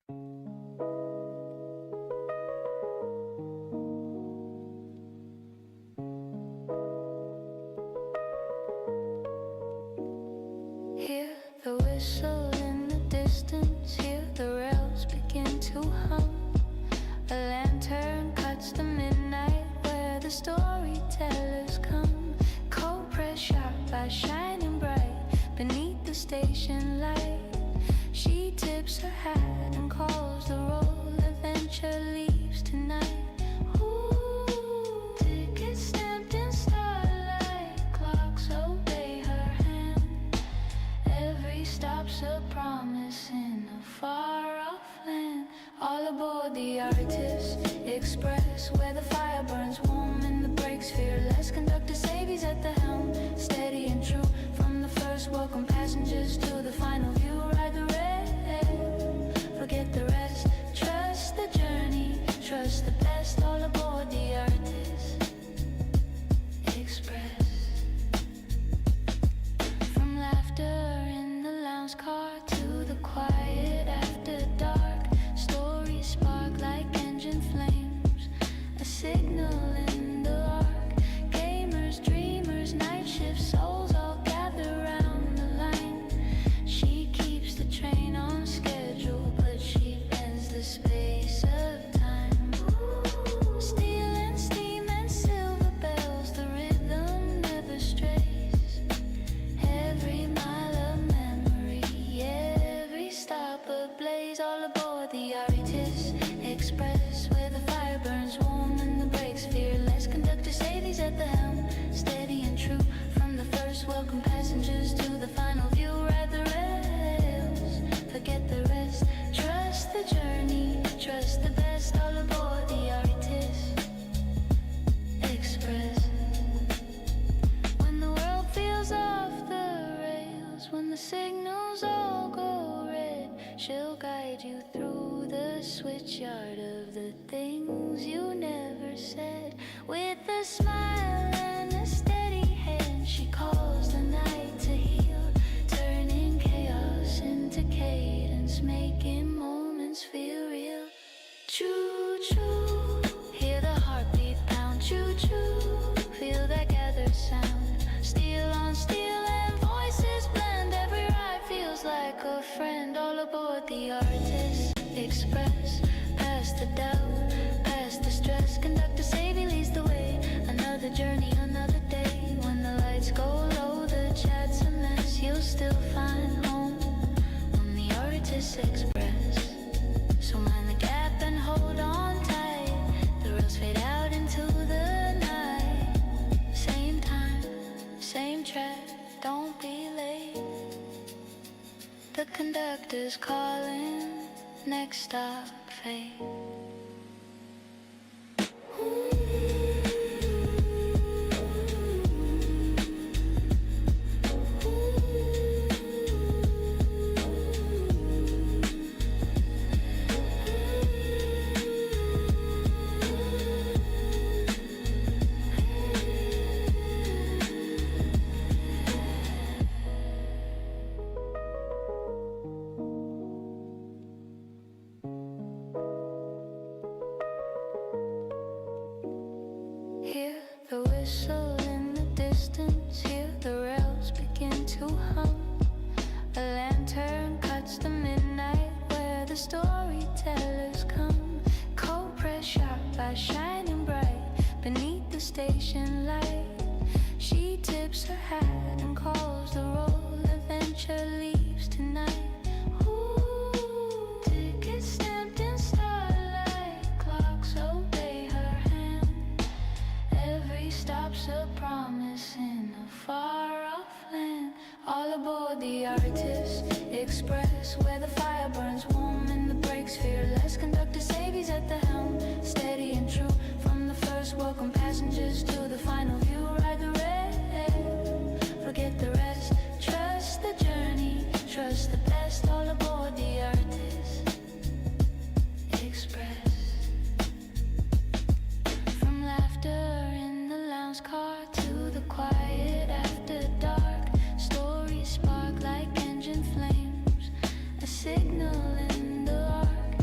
Hear the whistle in the distance, hear the rails begin to hum. A lantern cuts the midnight where the storytellers come. Cold press sharp by shining bright beneath the station light. She tips her hat and calls the roll. Adventure leaves tonight. Ooh, tickets stamped in starlight. Clocks obey her hand. Every stop's a promise in a far-off land. All aboard the Artist Express, where the fire burns warm and the brakes fearless. Conductor Savy's at the helm, steady and true. From the first, welcome passengers to the final view. Ride the rail, forget the rest. Trust the journey, trust the best. All aboard the Artist Express. From laughter in the lounge car to the quiet after dark. Stories spark like engine flames, a signal in the arc. Gamers, dreamers, night shift souls all gather round the line. She keeps the train on schedule, but she bends the space of time. Steel and steam and silver bells, the rhythm never strays. Every mile of memory, every stop ablaze. All aboard the Artist Express, where the fire burns warm and the brakes fearless. Conductor Savy's at the helm, steady and true. From the first, welcome passengers to the final view. Ride the rails, forget the rest. Trust the journey, trust the best. All aboard the Artist Express. When the world feels off the rails, when the signals all go red, she'll guide you through the switchyard of the things you never said. With a smile and a steady hand, she calls the night to heal, turning chaos into cadence, making moments feel real. Choo choo, hear the heartbeat pound. Choo choo, feel that gathered sound. Steel on steel and voices blend. Every ride feels like a friend. All aboard the Artist Express. Past the doubt, past the stress. Conductor Savy leads the way. Another journey, another day. When the lights go low, the chat's a mess. You'll still find home on the Artist Express. So mind the gap and hold on tight. The rails fade out into the night. Same time, same track, don't be late. The conductor's calling, next stop, fate. Hear the whistle in the distance, hear the rails begin to hum. A lantern cuts the midnight where the storytellers come. Cold press sharp by shining bright beneath the station light. She tips her hat and calls the roll. Adventure leaves tonight. Ooh, tickets stamped in starlight. Clocks obey her hand. Every stop's a promise in a far-off land. All aboard the Artist Express, where the fire burns warm and the brakes fearless. Conductor Savy's at the helm, steady and true. From the first, welcome passengers to the final view. Ride the rail, forget the rest. Trust the journey, trust the best. All aboard the Artist Express. From laughter in the lounge car to the quiet after dark. Stories spark like engine flames, a signal in the arc.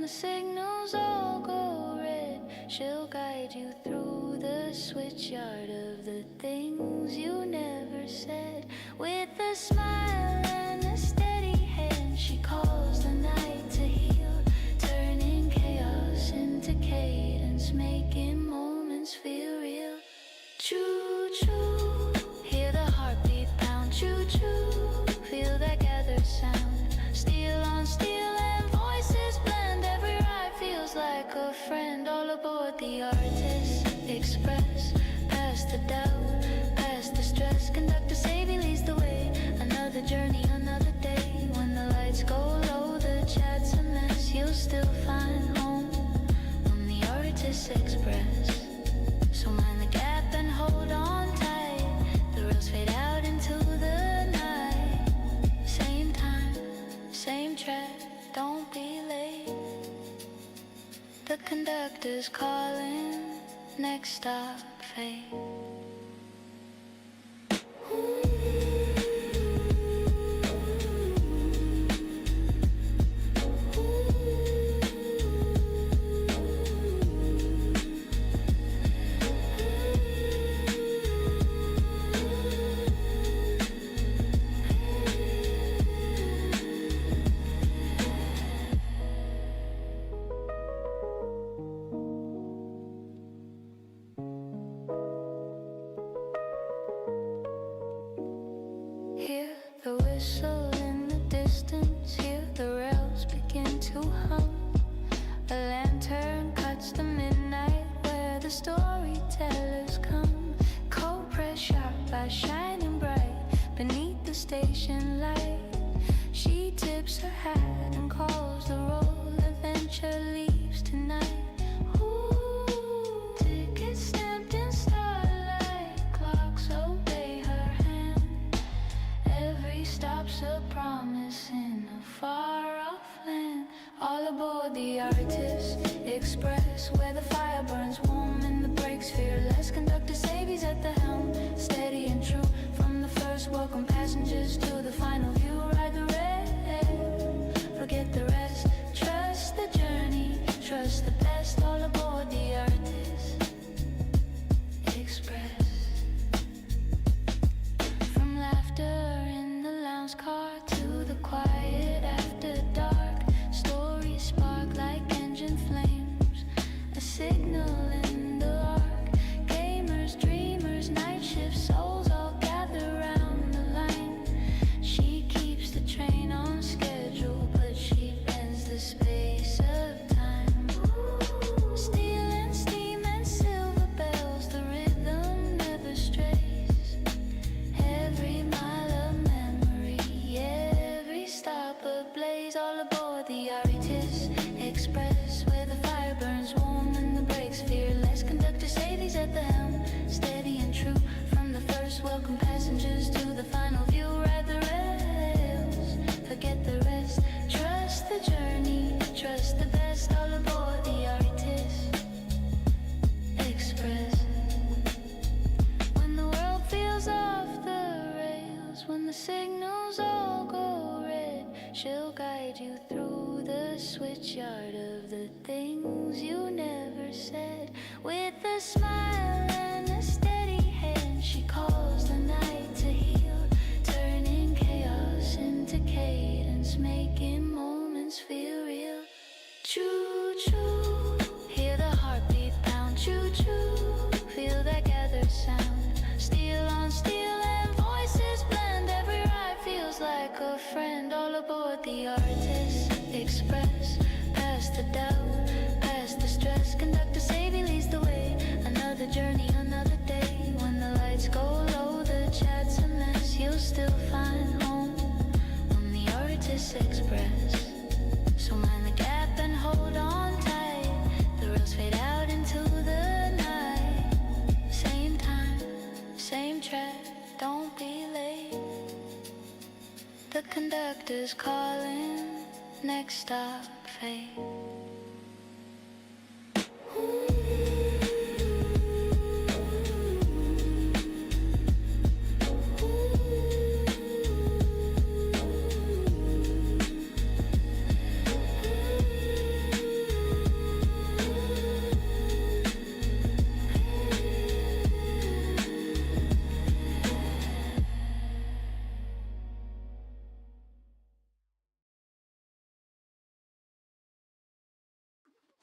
when the signals all go red. She'll guide you through the switchyard of the things you never said. With a smile and a steady hand, she calls the night to heal, turning chaos into cadence, making moments feel real. Choo-choo, hear the heartbeat pound. Choo-choo, feel that gathered sound. Steel on steel and voices blend. Every ride feels like a friend. All aboard the Artist Express. Past the doubt, past the stress. Conductor Savy leads the way. Another journey, another day. When the lights go low, the chat's a mess. You'll still find home on the Artist Express. So mind the gap and hold on tight. The rails fade out into the night. Same time, same track, don't be late. The conductor's calling, next stop, fate. Hear the whistle in the distance, hear the rails begin to hum. A lantern cuts the midnight where the storytellers come. Cold press sharp by shining bright beneath the station light. She tips her hat and calls the roll. Adventure leaves tonight. Ooh, tickets stamped in starlight. Clocks obey her hand. Every stop's a promise in a far-off land. All aboard the Artist Express, where the fire burns warm and the brakes fearless. Conductor Savy's at the helm, steady and true. From the first, welcome passengers to the final view. Ride the rail, forget the rest. Trust the journey, trust the best. All aboard the Artist Express. From laughter in the lounge car to the quiet after dark, stories spark like engine flames, a signal in the arc. Gamers, dreamers, night shift souls all gather round the line. She keeps the train on schedule, but she bends the space of time. Steel and steam and silver bells, the rhythm never strays. Every mile of memory, every stop ablaze. All aboard the Artist Express, where the fire burns warm and the brakes fearless. Conductor Savy's at the helm, steady and true. From the first, welcome passengers to the final view. Ride the rails, forget the rest. Trust the journey, trust the best. All aboard the Artist Express. When the world feels off the rails, when the signals all go red, she'll guide you through the switchyard of the things you never said. With a smile and a steady hand, she calls the night to heal, turning chaos into cadence, making moments feel real. Choo-choo, hear the heartbeat pound. Choo-choo, feel that gathered sound. Steel on steel and voices blend. Every ride feels like a friend. All aboard the Artist Express. Past the doubt, past the stress. Conductor Savy leads the way. Another journey, another day. When the lights go low, the chat's a mess. You'll still find home on the Artist Express. So mind the gap and hold on tight. The rails fade out into the night. Same time, same track, don't be late. The conductor's calling, next stop, fate.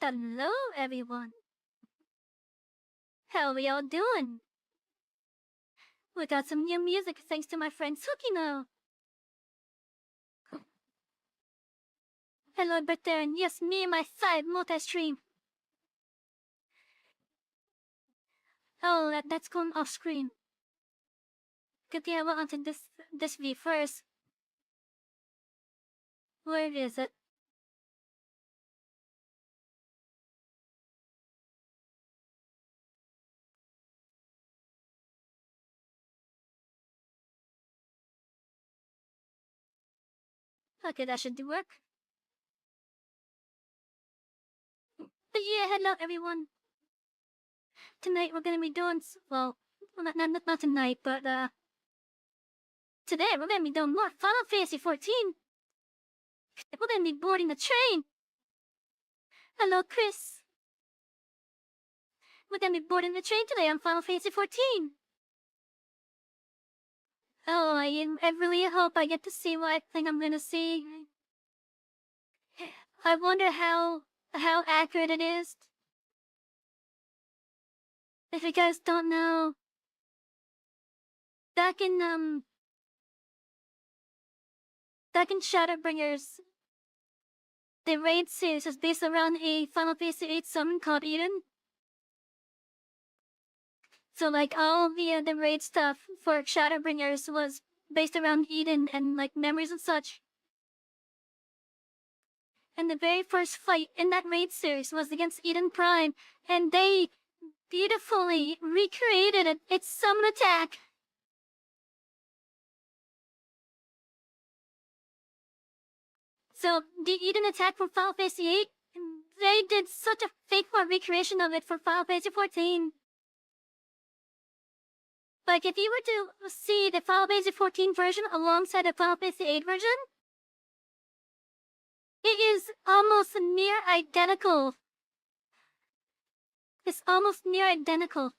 Hello, everyone. How we all doing? We got some new music thanks to my friend Tsukino. Hello, Bertrand. Yes, me and my side multi-stream. Oh, that's going off screen. Good thing I went onto this view first. Where is it? Okay, that should do work. But yeah, hello everyone. Tonight we're gonna be doing, well, not tonight, but today we're gonna be doing more Final Fantasy 14. We're gonna be boarding the train. Hello, Chris. We're gonna be boarding the train today on Final Fantasy 14. Oh, I really hope I get to see what I think I'm gonna see. I wonder how accurate it is. If you guys don't know, back in Shadowbringers, the raid series is based around a Final Fantasy VIII summon called Eden. So like all the raid stuff for Shadowbringers was based around Eden and like memories and such. And the very first fight in that raid series was against Eden Prime, and they beautifully recreated its summon attack. So the Eden attack from Final Fantasy VIII, they did such a faithful recreation of it for Final Fantasy 14. Like if you were to see the Final Fantasy 14 version alongside the Final Fantasy 8 version, it is almost near identical. It's almost near identical.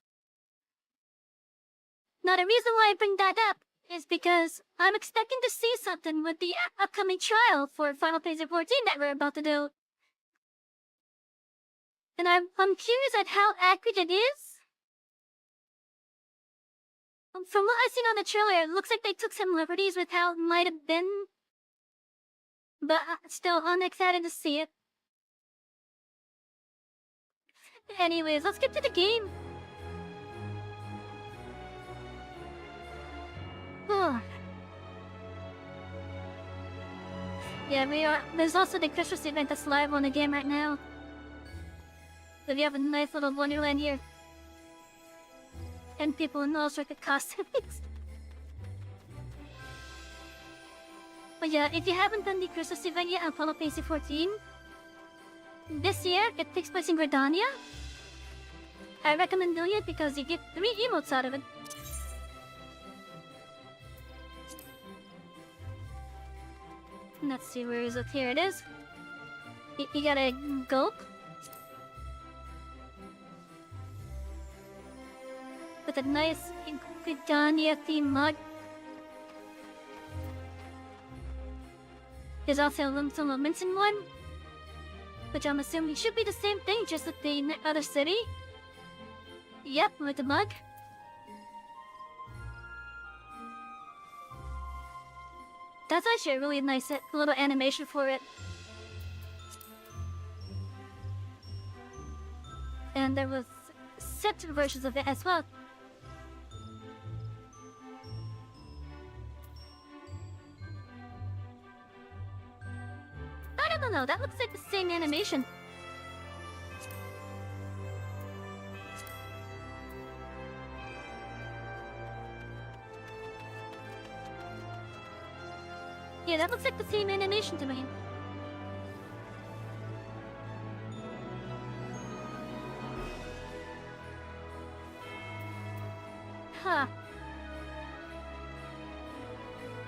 Now the reason why I bring that up is because I'm expecting to see something with the upcoming trial for Final Fantasy 14 that we're about to do. And I'm curious at how accurate it is. From what I've seen on the trailer, it looks like they took some liberties with how it might have been. But still, I'm excited to see it. Anyways, let's get to the game. Yeah, there's also the Christmas event that's live on the game right now. So we have a nice little wonderland here. And people in all sorts of costumes. But yeah, if you haven't done the Christmas event yet on Final Fantasy 14, this year it takes place in Gridania. I recommend doing it because you get 3 emotes out of it. Let's see, where is it? Here it is. You gotta gulp. With a nice Gridania themed mug. There's also some Momentum one, which I'm assuming should be the same thing, just at the other city. Yep, with the mug. That's actually a really nice little animation for it. And there was set versions of it as well. No, that looks like the same animation. Yeah, that looks like the same animation to me. Huh.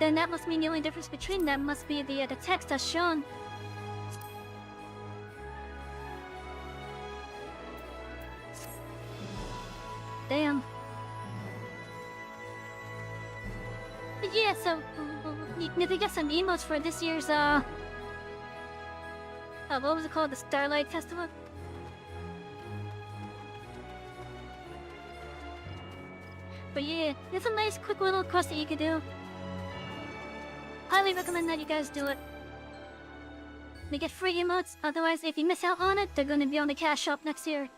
Then that must mean the only difference between them must be the text that's shown. Damn. But yeah, so you need to get some emotes for this year's what was it called? The Starlight Festival? But yeah, it's a nice quick little quest that you could do. Highly recommend that you guys do it. They get free emotes, otherwise if you miss out on it, they're gonna be on the cash shop next year.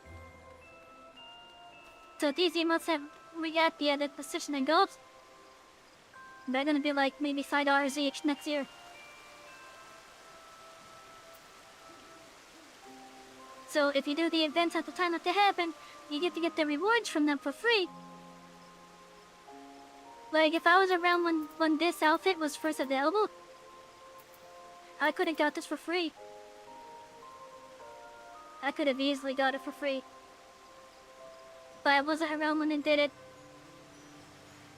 So these emotes that we got, the position and gold, they're gonna be like maybe $5 each next year. So if you do the events at the time that they happen, you get to get the rewards from them for free. Like if I was around when this outfit was first available, I could have got this for free. I could have easily got it for free. But I wasn't around when they did it.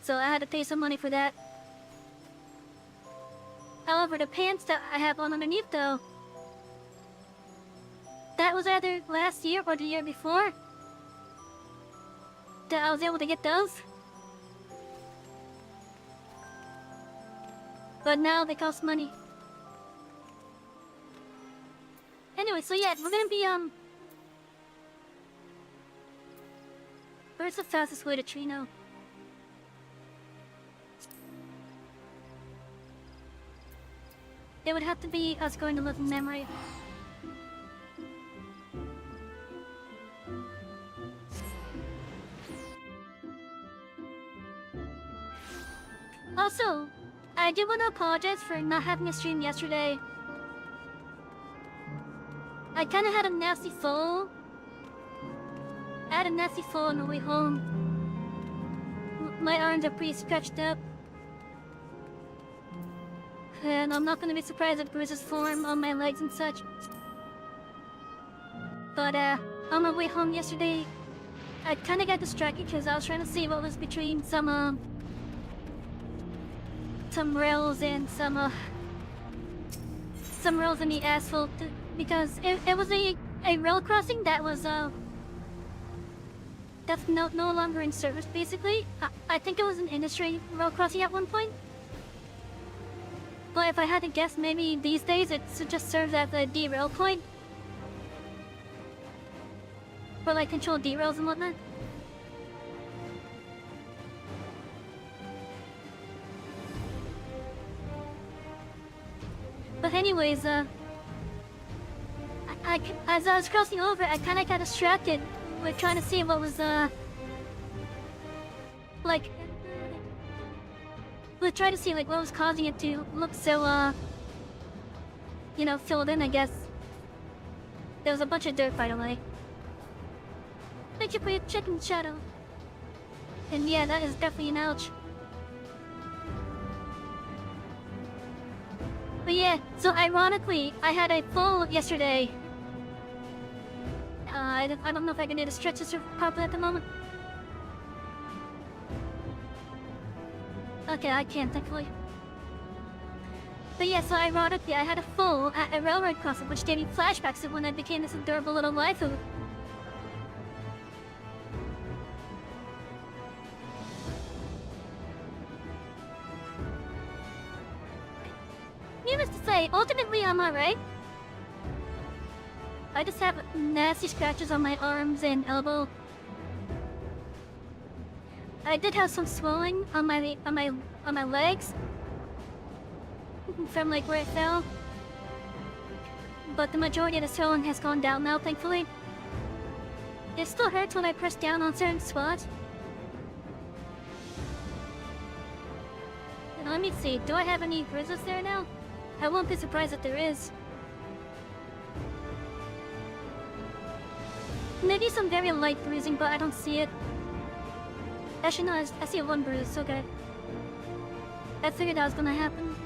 So I had to pay some money for that. However, the pants that I have on underneath though, that was either last year or the year before that I was able to get those. But now they cost money. Anyway, so yeah, we're gonna be, where's the fastest way to Trino? It would have to be us going to live in memory. Also, I do want to apologize for not having a stream yesterday. I kind of had a nasty fall. I had a nasty fall on the way home. My arms are pretty scratched up. And I'm not going to be surprised if bruises form on my legs and such. But on my way home yesterday, I kind of got distracted because I was trying to see what was between some rails and some rails in the asphalt, because it was a rail crossing that was that's no longer in service basically. I think it was an industry rail crossing at one point. But if I had to guess, maybe these days it just serves as a derail point. For like control derails and whatnot. But anyways, as I was crossing over, I kinda got distracted with trying to see what was, like... We'll try to see, like, what was causing it to look so, you know, filled in, I guess. There was a bunch of dirt, by the way. Thank you for your chicken shadow. And yeah, that is definitely an ouch. But yeah, so ironically, I had a fall yesterday. I don't know if I can do the stretches properly at the moment. Okay, I can, thankfully. But yeah, so ironically, I had a fall at a railroad crossing, which gave me flashbacks of when I became this adorable little waifu. Needless to say, ultimately I'm alright. I just have nasty scratches on my arms and elbow. I did have some swelling on my legs from like where it fell. But the majority of the swelling has gone down now, thankfully. It still hurts when I press down on certain spots. And let me see, do I have any bruises there now? I won't be surprised if there is. Maybe some very light bruising, but I don't see it. Actually, no, I see one bruise, okay. I figured that was gonna happen.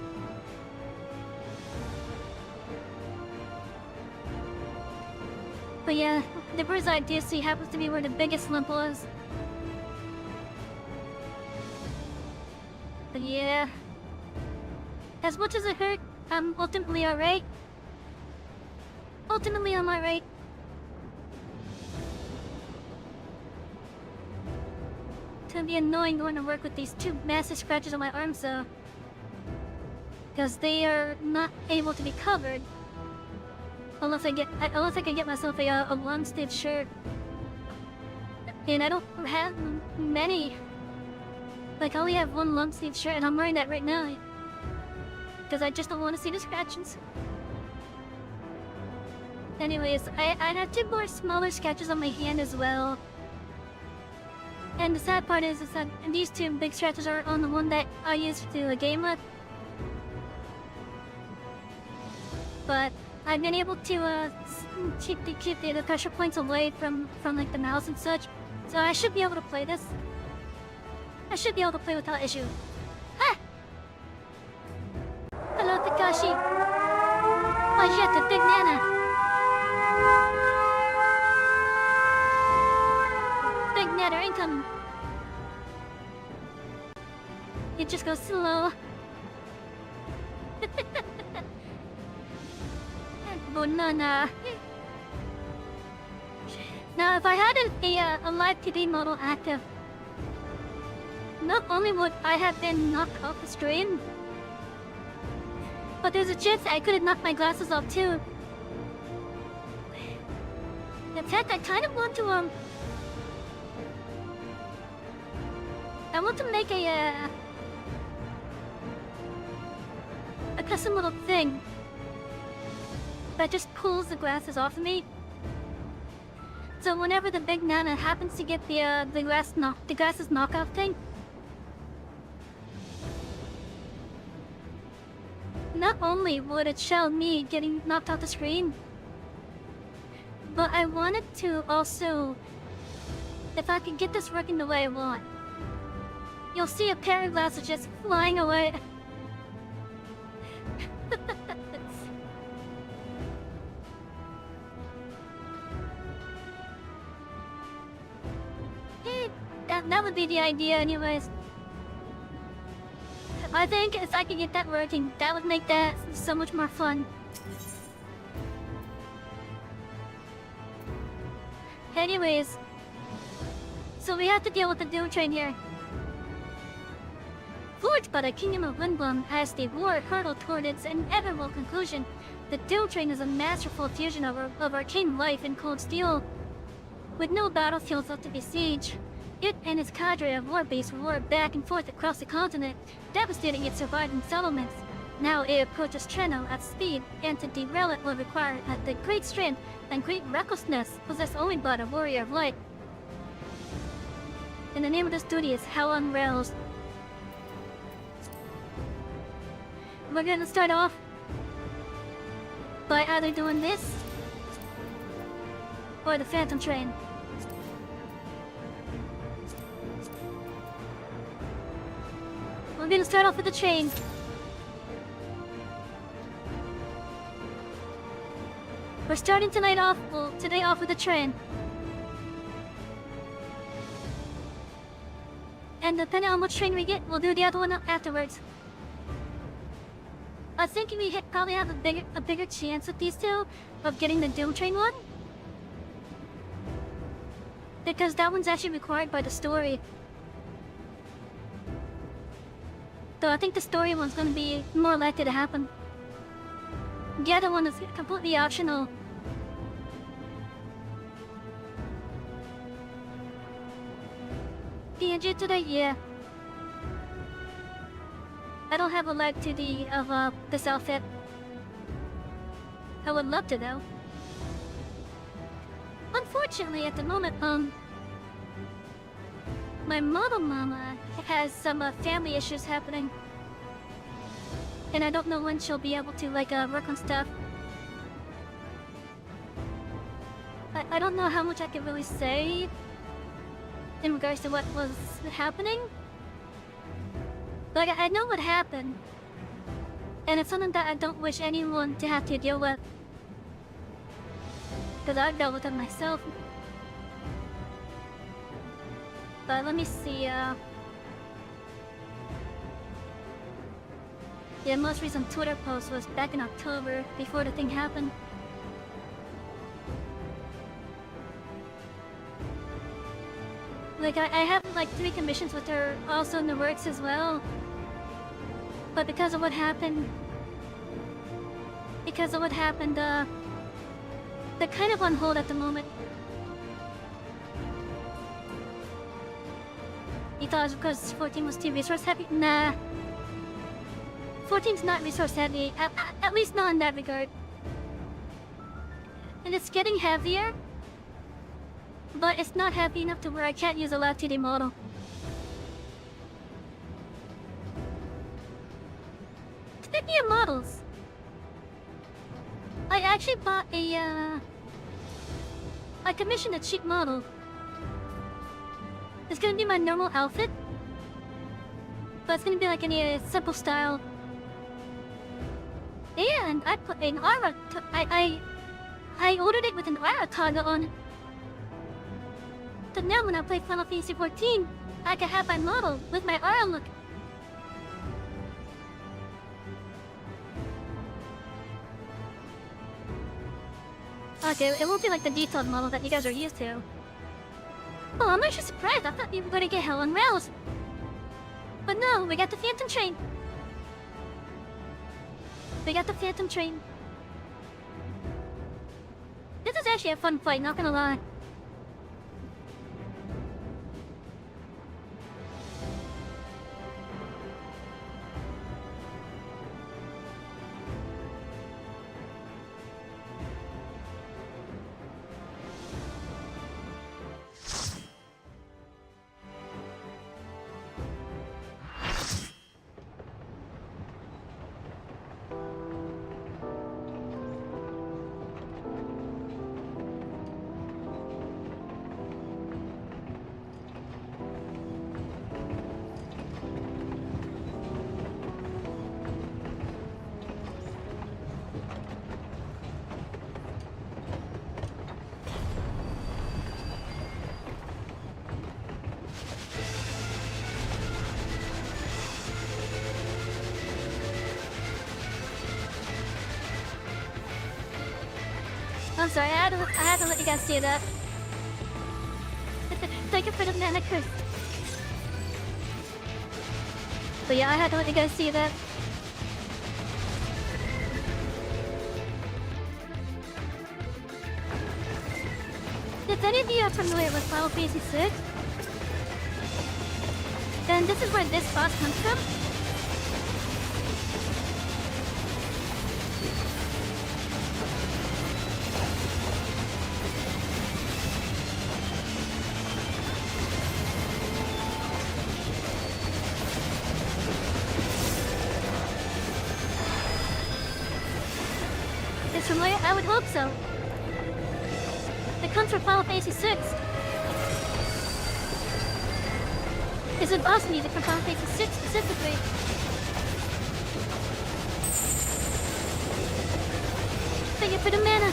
But yeah, the bruise I do see happens to be where the biggest lump was. But yeah. As much as it hurt, I'm ultimately alright. Ultimately, I'm alright. It's gonna be annoying going to work with these two massive scratches on my arms though. Because they are not able to be covered. Unless I can get myself a long-sleeve shirt. And I don't have many Like, I only have one long sleeve shirt and I'm wearing that right now. Because I just don't want to see the scratches. Anyways, I have 2 more smaller scratches on my hand as well. And the sad part is that these 2 big scratches are on the one that I used to do a game with. But I've been able to keep the pressure points away from like the mouse and such. So I should be able to play this. I should be able to play without issue. Ah! Hello, Takashi. Oh shit, the big nana. Big nana incoming. It just goes slow. Banana. Now, if I had a live TV model active, not only would I have been knocked off the screen, but there's a chance that I could have knocked my glasses off too. In fact, I kind of want to I want to make a custom little thing that just pulls the glasses off of me. So whenever the big nana happens to get the glasses knockoff thing, not only would it show me getting knocked off the screen, but I wanted to also, if I could get this working the way I want, you'll see a pair of glasses just flying away. That would be the idea anyways. I think if I could get that working, that would make that so much more fun. Anyways, so we have to deal with the Doom Train here. Forged by the Kingdom of Windbloom as the war hurtled toward its inevitable conclusion, the Doom Train is a masterful fusion of arcane life and cold steel. With no battlefields left to besiege, it and its cadre of war beasts roared back and forth across the continent, devastating its surviving settlements. Now it approaches Treno at speed, and to derail it will require the great strength and great recklessness possessed only by the warrior of light. And the name of this duty is Hell on Rails. We're gonna start off by either doing this or the Phantom Train. We're gonna start off with the train. We're starting today off with the train. And depending on which train we get, we'll do the other one afterwards. I think we probably have a bigger chance with these two of getting the Doom Train one. Because that one's actually required by the story. Though I think the story one's gonna be more likely to happen. The other one is completely optional. PNG today, yeah. I don't have a leg to this outfit. I would love to though. Unfortunately, at the moment, my model mama has some family issues happening, and I don't know when she'll be able to work on stuff. I don't know how much I can really say in regards to what was happening. Like, I know what happened, and it's something that I don't wish anyone to have to deal with, because I've dealt with it myself. But let me see, the most recent Twitter post was back in October, before the thing happened. Like, I have 3 commissions with her also in the works as well. But because of what happened, they're kind of on hold at the moment. You thought it was because 14 was too resource heavy? Nah. 14's not resource heavy, at least not in that regard. And it's getting heavier, but it's not heavy enough to where I can't use a live 2D model. Speaking of models, I actually bought I commissioned a cheap model. It's gonna be my normal outfit, but it's gonna be like any simple style. And I put an aura. I ordered it with an aura toggle on it. So now when I play Final Fantasy XIV, I can have my model with my aura look. Okay, it won't be like the detailed model that you guys are used to. Well, I'm actually surprised. I thought we were going to get hell on rails. But no, we got the Phantom Train. We got the Phantom Train. This is actually a fun fight, not gonna lie. I'm sorry, I had to let you guys see that. Thank you for the mana curse. But yeah, I had to let you guys see that. If any of you are familiar with Final Fantasy VI, then this is where this boss comes from. It's familiar? I would hope so. It comes from Final Fantasy VI. It's an boss music from Final Fantasy VI specifically. Thank you for the mana.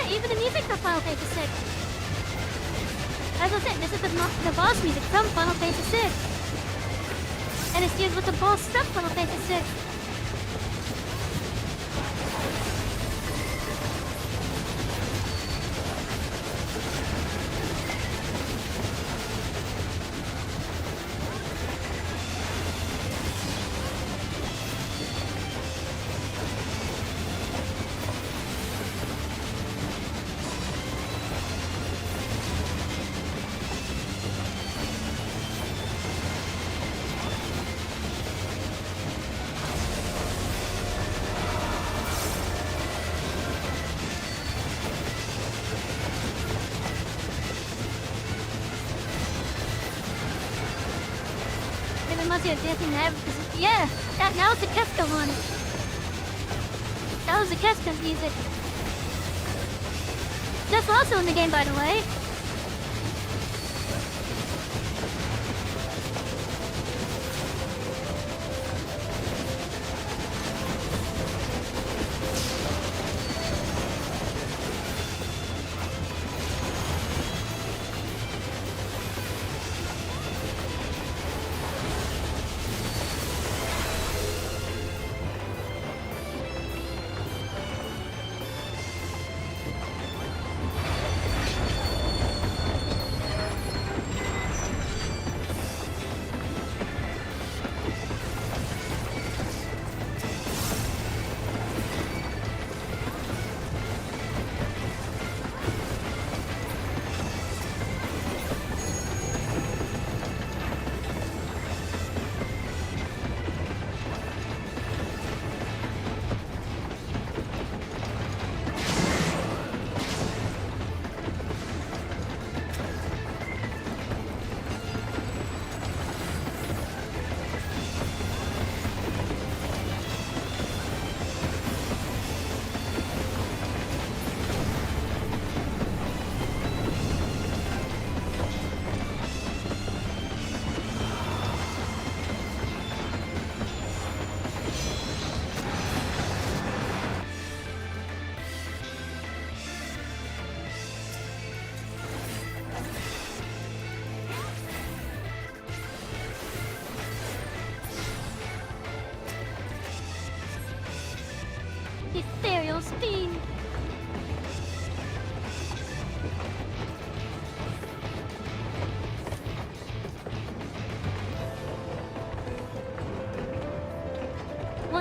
Even the music for Final Fantasy VI. As I said, this is the boss music from Final Fantasy VI. And it's used with the boss from Final Fantasy VI. Dancing yeah, that was the Keska one. That was the Keska music. That's also in the game, by the way.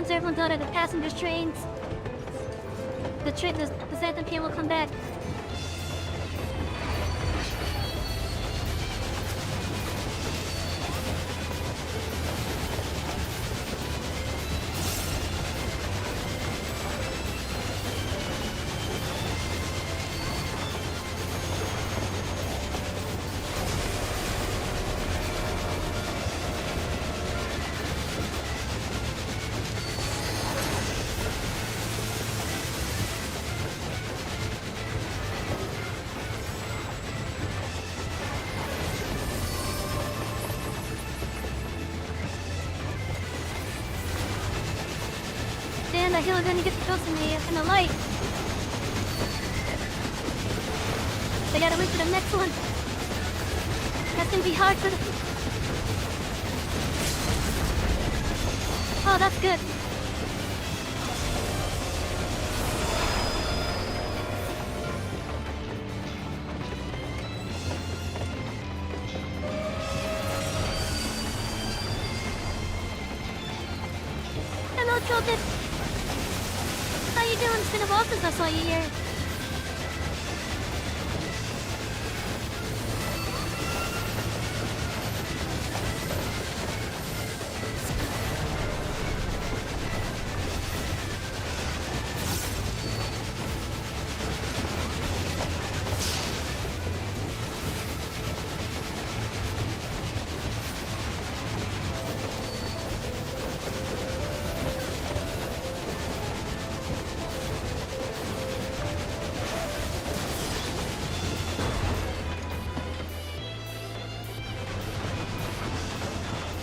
once everyone's out of the passengers' trains, the Xanthan train will come back. And I feel like I'm gonna get close in the light. They gotta wait for the next one. That's gonna be hard for the... Oh, that's good. Hello, Children. How you doing? It's been a while since I saw you here.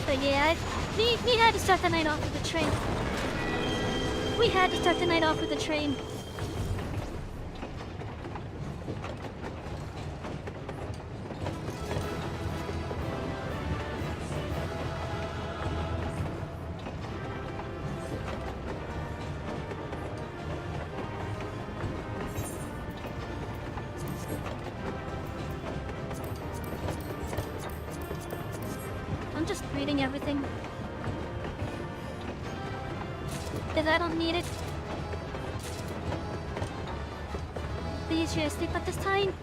But yeah, we had to start the night off with the train. We had to start the night off with the train. I'm just reading everything. Because I don't need it. Please, should I sleep at this time?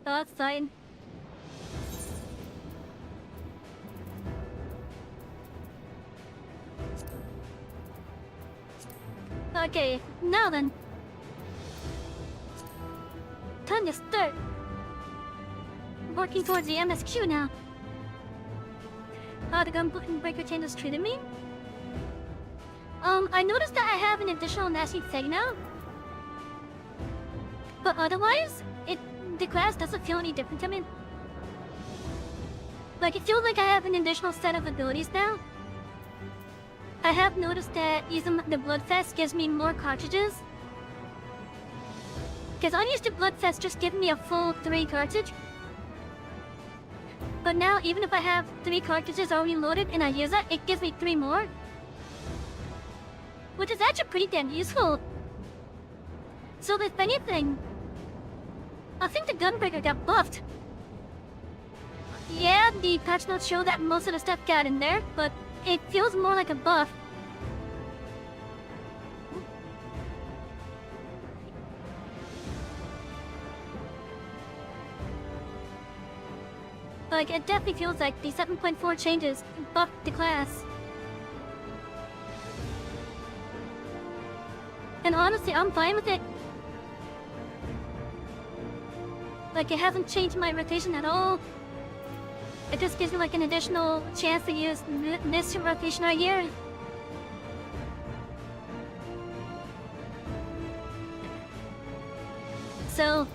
Oh, that's fine. Okay, now then. Time to start. Working towards the MSQ now. How the gun breaker chain has treated me? I noticed that I have an additional nasty tag now. But otherwise, the class doesn't feel any different to me. Like, it feels like I have an additional set of abilities now. I have noticed that using the Bloodfest gives me more cartridges. Because unused Bloodfest just give me a full 3 cartridge. But now, even if I have 3 cartridges already loaded and I use that, it gives me 3 more. Which is actually pretty damn useful. So if anything, I think the Gunbreaker got buffed. Yeah, the patch notes show that most of the stuff got in there, but it feels more like a buff. Like, it definitely feels like the 7.4 changes buffed the class. And honestly, I'm fine with it. Like, it hasn't changed my rotation at all. It just gives me like an additional chance to use this rotation right here. So,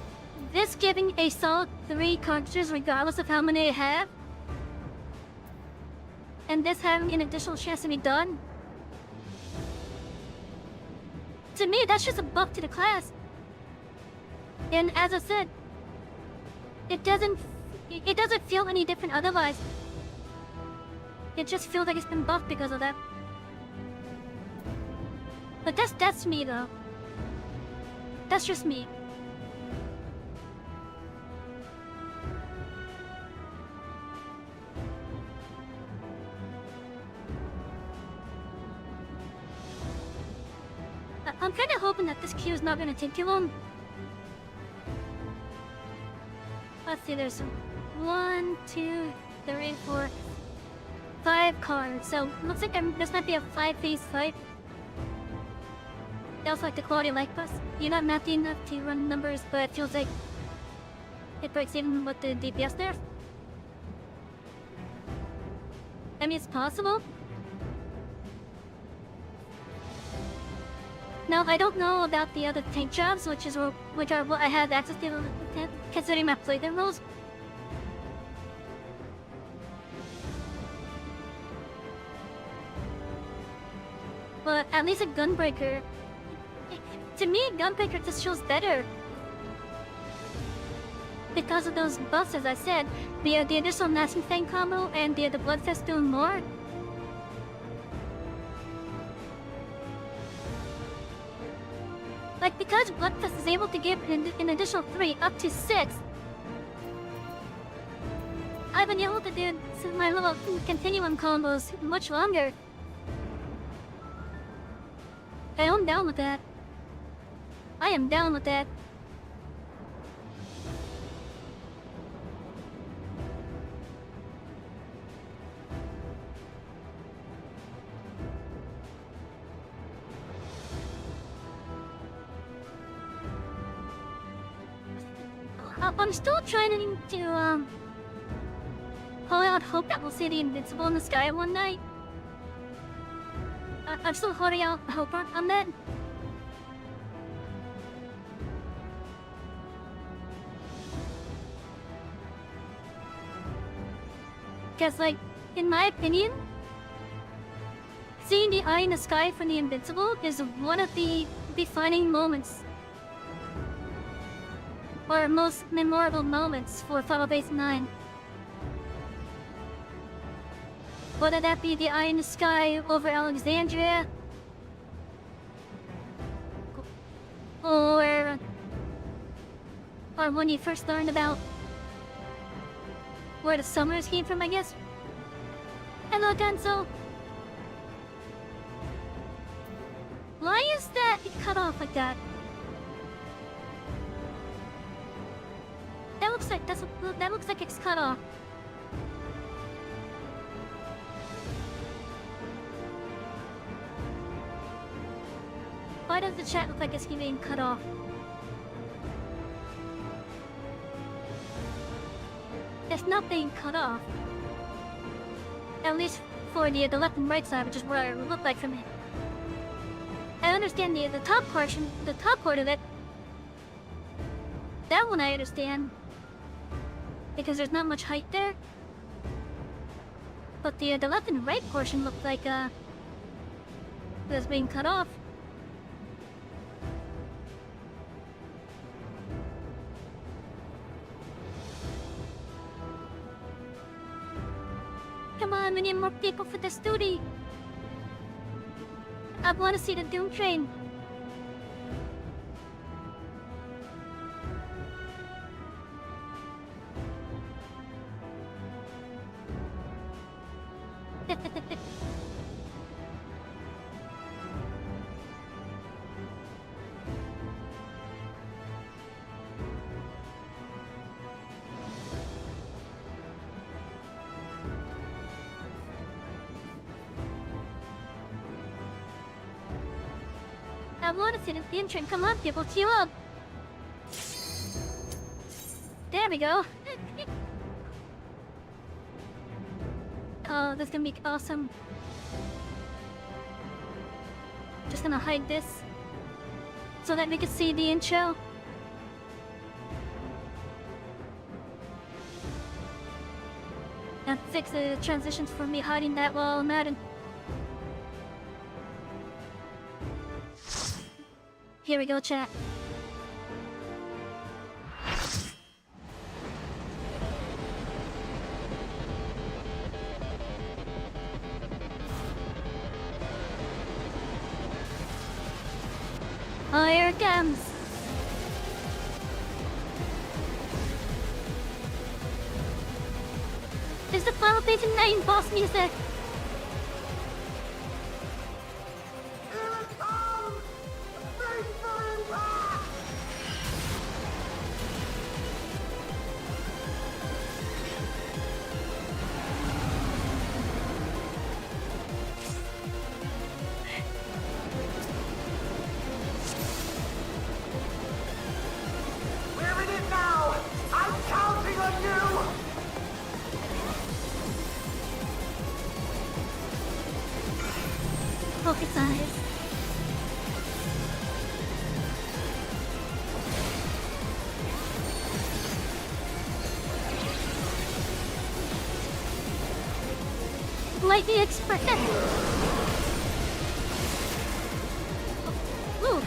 this giving a solid 3 cartridges regardless of how many I have. And this having an additional chance to be done. To me, that's just a buff to the class. And as I said, it doesn't feel any different otherwise. It just feels like it's been buffed because of that. But that's me though. That's just me. that this queue is not gonna take too long. Let's see, there's 1, 2, 3, 4, 5 cards. So looks like this might be a 5-phase fight. They also like the quality of life bus. You're not mathy enough to run numbers, but it feels like it breaks even with the DPS there. I mean, it's possible. Now, I don't know about the other tank jobs, which are what I have access to, considering my playthrough rules. But at least a Gunbreaker, to me, Gunbreaker just feels better. Because of those buffs, as I said, the additional Nasty Fang combo and the Bloodfest doing more. Like, because Bloodfest is able to give an additional 3 up to 6, I've been able to do my little continuum combos much longer. I am down with that. I am down with that. I'm still trying to hold out hope that we'll see the Invincible in the sky one night. I'm still holding out hope on that. Because, like, in my opinion, seeing the eye in the sky from the Invincible is one of the defining moments, or most memorable moments for Final Base 9. Whether that be the eye in the sky over Alexandria, or when you first learned about where the Summers came from, I guess. Hello, Denzel. Why is that cut off like that? That looks like it's cut off. Why does the chat look like it's being cut off? It's not being cut off. At least for the left and right side, which is what it would look like from it. I understand the top portion, the top part of it. That one I understand, because there's not much height there. But the left and right portion looked like it was being cut off. Come on, we need more people for this duty. I want to see the Doom Train. I want to see the Doom Train. Come on, people, queue up. There we go. Oh, this is gonna be awesome. Just gonna hide this so that we can see the intro. And fix the transitions for me hiding that while I'm at it. Here we go, chat. Oh, here it comes. It's the Final Base 9 boss music. Here it comes! Faithful size. Lightning Express. Ooh.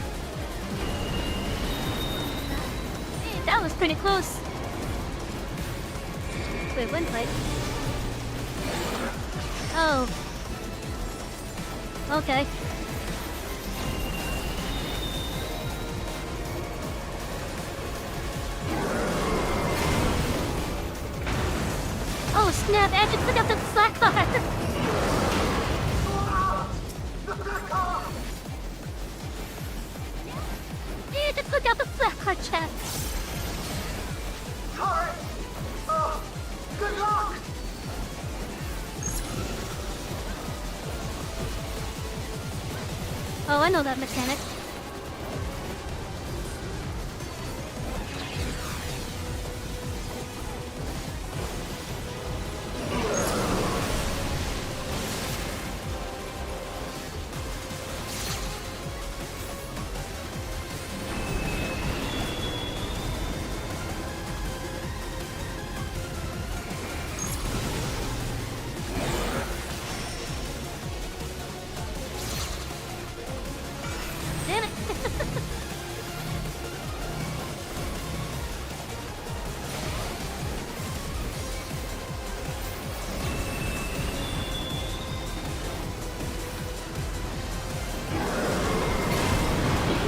Hey, that was pretty close. Wait, one fight. Oh. Okay. Oh snap, Ash took out the slack bar! Yeah, just took out the slack bar, chat. Sorry. Good luck. Oh, I know that mechanic. Damn it!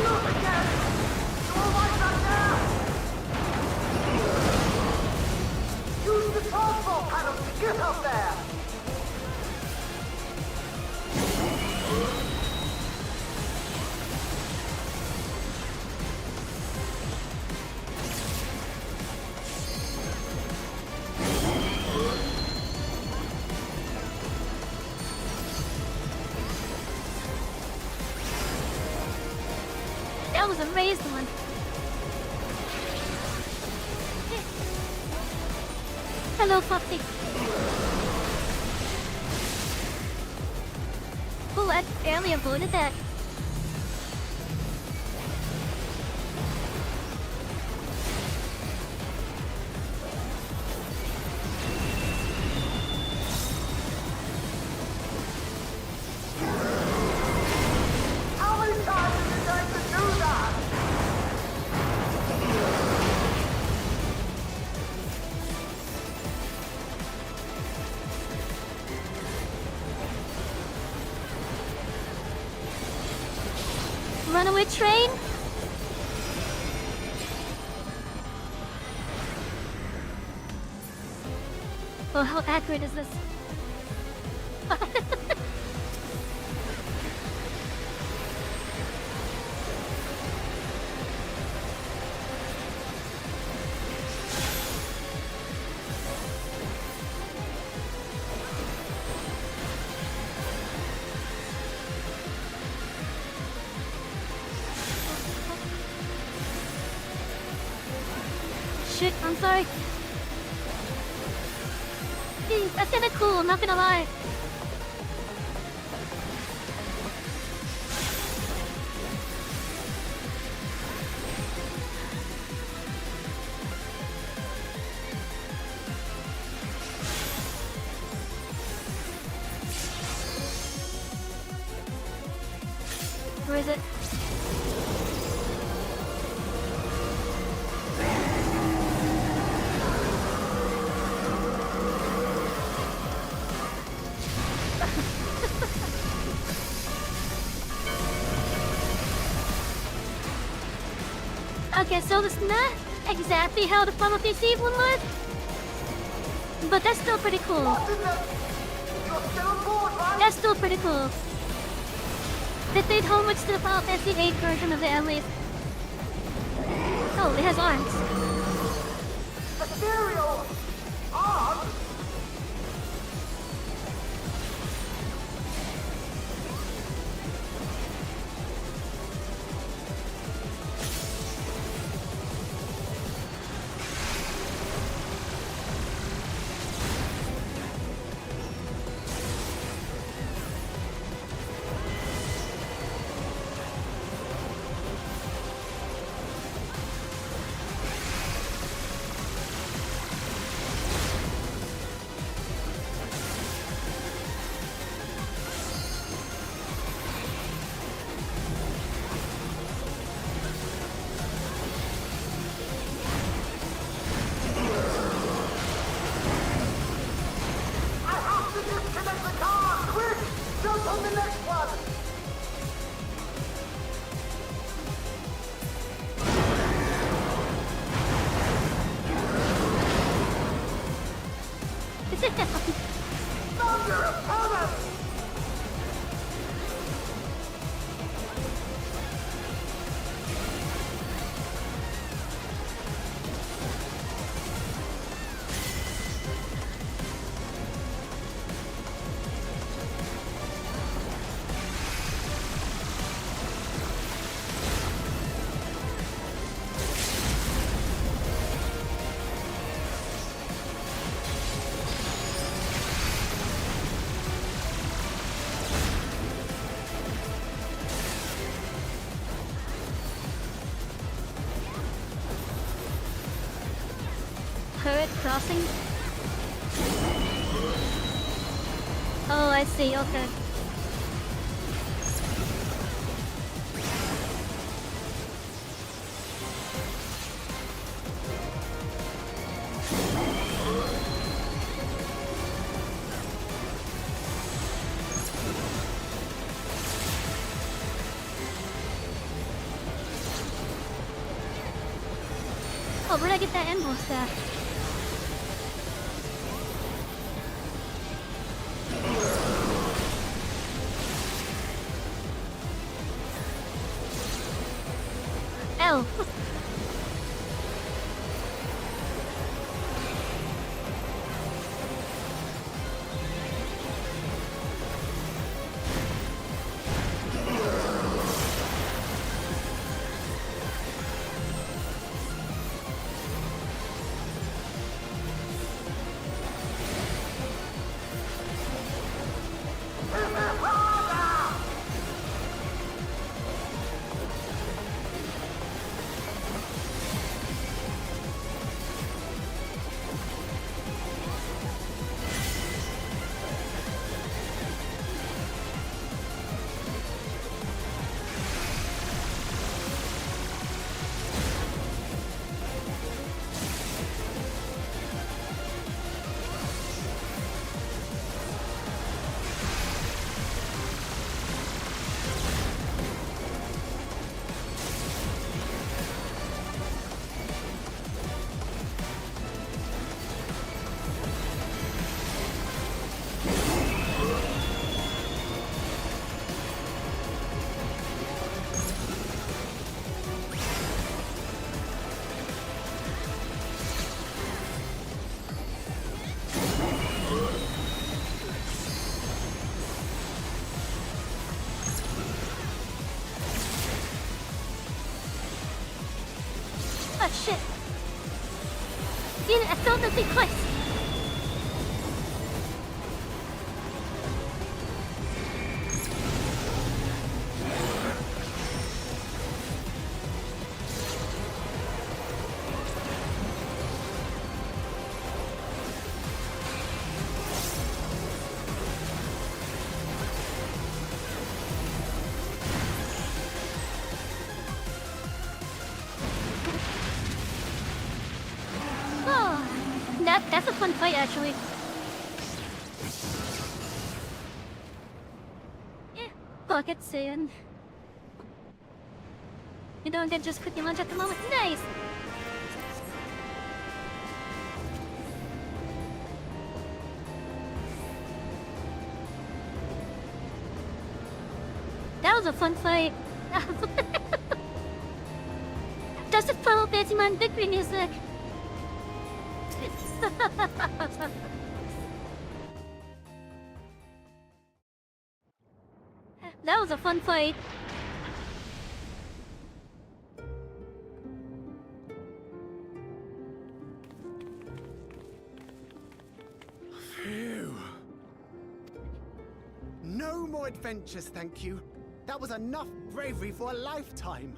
Look again. You're all right back now. Use the transport panel to get up there. That was a raised one. Hello, Foxy. Oh, I barely avoided that. How many times are you going to do that? Runaway train? Oh, how accurate is this? Shit, I'm sorry. Hey, that's kinda cool, I'm not gonna lie. Where is it? Okay, so that's not exactly how the Final Fantasy one was, but that's still pretty cool. What's in there? You're still on board, right? That's still pretty cool. They paid homage to the Final Fantasy VIII version of it at least. Oh, it has arms. Ethereal arms? Sit down. Thunder opponent! Turret crossing? Oh, I see, okay. Oh, where'd I get that endboss at? L. Oh shit! I felt the thing twice! That's a fun fight, actually. Yeah, pocket sand. You don't get just quick lunge at the moment. Nice! That was a fun fight. Just a fellow Fancy Man victory music. That was a fun fight. Phew. No more adventures, thank you. That was enough bravery for a lifetime.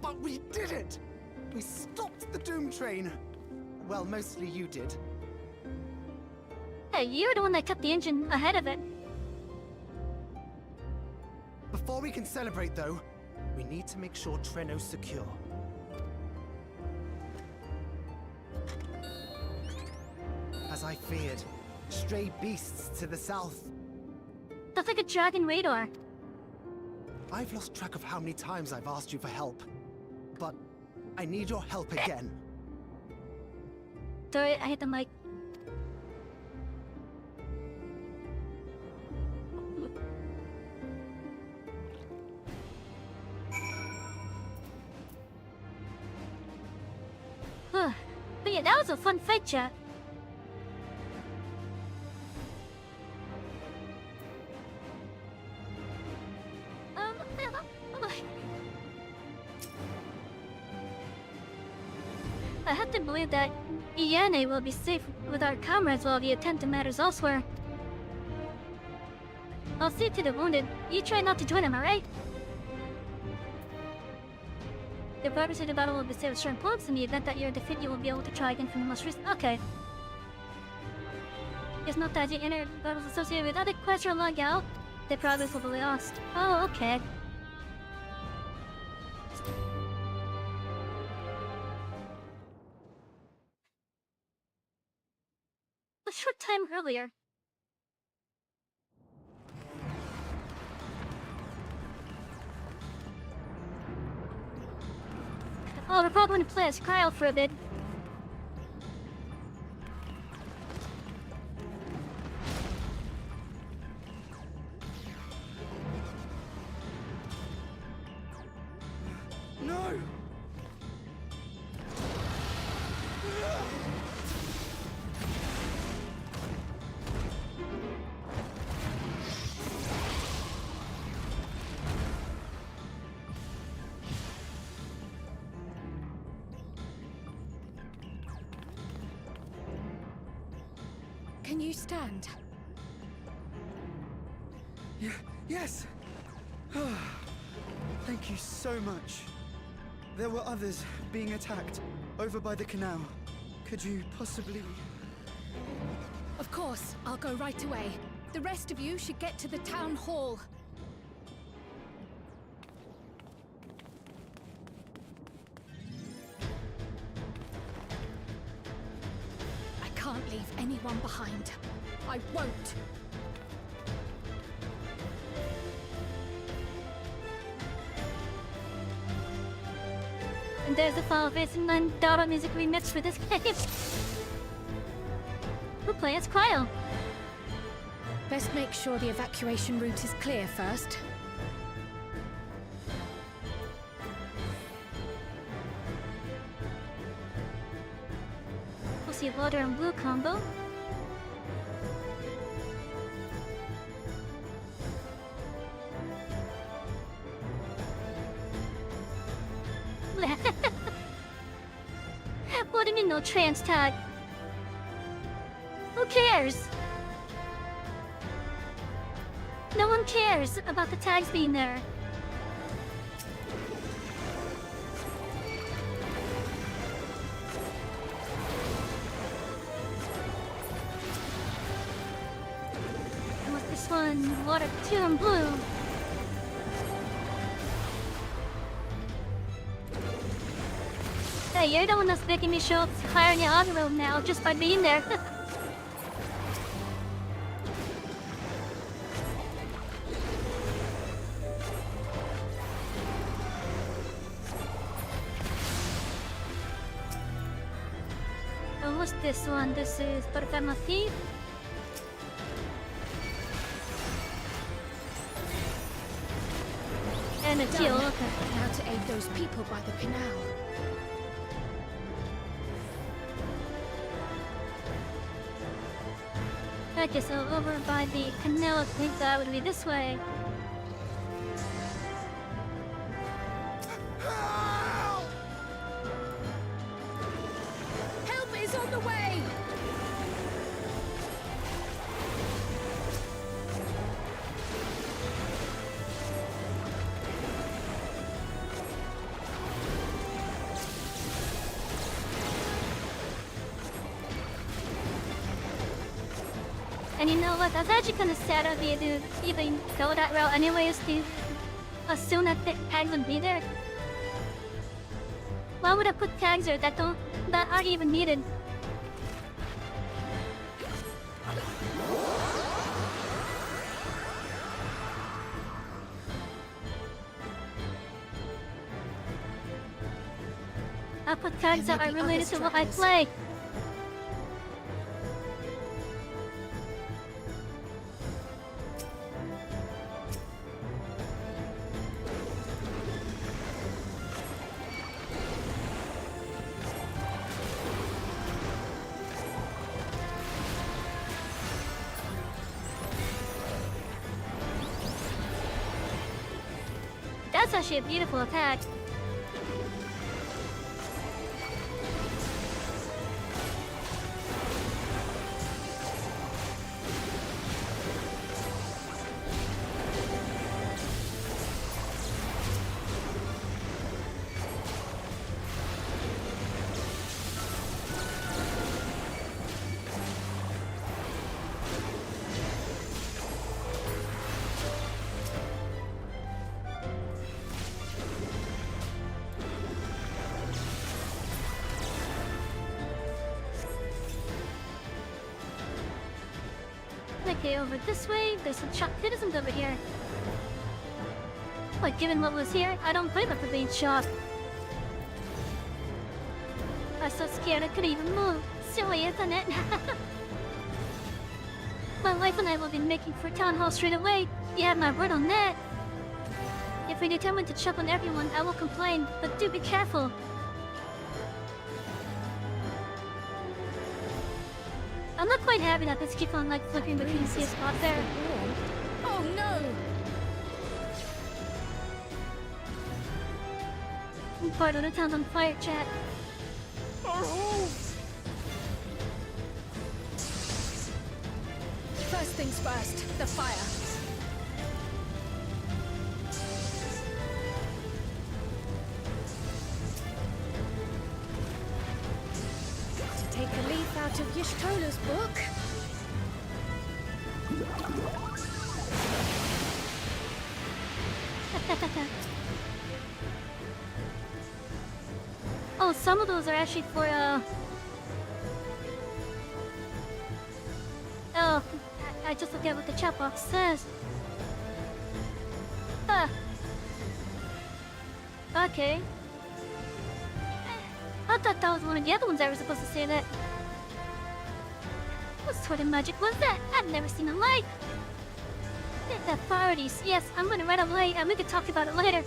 But we did it! We stopped the Doom Train. Well, mostly you did. Hey, you're the one that kept the engine ahead of it. Before we can celebrate, though, we need to make sure Treno's secure. As I feared, stray beasts to the south. That's like a dragon radar. I've lost track of how many times I've asked you for help, but I need your help again. Sorry, I hit the mic. But yeah, that was a fun fight, chat. I have to believe that Iane will be safe with our comrades while we attend to matters elsewhere. I'll see to the wounded. You try not to join them, alright? The progress of the battle will be saved with certain points. In the event that you're defeated, you will be able to try again from the most recent. Okay. It's not that you enter battles associated with other quests or log out. The progress will be lost. Oh, okay. A short time earlier. Oh, we're probably going to play as Kyle for a bit. No! Can you stand? Yes! Thank you so much. There were others being attacked over by the canal. Could you possibly... Of course, I'll go right away. The rest of you should get to the town hall. I can't leave anyone behind. I won't. And there's the Final Fantasy IX Dota music remix for this game. We'll play as Kyle. Best make sure the evacuation route is clear first. We'll see water and blue combo. What do you mean no trans tag? Who cares? No one cares about the tags being there. And what's this one? Water 2 and blue. Hey, you're the one that's making me show up higher in the auto road now just by being there. And what's this one? This is Perfectly. And a teal, Done. okay. Now to aid those people by the canal. Okay, so over by the canal, I think that would be this way. Help is on the way! And you know what? That's actually kind of sad of you to even go that route anyways to assume that the tags would be there. Why would I put tags there that aren't even needed? I put tags that are related to what I play. That's actually a beautiful attack. Okay, over this way, there's some citizens over here. But given what was here, I don't blame them for being shocked. I was so scared I couldn't even move. Silly, isn't it? My wife and I will be making for town hall straight away. You have my word on that. If we determine to chop on everyone, I will complain, but do be careful. I'm not quite happy that this keep on like flipping between CS spot there. Oh no! Part of the town's on fire, chat. First things first, the fire. To take a leaf out of Yishtola's book. Oh, some of those are actually for, Oh, I just looked at what the chat box says. Huh. Okay. I thought that was one of the other ones I was supposed to say that. What sort of magic was that? I've never seen a light. The priorities. Yes, I'm gonna write a light and we can talk about it later.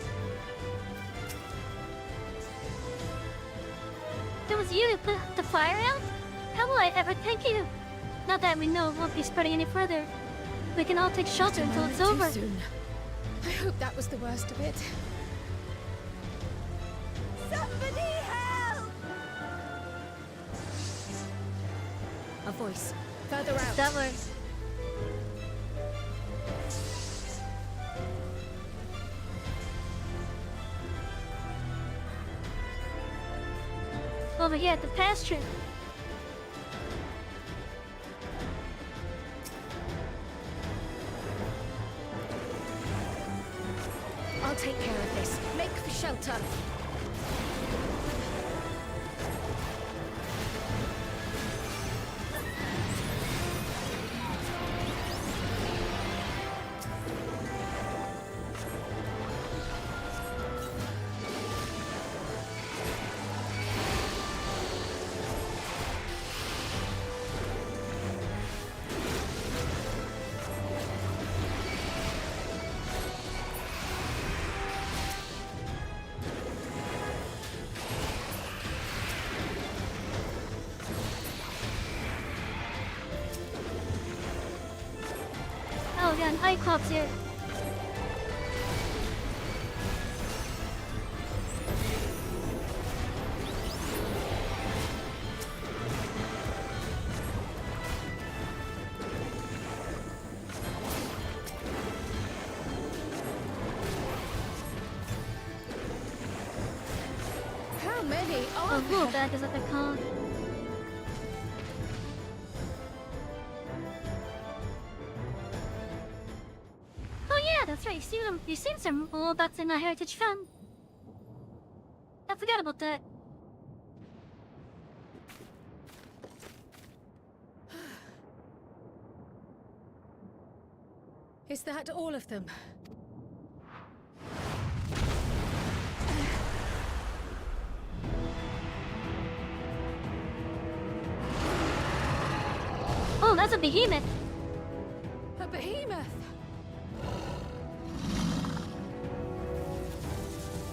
It was you who put the fire out? How will I ever thank you? Now that we know it won't be spreading any further, we can all take shelter until it's over. Soon. I hope that was the worst of it. Somebody help! A voice. Further out. That works. Over here at the pasture. I'll take care of this. Make for shelter. Oh, yeah, an Iclops here. How many are Oh, there? Woolback is what they're called. Oh yeah, that's right. You've seen some Woolbacks in our Heritage Fund. I forgot about that. Is that all of them? Oh, that's a behemoth. A behemoth!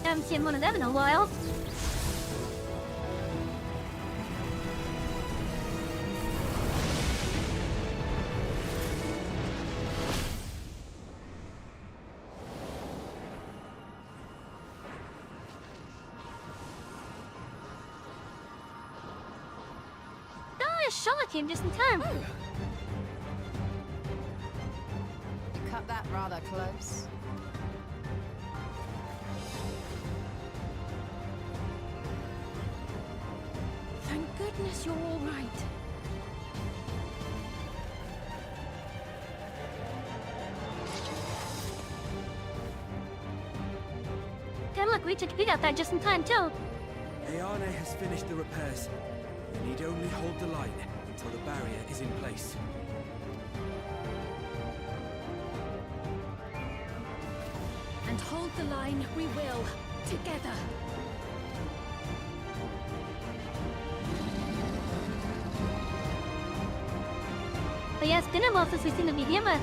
I haven't seen one of them in a while. Charlotte came just in time. Cut that rather close. Thank goodness you're all right. Damn, look, we got that just in time too. Ayane has finished the repairs. We need only hold the line until the barrier is in place. And hold the line, we will. Together. But yeah, it's been a while since we've seen the behemoth.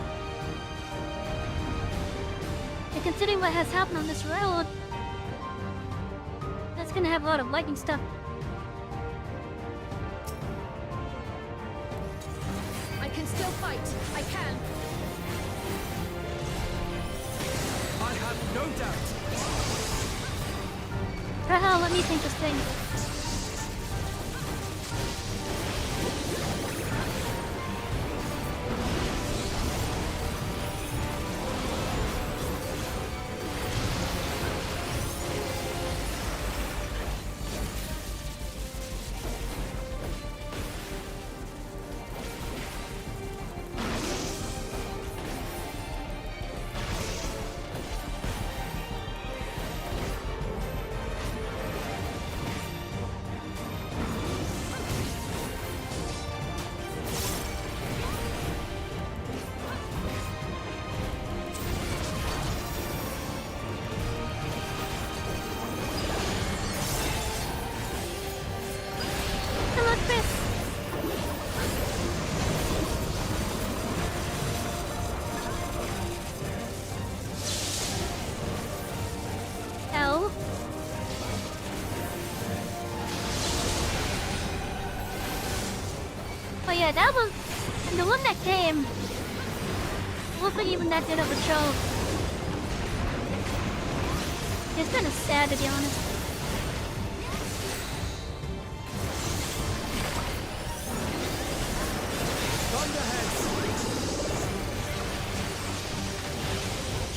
And considering what has happened on this road, that's gonna have a lot of lightning stuff. I can still fight. I can. I have no doubt. Haha, let me think this thing. Hello, Chris. Ow. Oh yeah, that was the one that came. Wasn't even that good of a show. It's kind of sad, to be honest.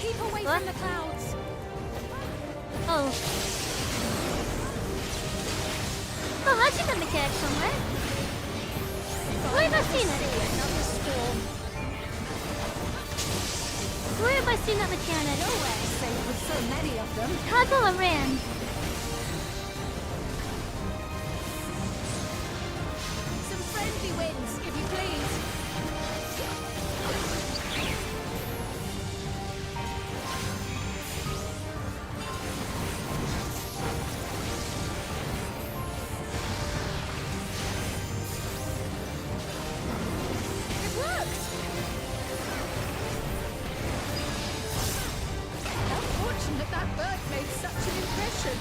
Keep away What? from the clouds. Oh. Oh, I've seen that mechanic somewhere. Where have I seen it? Another storm. Where have I seen that mechanic? Nowhere safe with so many of them. Kazuha ran. Some friendly winds, if you please. It worked! How fortunate that bird made such an impression.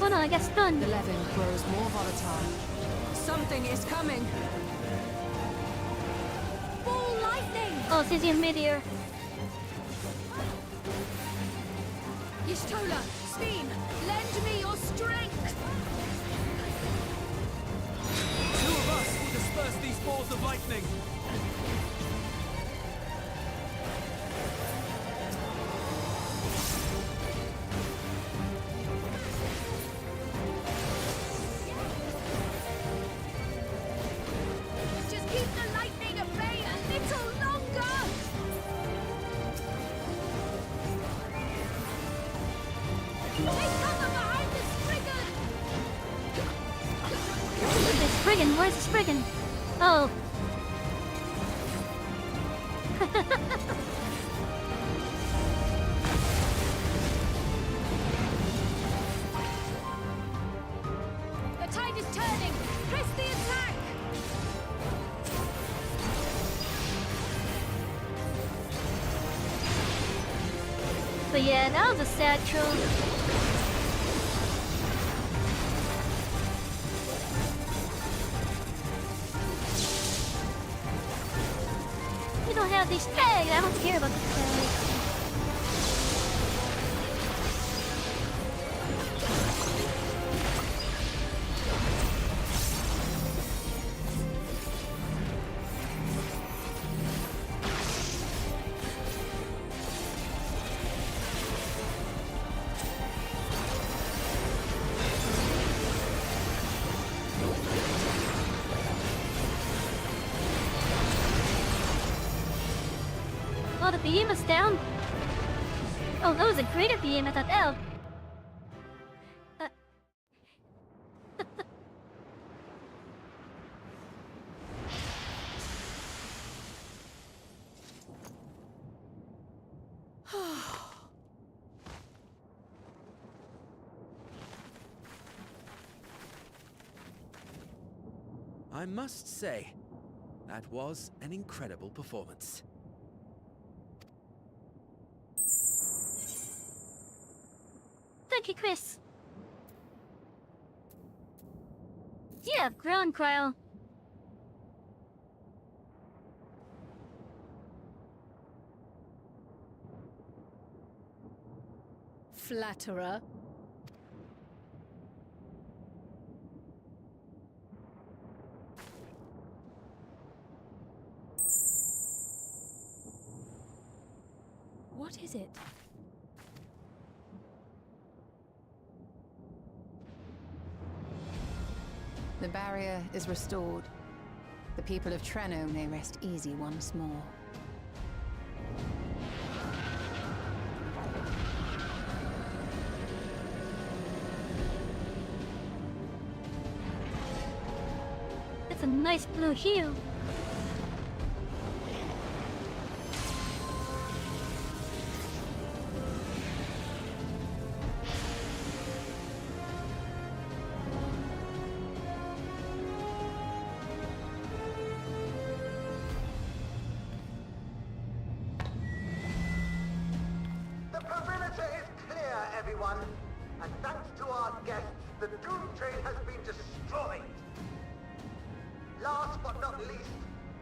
Oh no, I got stunned. The levin grows more volatile. Something is coming. Ball lightning! Oh, Sizzy in midair. Y'shtola, Steen, lend me your strength! Two of us will disperse these balls of lightning. Just keep the lightning at bay a little longer! Spriggan? Where's the Spriggan? Oh. The tide is turning! Press the attack! But yeah, that was a sad troll. We don't have these tags. I don't care about the tags. Oh, the behemoth's down. Oh, that was a greater behemoth. I thought. I must say, that was an incredible performance. Thank you, Chris. Yeah, ground cryo. Flatterer. What is it? The barrier is restored. The people of Treno may rest easy once more. It's a nice blue hue. The perimeter is clear, everyone. And thanks to our guests, the Doom Train has been destroyed. Last but not least,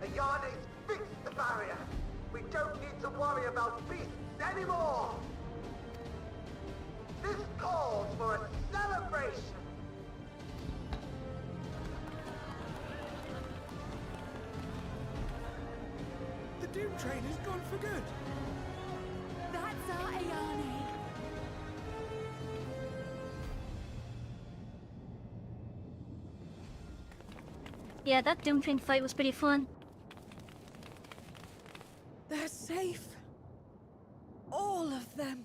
Ayane's fixed the barrier. We don't need to worry about beasts anymore. This calls for a celebration. The Doom Train is gone for good. That's our Ayane. Yeah, that Doom Train fight was pretty fun. They're safe. All of them.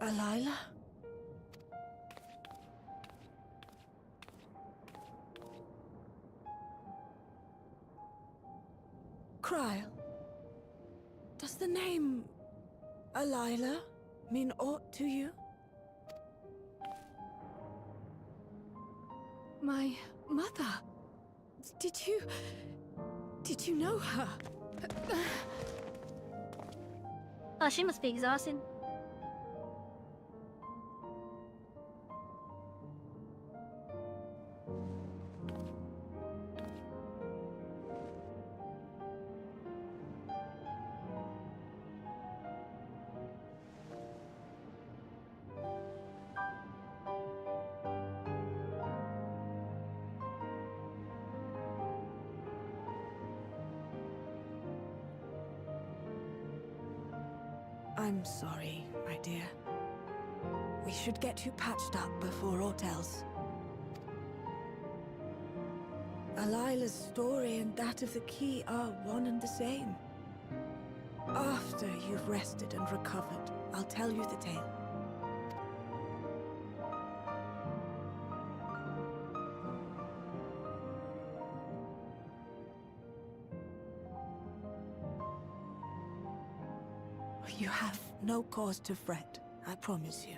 Alila? Kryl, does the name Alila mean aught to you? My mother? Did you know her? Oh, she must be exhausted. I'm sorry, my dear. We should get you patched up before aught else. Alila's story and that of the key are one and the same. After you've rested and recovered, I'll tell you the tale. You have no cause to fret, I promise you.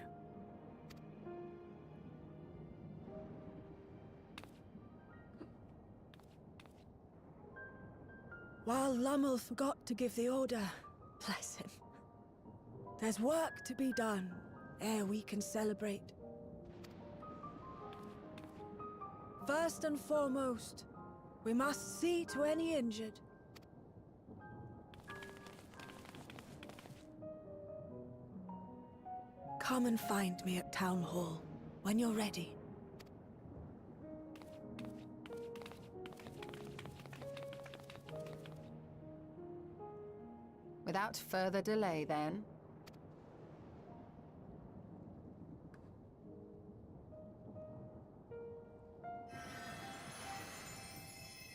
While Lummel forgot to give the order, bless him, there's work to be done ere we can celebrate. First and foremost, we must see to any injured. Come and find me at Town Hall when you're ready. Without further delay, then.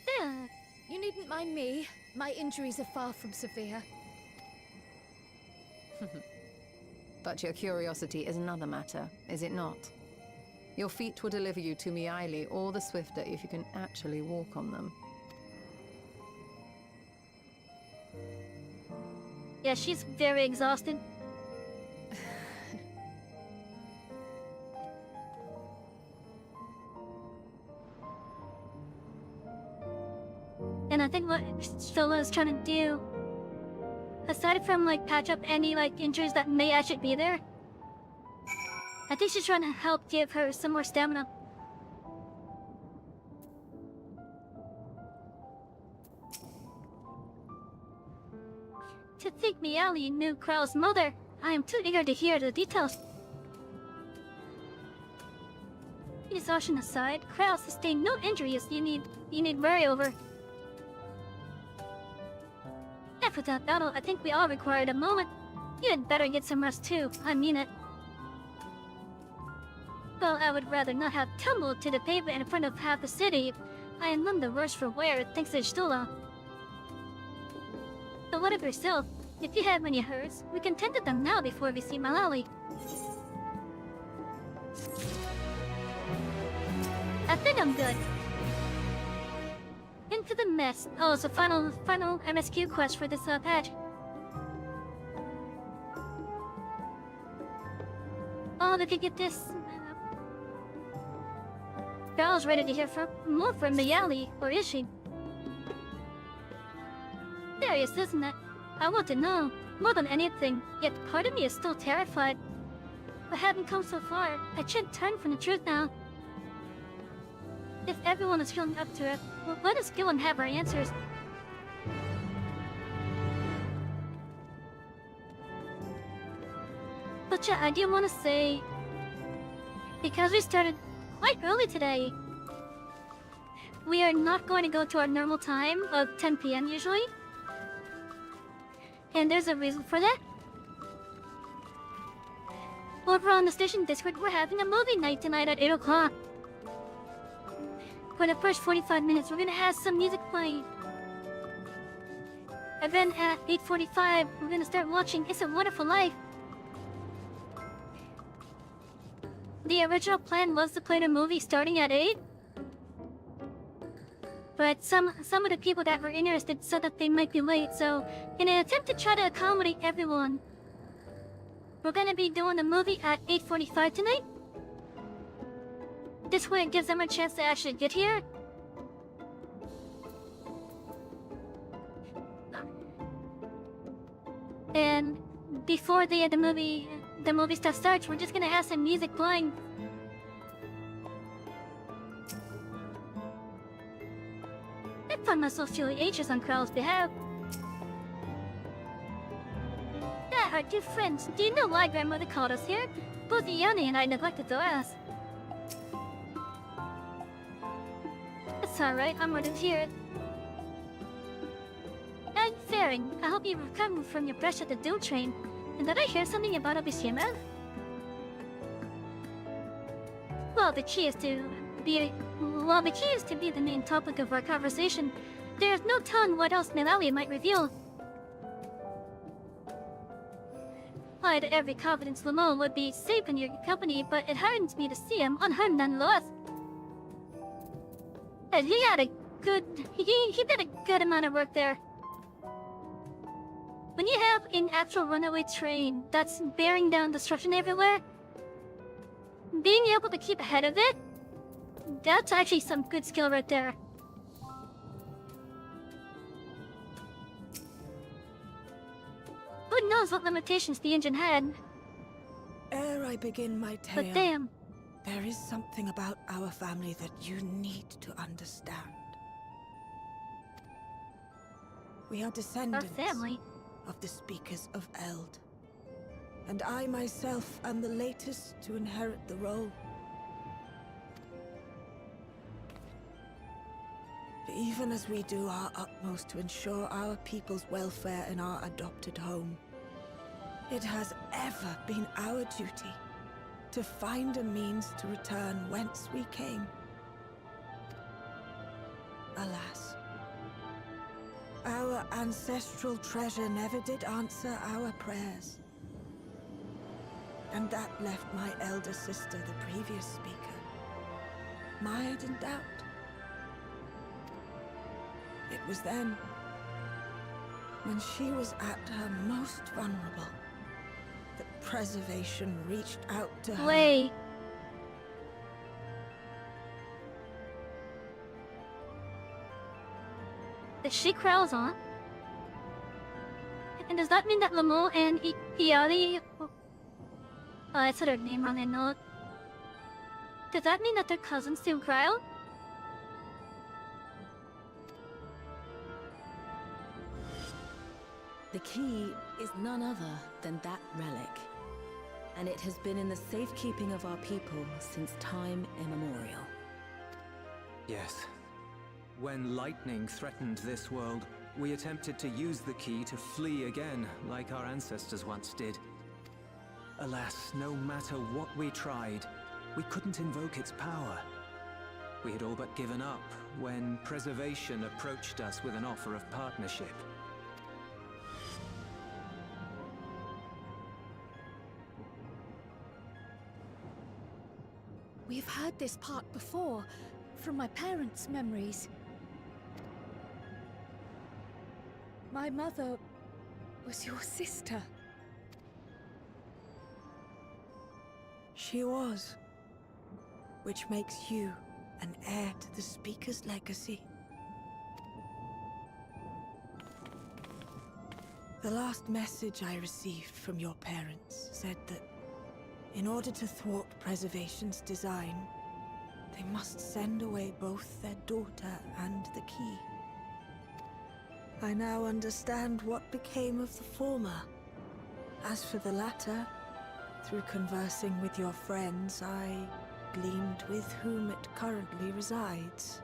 Yeah. You needn't mind me. My injuries are far from severe. But your curiosity is another matter, is it not? Your feet will deliver you to Miaili all the swifter if you can actually walk on them. Yeah, she's very exhausted. And I think what Sola is trying to do, aside from like patch up any like injuries that may actually be there, I think she's trying to help give her some more stamina. To think Miaili knew Krell's mother, I am too eager to hear the details. Exhaustion aside, Krell sustained no injuries you need worry over. After that battle, I think we all required a moment. You had better get some rest too, I mean it. Well, I would rather not have tumbled to the pavement in front of half the city. I am none the worse for wear, thanks to Stula. But what of yourself? If you have any hurts, we can tend to them now before we see Malali. I think I'm good. Into the mess. Oh, it's a final MSQ quest for this patch. Oh, we could get this. Gal's ready to hear more from Miaili, or is she? Serious, isn't it? I want to know, more than anything, yet part of me is still terrified. But having come so far, I should turn from the truth now. If everyone is feeling up to it, well, let us go and have our answers. But yeah, I do want to say, because we started quite early today, we are not going to go to our normal time of 10 PM usually. And there's a reason for that. Over on the station Discord, we're having a movie night tonight at 8 o'clock. For the first 45 minutes, we're gonna have some music playing. And then at 8:45, we're gonna start watching It's a Wonderful Life. The original plan was to play the movie starting at 8. But some of the people that were interested said that they might be late, so in an attempt to try to accommodate everyone, we're gonna be doing the movie at 8:45 tonight. This way it gives them a chance to actually get here. And before the movie stuff starts, we're just gonna have some music playing. I find myself feeling anxious on Krell's behalf. That our two friends, do you know why grandmother called us here? Both Yanni and I neglected to ask. It's alright, I'm ready to hear it. I'm faring. I hope you've recovered from your brush at the Doom train. And did I hear something about Abishima? Well, the key is to be the main topic of our conversation. There's no telling what else Malawi might reveal. I had every confidence Lamont would be safe in your company, but it hardens me to see him unharmed nonetheless. And he did a good amount of work there. When you have an actual runaway train that's bearing down destruction everywhere, being able to keep ahead of it, that's actually some good skill right there. Who knows what limitations the engine had? Ere I begin my tale, But damn, there is something about our family that you need to understand. We are our descendants family. of the speakers of Eld. And I myself am the latest to inherit the role. Even as we do our utmost to ensure our people's welfare in our adopted home, it has ever been our duty to find a means to return whence we came. Alas, our ancestral treasure never did answer our prayers. And that left my elder sister, the previous speaker, mired in doubt. It was then, when she was at her most vulnerable, that preservation reached out to her. Wait. The she crawls on. And does that mean that Lamo and Iari... Oh, I said her name wrong, I know. Does that mean that they're cousins to Grail? The key is none other than that relic, and it has been in the safekeeping of our people since time immemorial. Yes. When lightning threatened this world, we attempted to use the key to flee again, like our ancestors once did. Alas, no matter what we tried, we couldn't invoke its power. We had all but given up when Preservation approached us with an offer of partnership. We've heard this part before, from my parents' memories. My mother was your sister. She was. Which makes you an heir to the Speaker's legacy. The last message I received from your parents said that in order to thwart Preservation's design, they must send away both their daughter and the key. I now understand what became of the former. As for the latter, through conversing with your friends, I gleaned with whom it currently resides.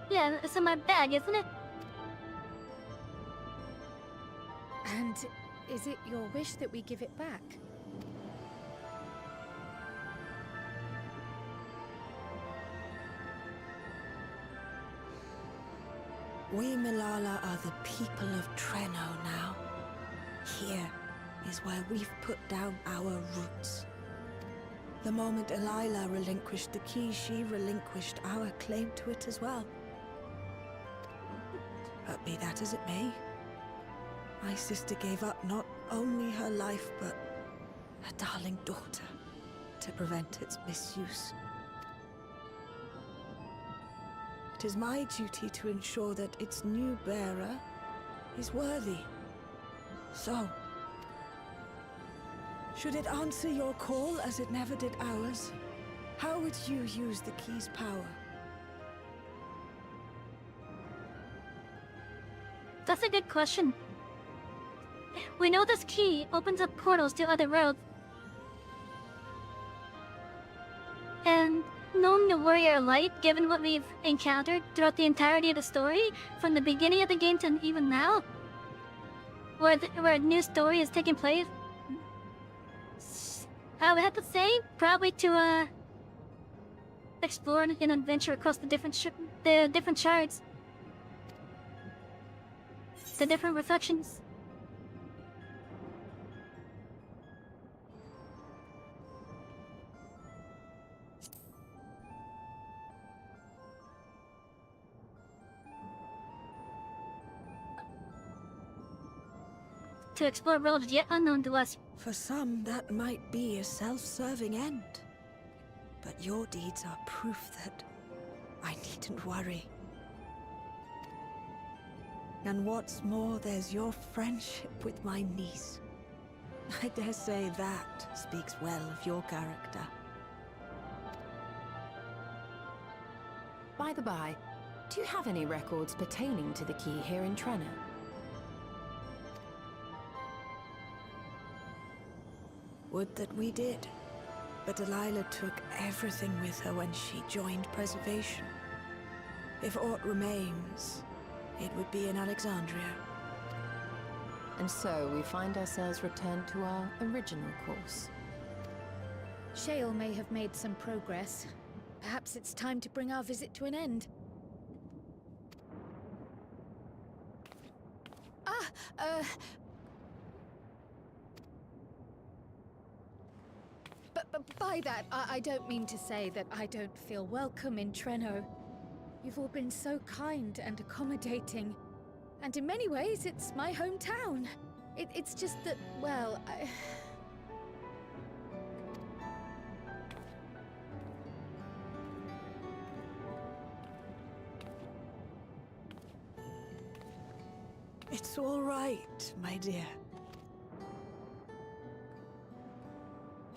Yeah, it's in my bag, isn't it? And is it your wish that we give it back? We Milala are the people of Treno now. Here is where we've put down our roots. The moment Elila relinquished the key, she relinquished our claim to it as well. But be that as it may, my sister gave up not only her life, but her darling daughter to prevent its misuse. It is my duty to ensure that its new bearer is worthy. So, should it answer your call as it never did ours, how would you use the key's power? That's a good question. We know this key opens up portals to other worlds. And knowing the Warrior Light, given what we've encountered throughout the entirety of the story, from the beginning of the game to even now, where a new story is taking place, I would have to say, probably to, explore and adventure across the different shards. The different reflections. To explore worlds yet unknown to us. For some, that might be a self-serving end. But your deeds are proof that I needn't worry. And what's more, there's your friendship with my niece. I dare say that speaks well of your character. By the by, do you have any records pertaining to the key here in Trenno? Would that we did. But Delilah took everything with her when she joined Preservation. If aught remains, it would be in Alexandria. And so we find ourselves returned to our original course. Shale may have made some progress. Perhaps it's time to bring our visit to an end. But by that, I don't mean to say that I don't feel welcome in Trenno. You've all been so kind and accommodating. And in many ways, it's my hometown. It's just that, well, It's all right, my dear.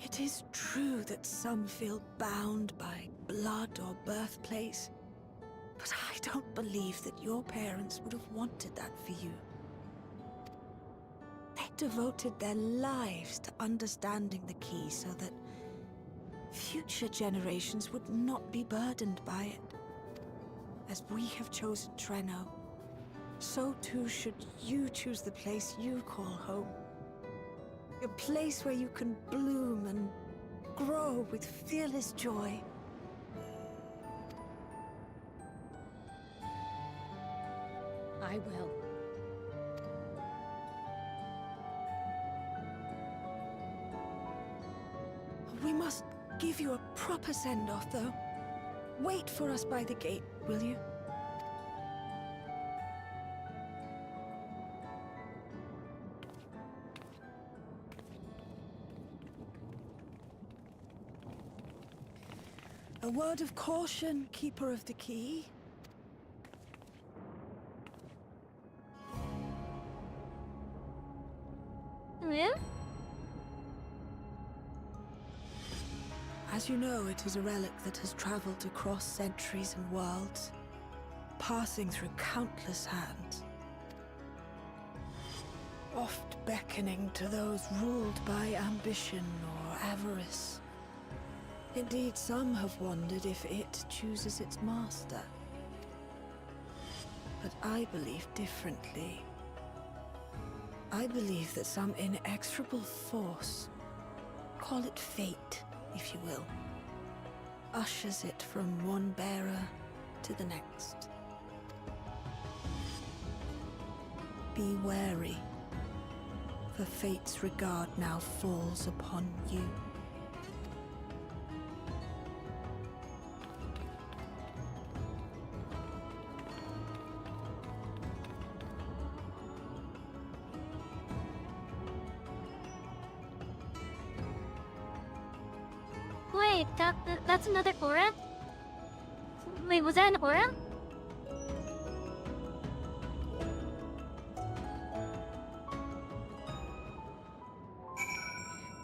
It is true that some feel bound by blood or birthplace, but I don't believe that your parents would have wanted that for you. They devoted their lives to understanding the key so that future generations would not be burdened by it. As we have chosen Trenno, so too should you choose the place you call home. A place where you can bloom and grow with fearless joy. I will. We must give you a proper send-off, though. Wait for us by the gate, will you? A word of caution, Keeper of the Key. Yeah? As you know, it is a relic that has traveled across centuries and worlds, passing through countless hands. Oft beckoning to those ruled by ambition or avarice. Indeed, some have wondered if it chooses its master. But I believe differently. I believe that some inexorable force, call it fate, if you will, ushers it from one bearer to the next. Be wary, for fate's regard now falls upon you. Wait, that's another aura? Wait, was that an aura?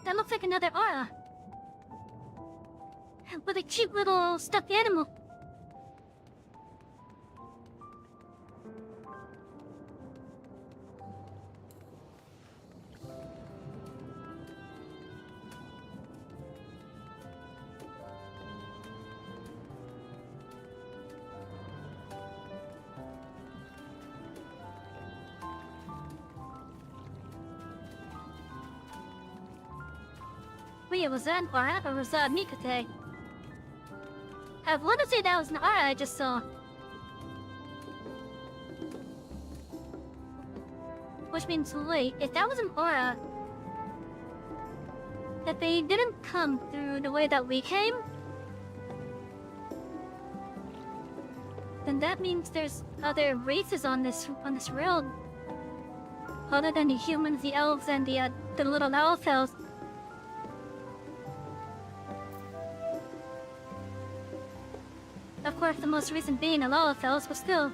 That looks like another aura. With a cute little stuffed animal. Wait, was that an aura or was that Mikate? I want to say that was an aura I just saw. Which means, wait, if that was an aura, that they didn't come through the way that we came, then that means there's other races on this world, other than the humans, the elves, and the little elf elves. Of course, the most recent being a Lalafels, but still.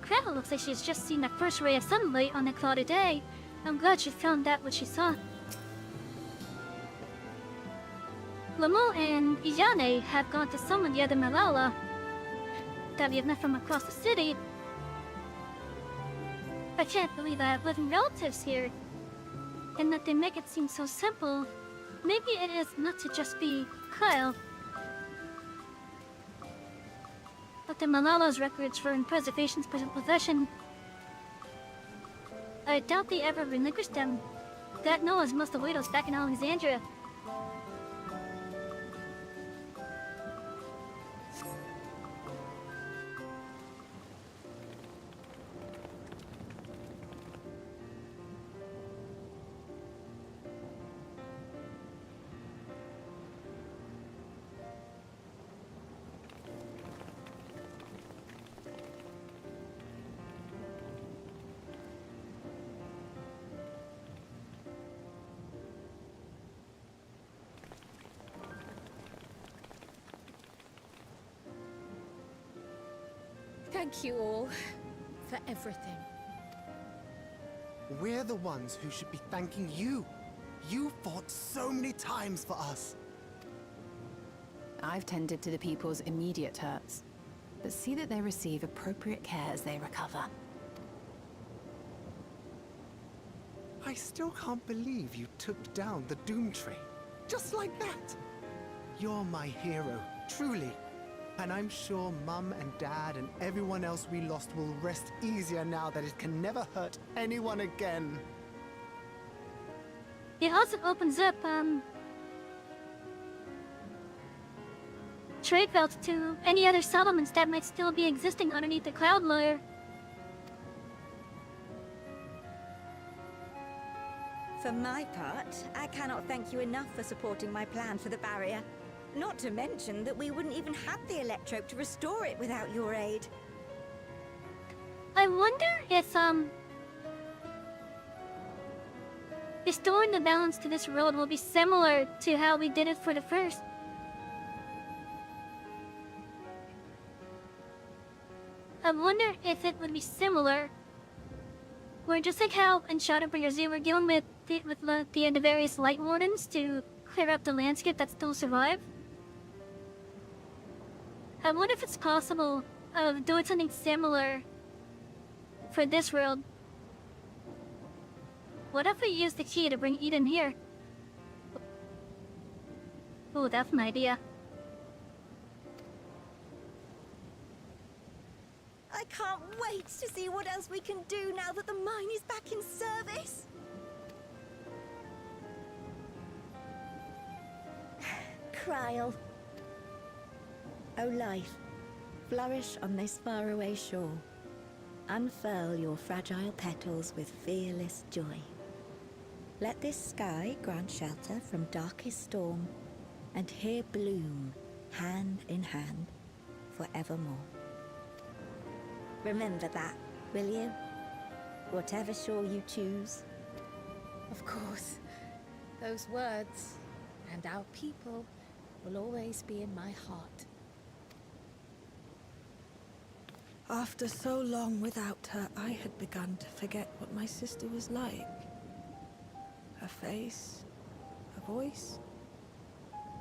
Crap, looks like she's just seen the first ray of sunlight on a cloudy day. I'm glad she found that what she saw. Lamo and Iyane have gone to summon the other Malala that we have met from across the city. I can't believe I have living relatives here, and that they make it seem so simple. Maybe it is not to just be Kyle. But the Malala's records for in Preservation's possession, I doubt they ever relinquished them. God knows most of Widows back in Alexandria. Thank you all for everything. We're the ones who should be thanking you. You fought so many times for us. I've tended to the people's immediate hurts, but see that they receive appropriate care as they recover. I still can't believe you took down the Doom Train. Just like that. You're my hero, truly. And I'm sure Mum and Dad and everyone else we lost will rest easier now that it can never hurt anyone again. It also opens up, trade routes to any other settlements that might still be existing underneath the cloud layer. For my part, I cannot thank you enough for supporting my plan for the barrier. Not to mention that we wouldn't even have the electrope to restore it without your aid. I wonder if, restoring the balance to this world will be similar to how we did it for the first. I wonder if it would be similar, where just like how in Shadowbringers you were dealing with the various Light Wardens to clear up the landscape that still survived. I wonder if it's possible of doing something similar for this world. What if we use the key to bring Eden here? Oh, that's an idea. I can't wait to see what else we can do now that the mine is back in service. Kryl. O life, flourish on this faraway shore. Unfurl your fragile petals with fearless joy. Let this sky grant shelter from darkest storm, and here bloom, hand in hand, forevermore. Remember that, will you? Whatever shore you choose. Of course, those words and our people will always be in my heart. After so long without her, I had begun to forget what my sister was like. Her face, her voice,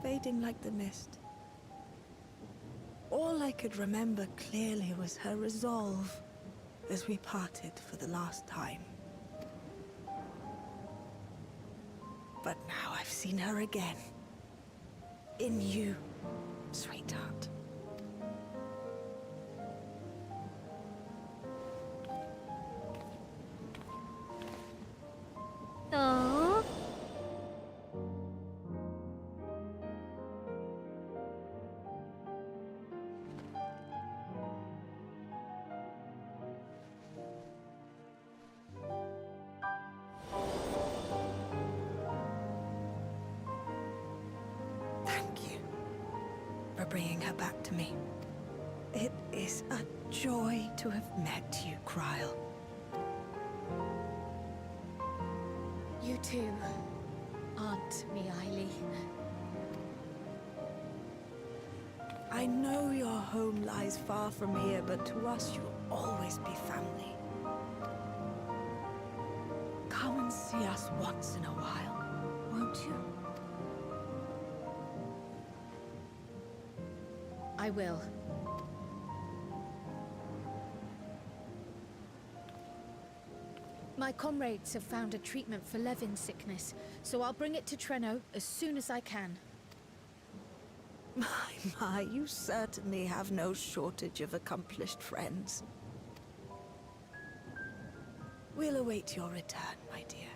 fading like the mist. All I could remember clearly was her resolve as we parted for the last time. But now I've seen her again. In you, sweetheart. Oh. bringing her back to me. It is a joy to have met you, Kryl. You too, Aunt Miaili. I know your home lies far from here, but to us you'll always be family. Come and see us once in a while, won't you? I will. My comrades have found a treatment for Levin's sickness, so I'll bring it to Treno as soon as I can. My, you certainly have no shortage of accomplished friends. We'll await your return, my dear.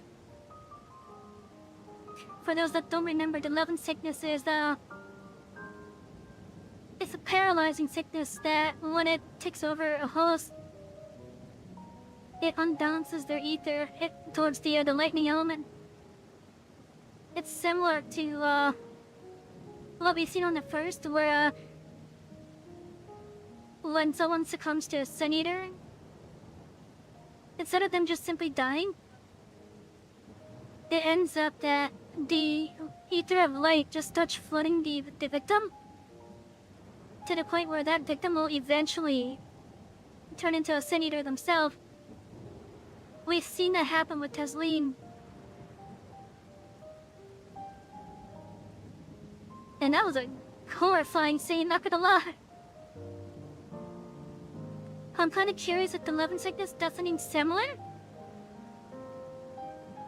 For those that don't remember, the Levin sickness is it's a paralyzing sickness that when it takes over a host, it unbalances their ether towards the lightning element. It's similar to what we've seen on the first, where when someone succumbs to a Sun Eater, instead of them just simply dying, it ends up that the ether of light just starts flooding the victim, to the point where that victim will eventually turn into a Sun Eater themselves. We've seen that happen with Tesleen. And that was a horrifying scene, not gonna lie. I'm kind of curious if the Levin sickness does something similar.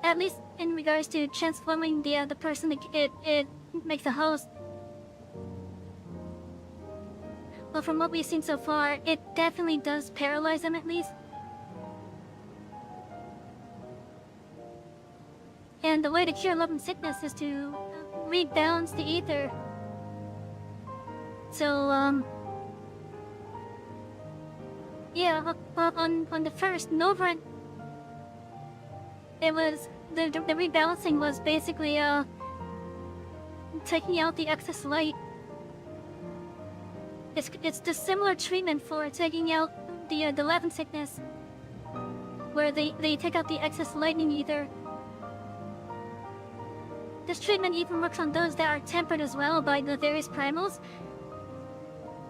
At least in regards to transforming the person it makes a host. But from what we've seen so far, it definitely does paralyze them at least. And the way to cure love and sickness is to rebalance the ether. So, yeah, on the first Novran, it was, the rebalancing was basically, taking out the excess light. It's the similar treatment for taking out the Levin sickness, where they take out the excess lightning ether. This treatment even works on those that are tempered as well by the various primals.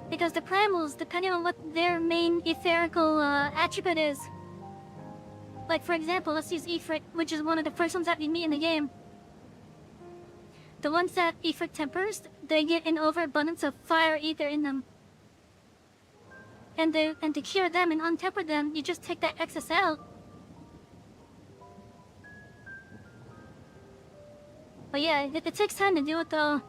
Because the primals, depending on what their main etherical attribute is. Like for example, let's use Ifrit, which is one of the first ones that we meet in the game. The ones that Ifrit tempers, they get an overabundance of fire ether in them. And to cure them and untemper them, you just take that excess out. But yeah, it takes time to do it though.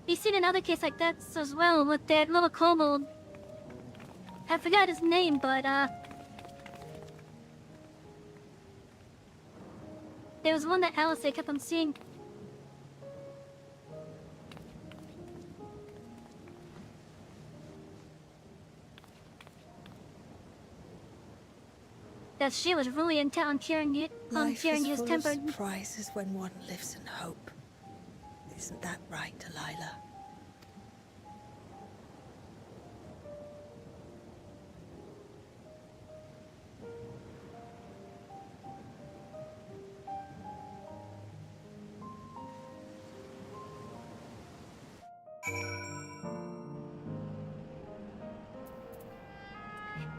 We've seen another case like that as well with that little kobold. I forgot his name, but there was one that Alice kept on seeing. That she was really intent on curing his temper. Life is full of surprises when one lives in hope. Isn't that right, Delilah?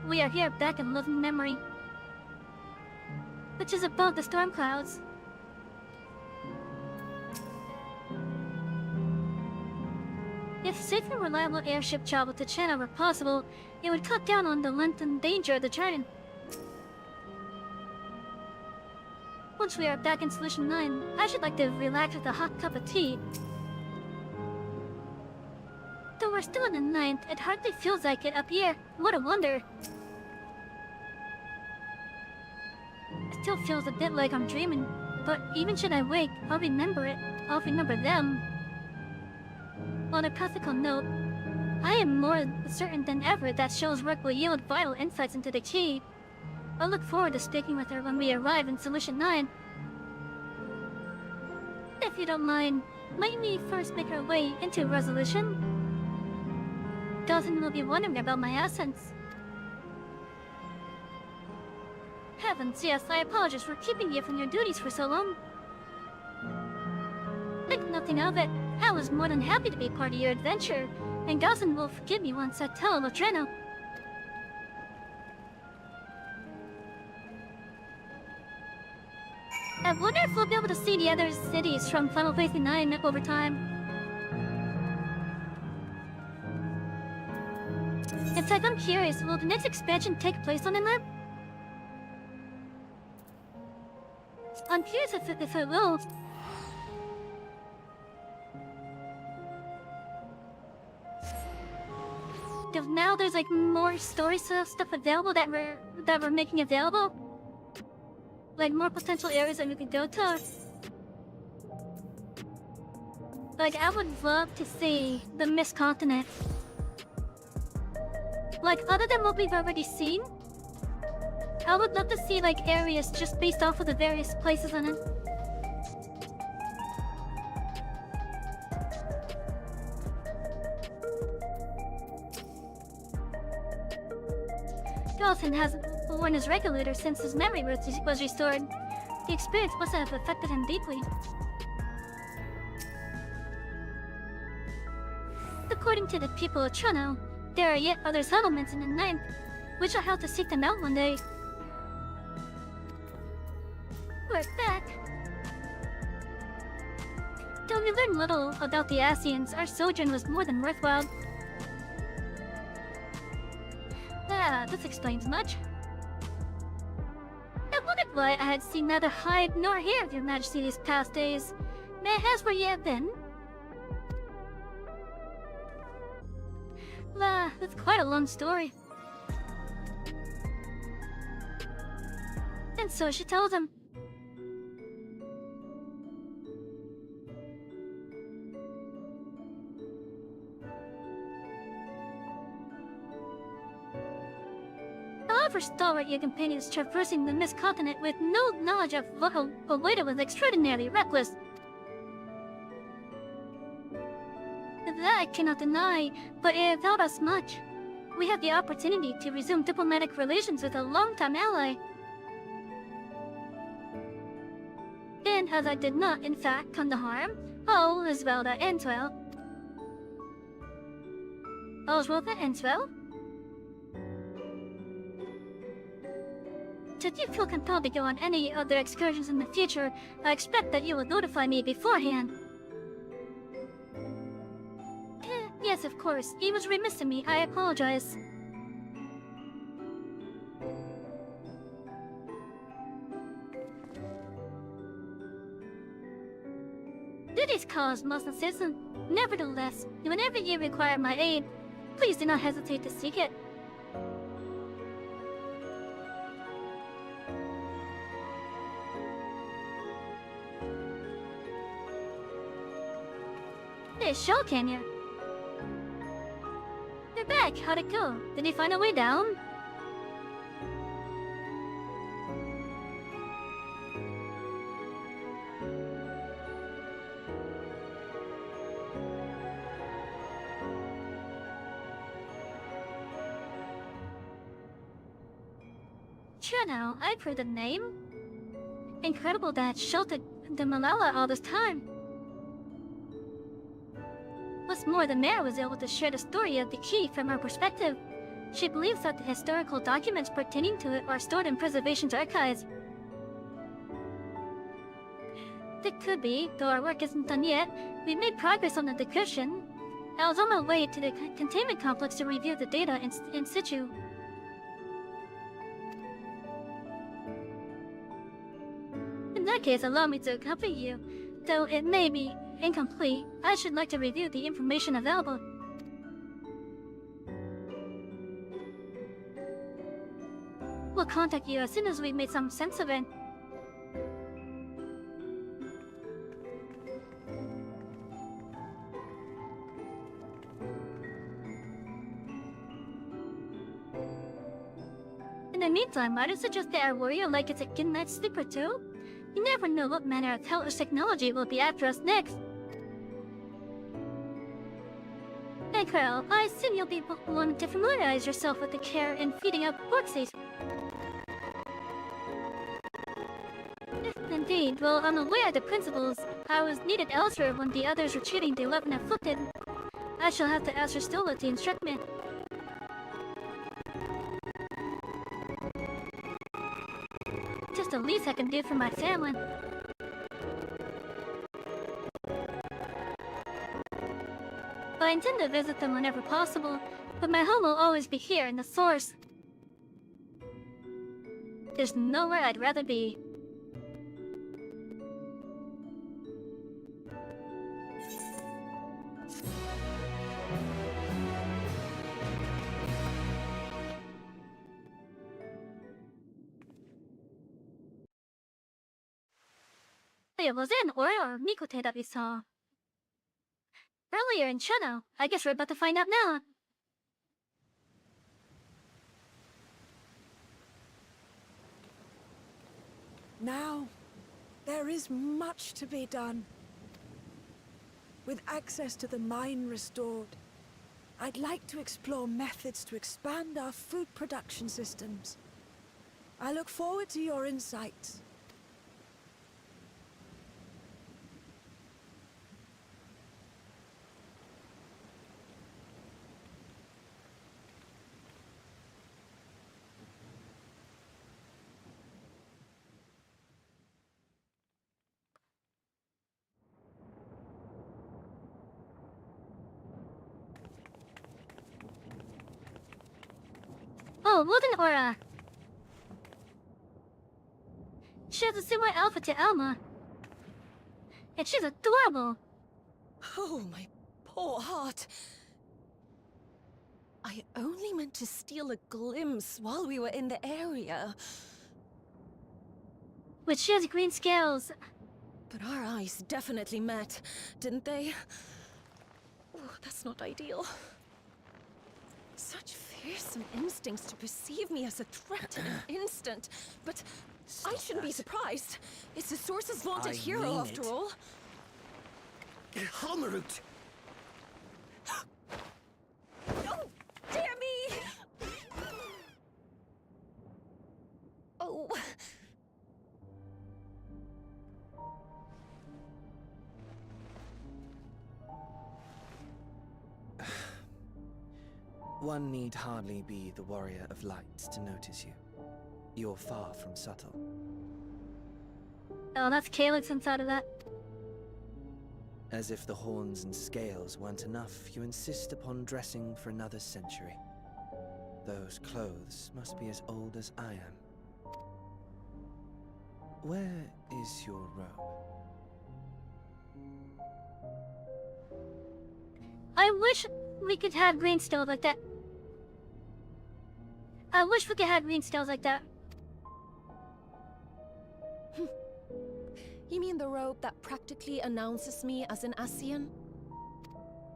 We are here back in living memory, which is above the storm clouds. If safe and reliable airship travel to China were possible, it would cut down on the length and danger of the journey. Once we are back in Solution 9, I should like to relax with a hot cup of tea. Though we're still in the 9th, it hardly feels like it up here. What a wonder. It still feels a bit like I'm dreaming, but even should I wake, I'll remember it. I'll remember them. On a practical note, I am more certain than ever that Shell's work will yield vital insights into the key. I'll look forward to speaking with her when we arrive in Solution 9. if you don't mind, might we first make our way into resolution? Dawson will be wondering about my absence. Heavens, yes, I apologize for keeping you from your duties for so long. Think nothing of it. I was more than happy to be part of your adventure, and Dawson will forgive me once I tell him of Treno. I wonder if we'll be able to see the other cities from FFXIV over time. In fact, I'm curious, will the next expansion take place on Inlet? I'm curious if it will. Now there's like more story stuff available that we're making available. Like more potential areas that we could go to. Like I would love to see the Mist Continent. Like other than what we've already seen, I would love to see like areas just based off of the various places on it. Dawson hasn't worn his regulator since his memory was restored. The experience must have affected him deeply. According to the people of Treno, there are yet other settlements in the ninth, which I'll have to seek them out one day. We're back. Though we learned little about the Asians, our sojourn was more than worthwhile. This explains much. I wondered why I had seen neither hide nor hair of your Majesty these past days. May I ask where you have been? That's quite a long story. And so she tells him. However stalwart your companion is traversing the Mist Continent with no knowledge of what awaited was extraordinarily reckless. That I cannot deny, but it taught us much. We have the opportunity to resume diplomatic relations with a longtime ally. And as I did not, in fact, come to harm, all is well that ends well. All's well that ends well? Should you feel compelled to go on any other excursions in the future, I expect that you will notify me beforehand. Yes, of course. He was remiss of me. I apologize. Duties cause most citizen. Nevertheless, whenever you require my aid, please do not hesitate to seek it. Hey, show can you? You're back. How'd it go? Did you find a way down? Sure now, I've heard the name. Incredible that it sheltered the Malala all this time. What's more, the mayor was able to share the story of the key from her perspective. She believes that the historical documents pertaining to it are stored in Preservation's archives. It could be, though our work isn't done yet. We made progress on the decryption. I was on my way to the containment complex to review the data in situ. In that case, allow me to accompany you. Though it may be incomplete, I should like to review the information available. We'll contact you as soon as we've made some sense of it. In the meantime, I'd suggest that our warrior like gets a good night's sleep or two. You never know what manner of hellish technology will be after us next. Hey, Carl, I assume you'll be wanting to familiarize yourself with the care and feeding of corpses. If indeed, well, I'm aware of the principles. I was needed elsewhere when the others were treating the 11 afflicted. I shall have to ask her Stola to instruct me. Just the least I can do for my family. I intend to visit them whenever possible, but my home will always be here in the source. There's nowhere I'd rather be. 여보세요, or Miko 대답이서. Earlier in Chino, I guess we're about to find out now. Now, there is much to be done. With access to the mine restored, I'd like to explore methods to expand our food production systems. I look forward to your insights. Oh, Wooden Aura. She has a similar outfit to Alma. And she's adorable. Oh, my poor heart. I only meant to steal a glimpse while we were in the area. But she has green scales. But our eyes definitely met, didn't they? Oh, that's not ideal. Such fearsome instincts to perceive me as a threat in an instant. But I shouldn't be surprised. It's the Source's vaunted hero, after all. Halmarut! Oh, dear me! Oh. One need hardly be the warrior of lights to notice you. You're far from subtle. Oh, that's Calyx inside of that. As if the horns and scales weren't enough, you insist upon dressing for another century. Those clothes must be as old as I am. Where is your robe? I wish we could have green stones like that. I wish we could have green stones like that. You mean the robe that practically announces me as an Asian?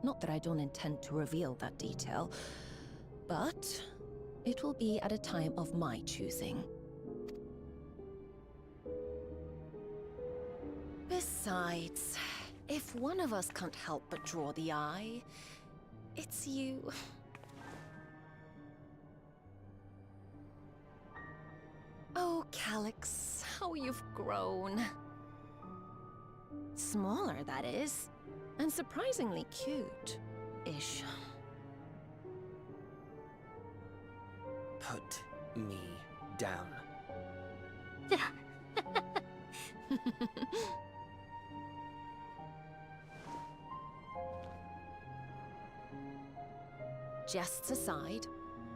Not that I don't intend to reveal that detail, but it will be at a time of my choosing. Besides, if one of us can't help but draw the eye, it's you. Oh, Calyx, how you've grown. Smaller, that is. And surprisingly cute-ish. Put me down. Jests aside,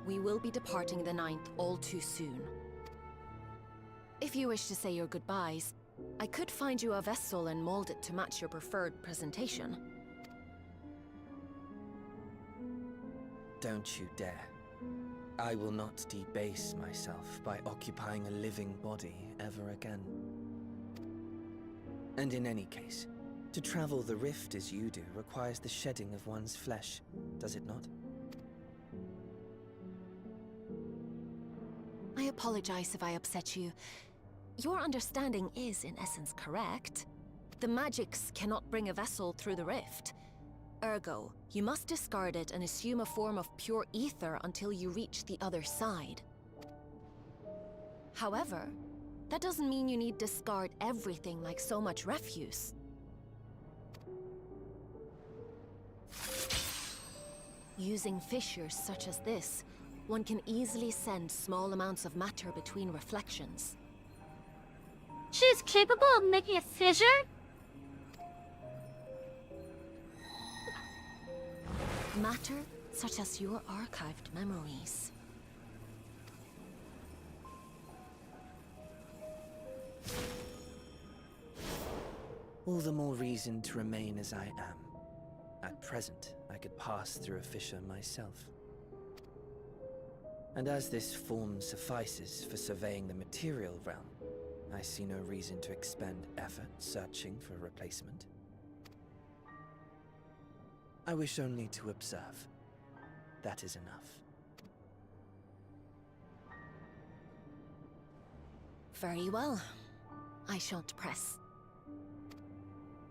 we will be departing the 9th all too soon. If you wish to say your goodbyes, I could find you a vessel and mold it to match your preferred presentation. Don't you dare. I will not debase myself by occupying a living body ever again. And in any case, to travel the rift as you do requires the shedding of one's flesh, does it not? I apologize if I upset you. your understanding is in essence correct. The magics cannot bring a vessel through the rift. Ergo, you must discard it and assume a form of pure ether until you reach the other side. However, that doesn't mean you need discard everything like so much refuse. Using fissures such as this, one can easily send small amounts of matter between reflections. She's capable of making a fissure? Matter such as your archived memories. All the more reason to remain as I am. At present, I could pass through a fissure myself. And as this form suffices for surveying the material realm, I see no reason to expend effort searching for a replacement. I wish only to observe. That is enough. Very well. I shan't press.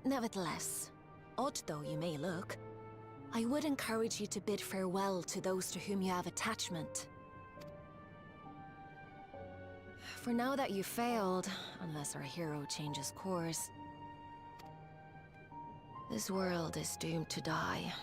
Nevertheless, odd though you may look, I would encourage you to bid farewell to those to whom you have attachment. For now that you failed, unless our hero changes course, this world is doomed to die.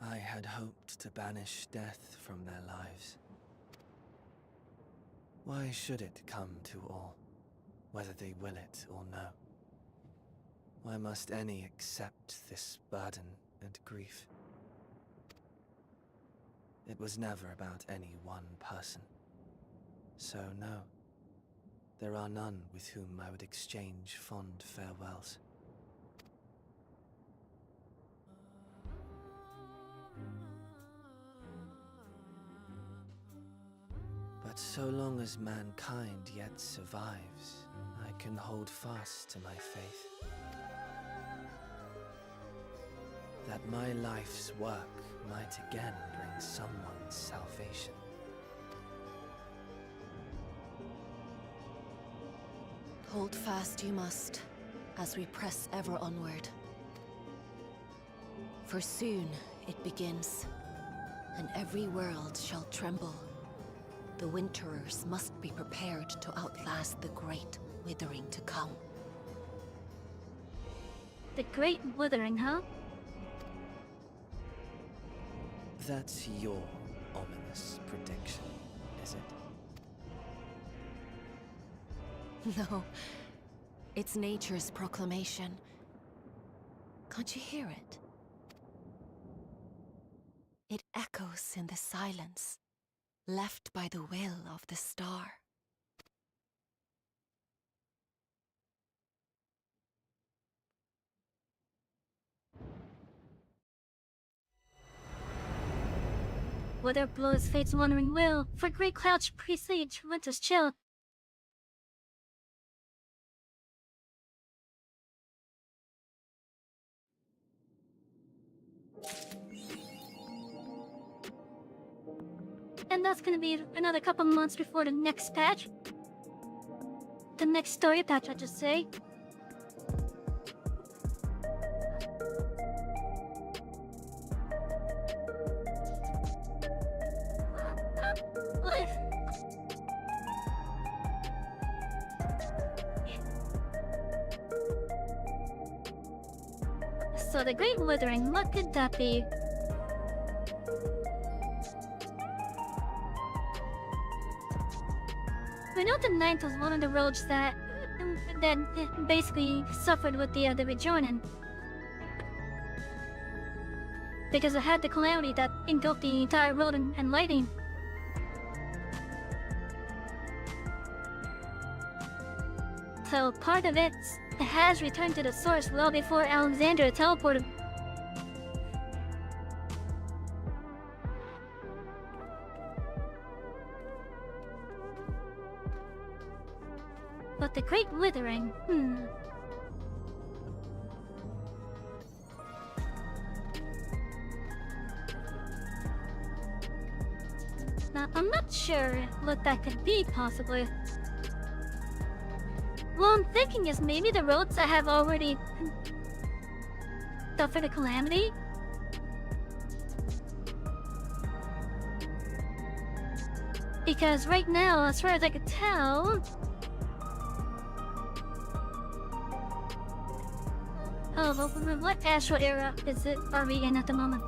I had hoped to banish death from their lives. Why should it come to all, whether they will it or no? Why must any accept this burden and grief? It was never about any one person. So no, there are none with whom I would exchange fond farewells. But so long as mankind yet survives, I can hold fast to my faith. That my life's work might again bring someone's salvation. Hold fast you must, as we press ever onward. For soon it begins, and every world shall tremble. The Winterers must be prepared to outlast the great withering to come. The Great Withering, huh? That's your ominous prediction, is it? No, it's nature's proclamation. Can't you hear it? It echoes in the silence, left by the will of the star. Whether blows fate's wandering will, for great clouds presage winter's chill. And that's gonna be another couple months before the next patch. The next story patch, I just say. So the Great Withering, what could that be? We know the Ninth was one of the roads that basically suffered with the rejoining. Because it had the calamity that engulfed the entire road and lighting. So part of it's has returned to the source well before Alexandra teleported. But the Great Withering, Now, I'm not sure what that could be, possibly. What I'm thinking is maybe the roads that have already suffered a calamity. Because right now, as far as I could tell, what asteroid era are we in at the moment?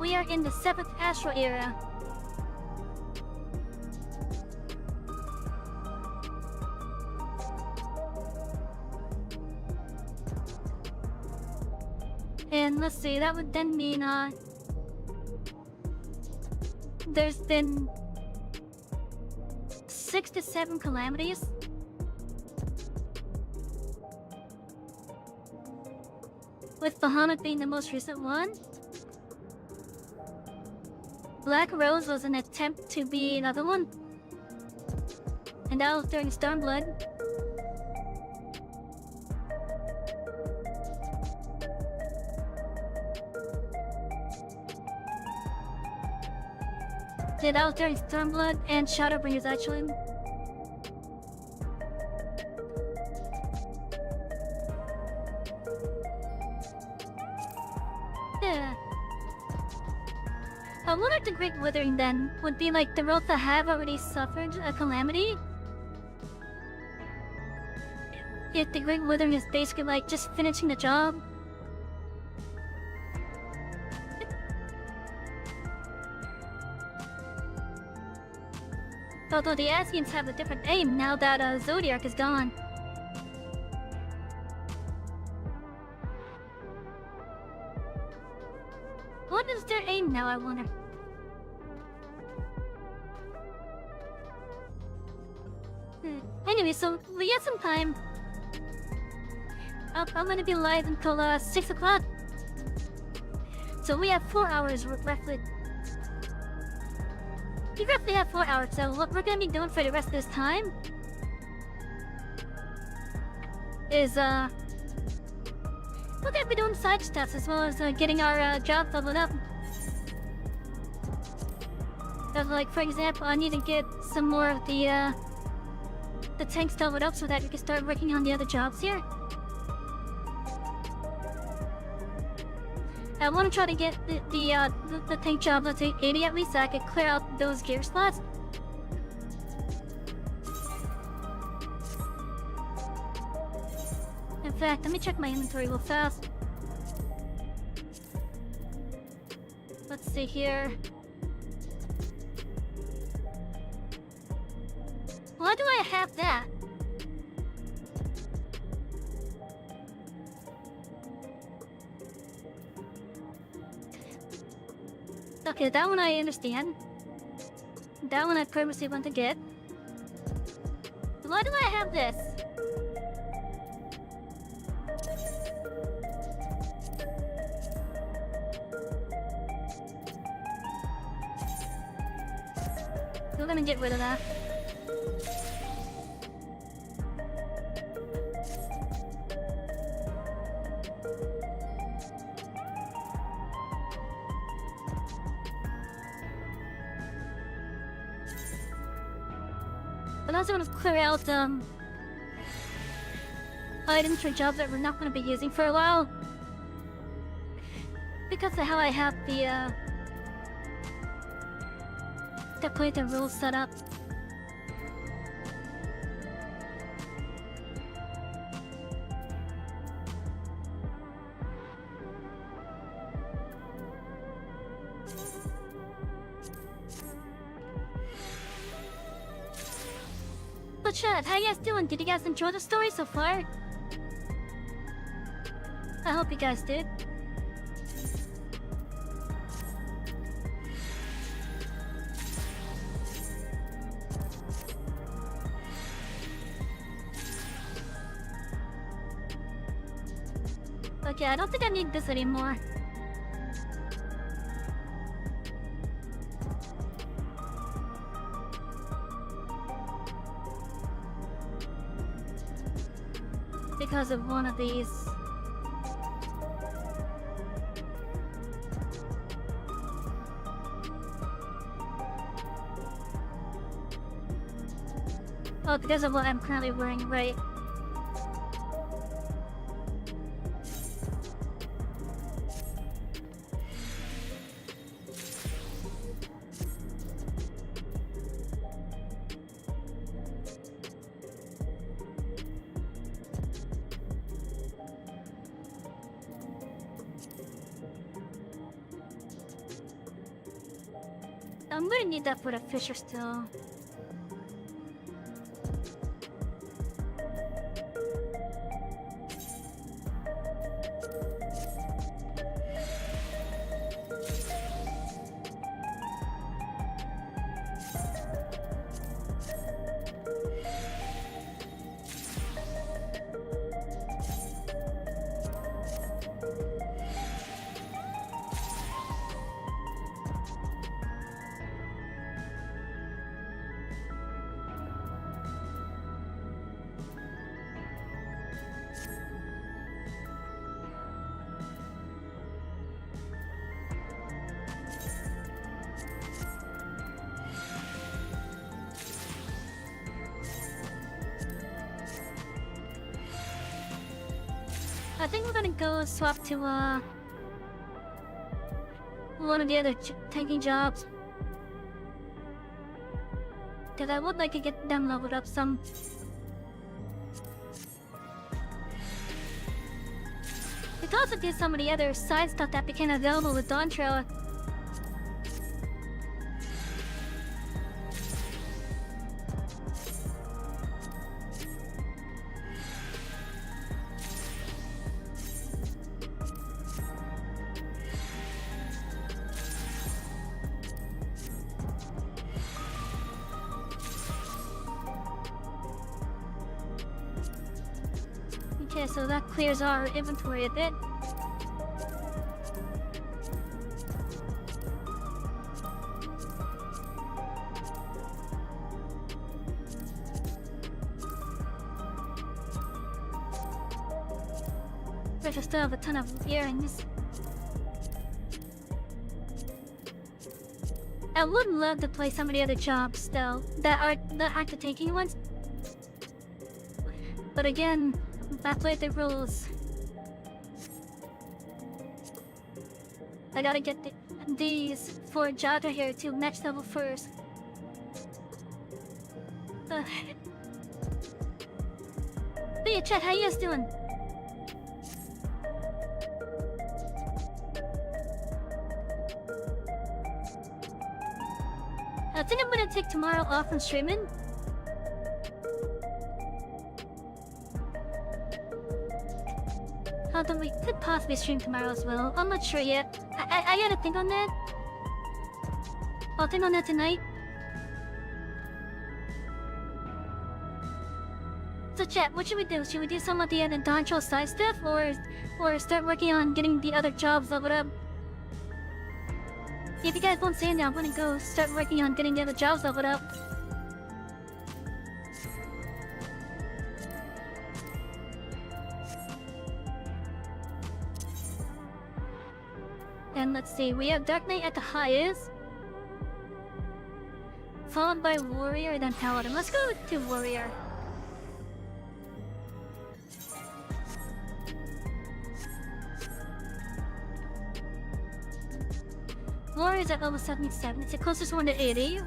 We are in the 7th asteroid era. And let's see, that would then mean, there's been 6 to 7 calamities. With Bahamut being the most recent one. Black Rose was an attempt to be another one. And that was during Stormblood. Yeah, that was during Stormblood and Shadowbringers, actually. Yeah. I wonder if the Great Withering then would be like the roads that have already suffered a calamity. If the Great Withering is basically like just finishing the job. Although the Asians have a different aim now that Zodiac is gone. What is their aim now, I wonder? Anyway, so we got some time. I'm gonna be live until 6 o'clock. So we have 4 hours roughly. We roughly have 4 hours, so what we're gonna be doing for the rest of this time is we're gonna be doing side stuff as well as getting our job leveled up. So like, for example, I need to get some more of the tanks leveled up so that we can start working on the other jobs here. I want to try to get the tank job, let's say 80 at least, so I can clear out those gear slots. In fact, let me check my inventory real fast. Let's see here. Why do I have that? Okay, that one I understand. That one I purposely want to get. Why do I have this? We're gonna get rid of that. But I also want to clear out items for jobs that we're not going to be using for a while. Because of how I have the playthrough rules set up. But chat, how you guys doing? Did you guys enjoy the story so far? I hope you guys did. Okay, I don't think I need this anymore. Because of one of these. Oh, because of what I'm currently wearing, right? I'm gonna need that for the fisher still. I think we're gonna go swap to one of the other tanking jobs. Cause I would like to get them leveled up some. We could also do some of the other side stuff that became available with Dawn Trail. Okay, so that clears our inventory a bit. But I still have a ton of earrings. I would love to play some of the other jobs though, that aren't the taking ones. But again, I played the rules. I gotta get these 4 jobs right here to next level first. But yeah, chat, how you guys doing? I think I'm gonna take tomorrow off from streaming. Although we could possibly stream tomorrow as well. I'm not sure yet. I gotta think on that. I'll think on that tonight. So chat, what should we do? Should we do some of the Dawn Trail side stuff or start working on getting the other jobs leveled up? If you guys won't say anything, I'm gonna go start working on getting the other jobs leveled up. And let's see, we have Dark Knight at the highest, followed by Warrior, then Paladin. Let's go to Warrior. Warrior's at level 77. It's the closest one to 80.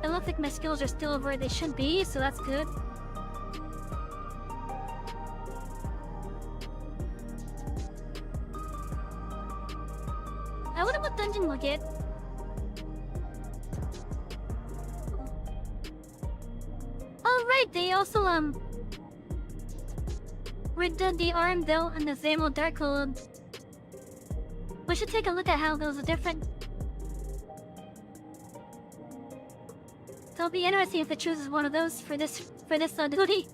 It looks like my skills are still where they should be, so that's good. I wonder what dungeon we'll get. right, they also redid the Armdale and the Zamo Darkhold. We should take a look at how those are different. So it'll be interesting if it chooses one of those for this duty.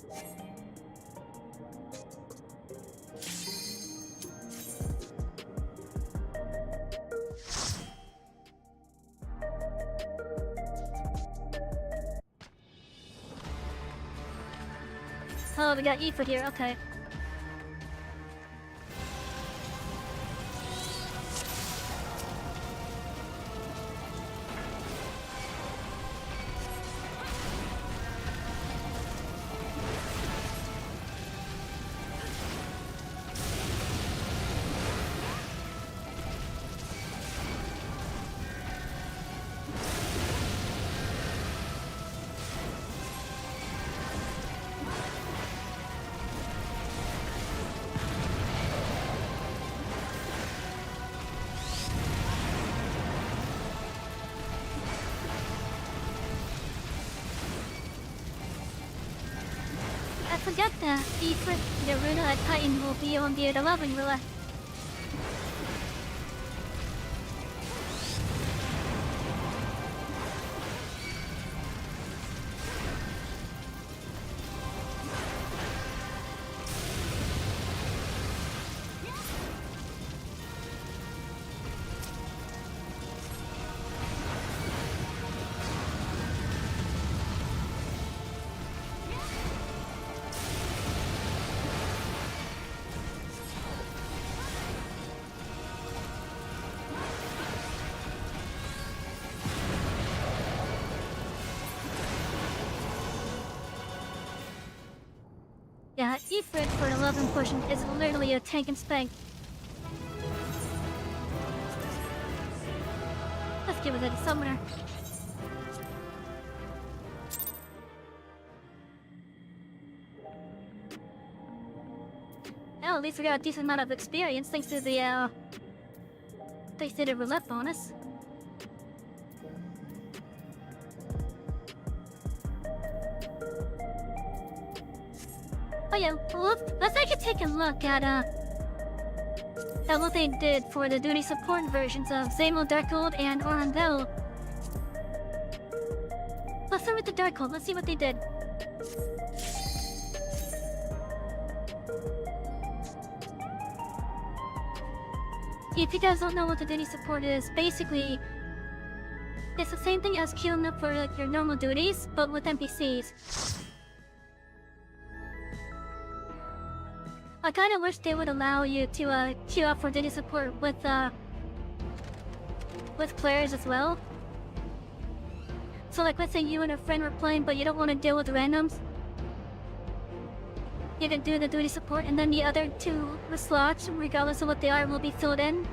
Oh, we got Ifrit here, okay. I forgot that Ifrit, the Runa at Titan will be on the 11 ruler. Yeah, Ifrit for an 11 portion is literally a tank and spank. Let's give it a summoner. Well, at least we got a decent amount of experience thanks to the roulette bonus. Oh yeah, well, let's actually take a look at what they did for the duty support versions of Zamo Darkhold and Orandel. Let's start with the Darkhold, let's see what they did. If you guys don't know what the duty support is, basically it's the same thing as queuing up for like your normal duties, but with NPCs. I kind of wish they would allow you to queue up for duty support with players as well. So like, let's say you and a friend were playing, but you don't want to deal with randoms. You can do the duty support, and then the other two slots, regardless of what they are, will be filled in.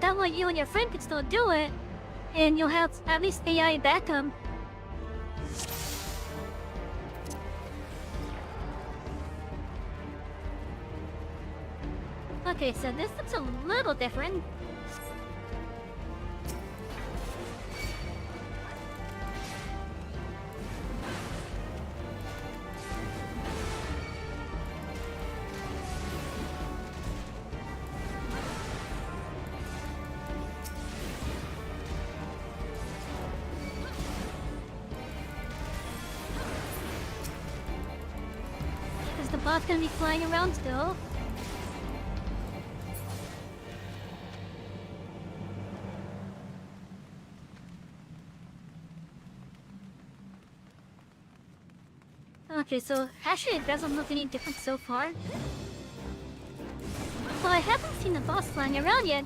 That way you and your friend can still do it, and you'll have at least AI backup. Okay, so this looks a little different. Is the boss gonna be flying around still? Okay, so actually it doesn't look any different so far. Well, I haven't seen the boss flying around yet.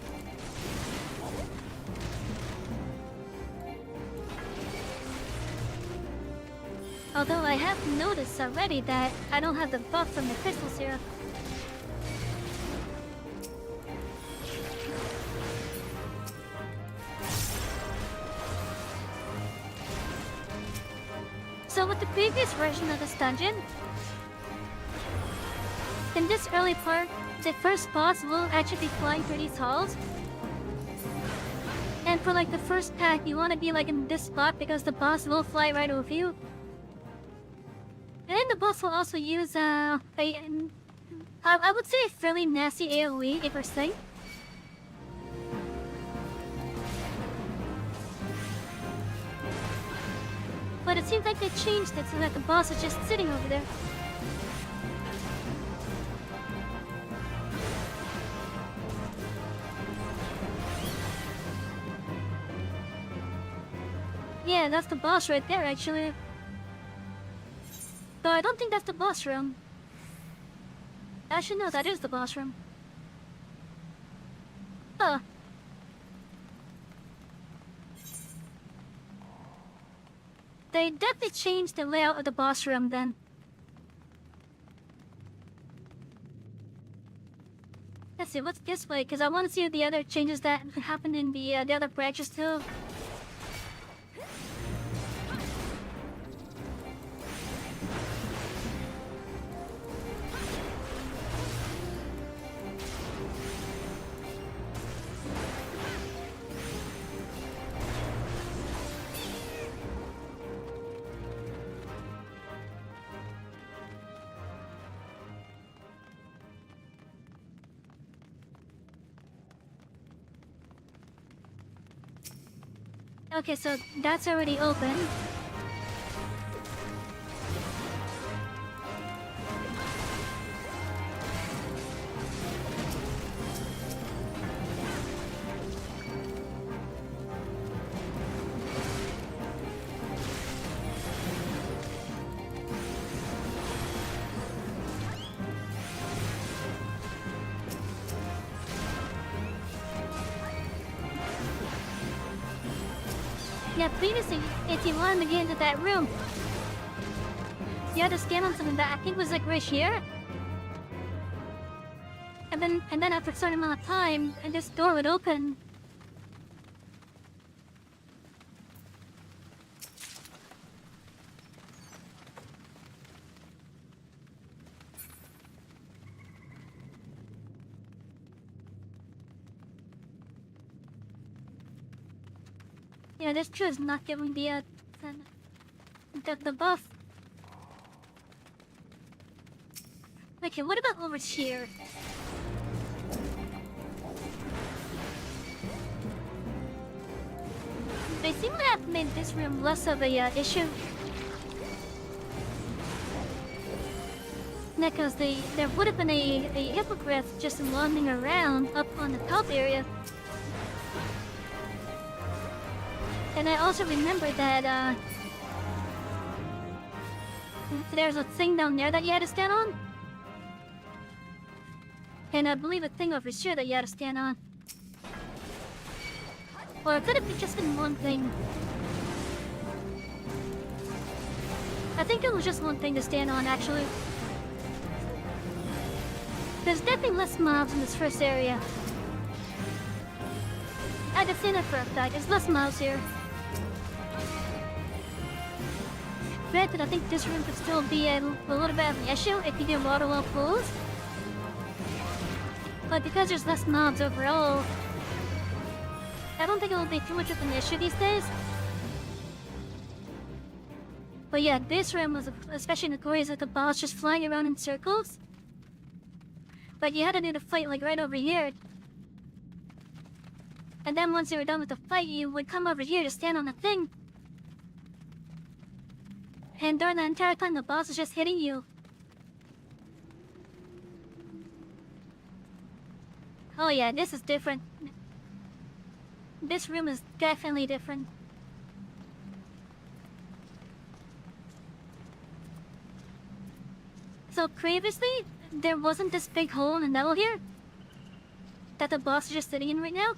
Although I have noticed already that I don't have the buff from the crystals here. So with the previous version of this dungeon, in this early part, the first boss will actually be flying through these halls. And for like the first pack, you want to be like in this spot because the boss will fly right over you. And then the boss will also use I would say a fairly nasty AoE if we're safe. But it seems like they changed it so that the boss is just sitting over there. Yeah, that's the boss right there, actually. Though I don't think that's the boss room. Actually, no, that is the boss room. Huh. They definitely changed the layout of the boss room then. Let's see, what's this way? Because I want to see the other changes that happened in the other branches too. Okay, so that's already open. Yeah, previously, if you wanted to get into that room, you had to scan on something that I think was like right here. And then after a certain amount of time, and this door would open. Yeah, this true is not giving the buff. Okay, what about over here? They seem to have made this room less of a issue. Because there would have been a hippogriff just wandering around up on the top area. And I also remember that, there's a thing down there that you had to stand on. And I believe a thing over here that you had to stand on. Or it could have just been one thing. I think it was just one thing to stand on, actually. There's definitely less mobs in this first area. I just seen it for a fact. There's less mobs here. Granted, I think this room could still be a little bit of an issue if you do water well pools. But because there's less mobs overall, I don't think it'll be too much of an issue these days. But yeah, this room was especially notorious with the boss just flying around in circles. But you had to do the fight like right over here. And then once you were done with the fight, you would come over here to stand on the thing. And during the entire time, the boss is just hitting you. Oh yeah, this is different. This room is definitely different. So previously, there wasn't this big hole in the middle here that the boss is just sitting in right now.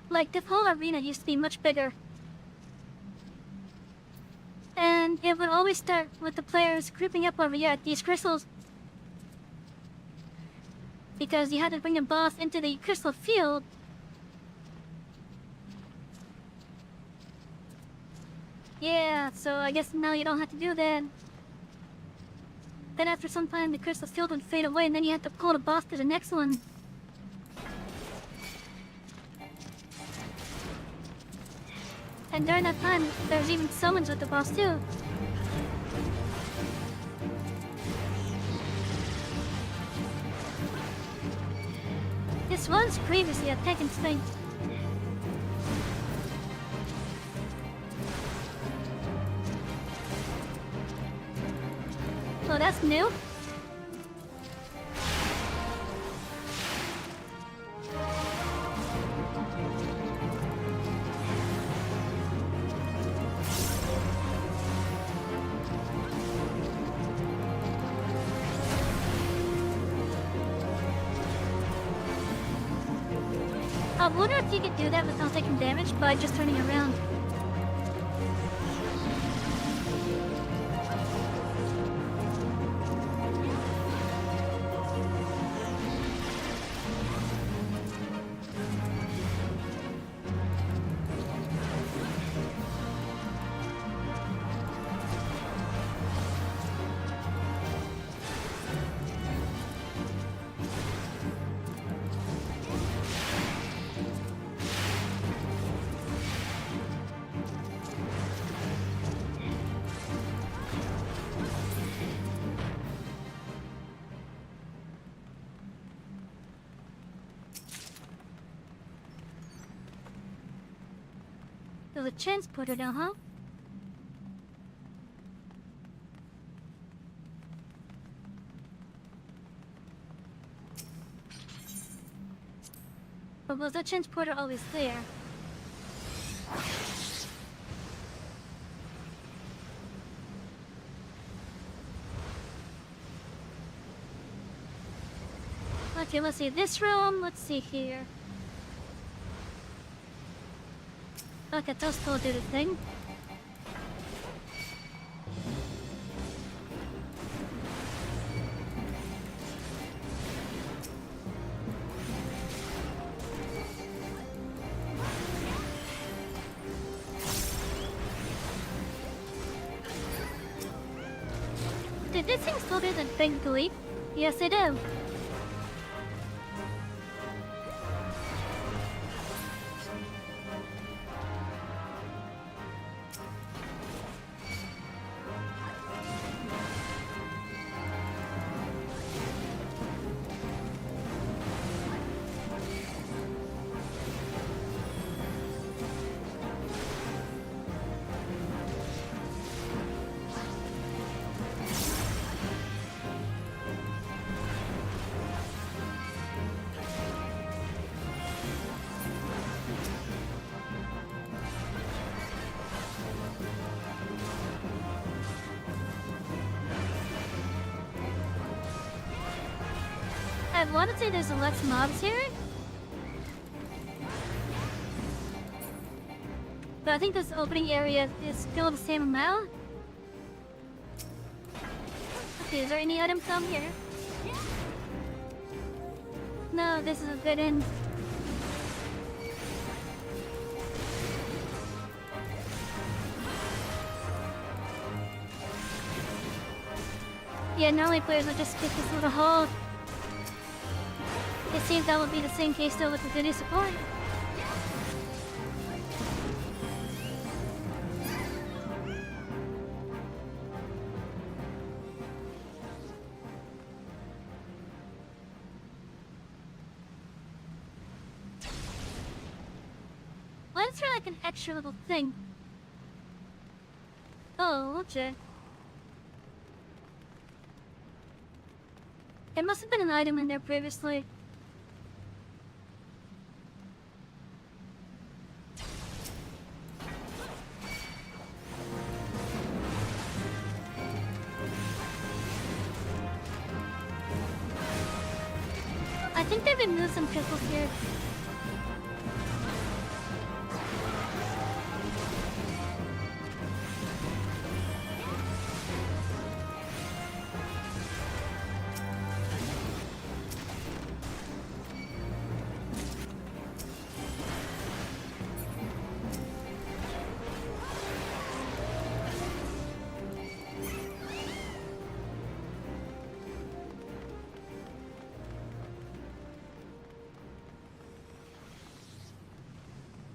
Like, the whole arena used to be much bigger. And it would always start with the players creeping up over here at these crystals. Because you had to bring the boss into the crystal field. Yeah, so I guess now you don't have to do that. Then after some time, the crystal field would fade away, and then you have to pull the boss to the next one. And during that time, there's even summons with the boss too. This was previously a Tekken's thing. So that's new. I wonder if you could do that without taking damage by just turning around. There's a transporter now, huh? But was the transporter always there? Okay, let's see this room. Let's see here. Okay, they'll still do the thing. Did this thing still do the big leap? Yes, it do. I want to say there's less mobs here. But I think this opening area is still the same amount. Okay, is there any items down here? No, this is a dead end. Yeah, normally players would just skip this little hole. It seems that would be the same case though with the video support. Why is there like an extra little thing? Oh, okay. It must have been an item in there previously. I think they've removed some crystals here.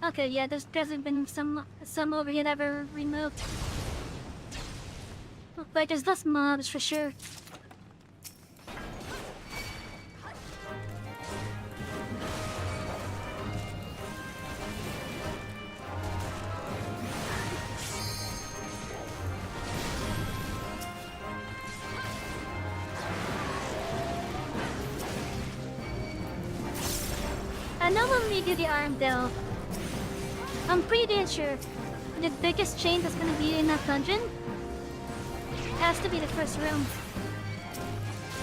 Okay, yeah, there's definitely been some over here that were removed. But there's less mobs for sure. I know when we do the arm delve, I'm pretty sure the biggest chain that's gonna be in that dungeon has to be the first room.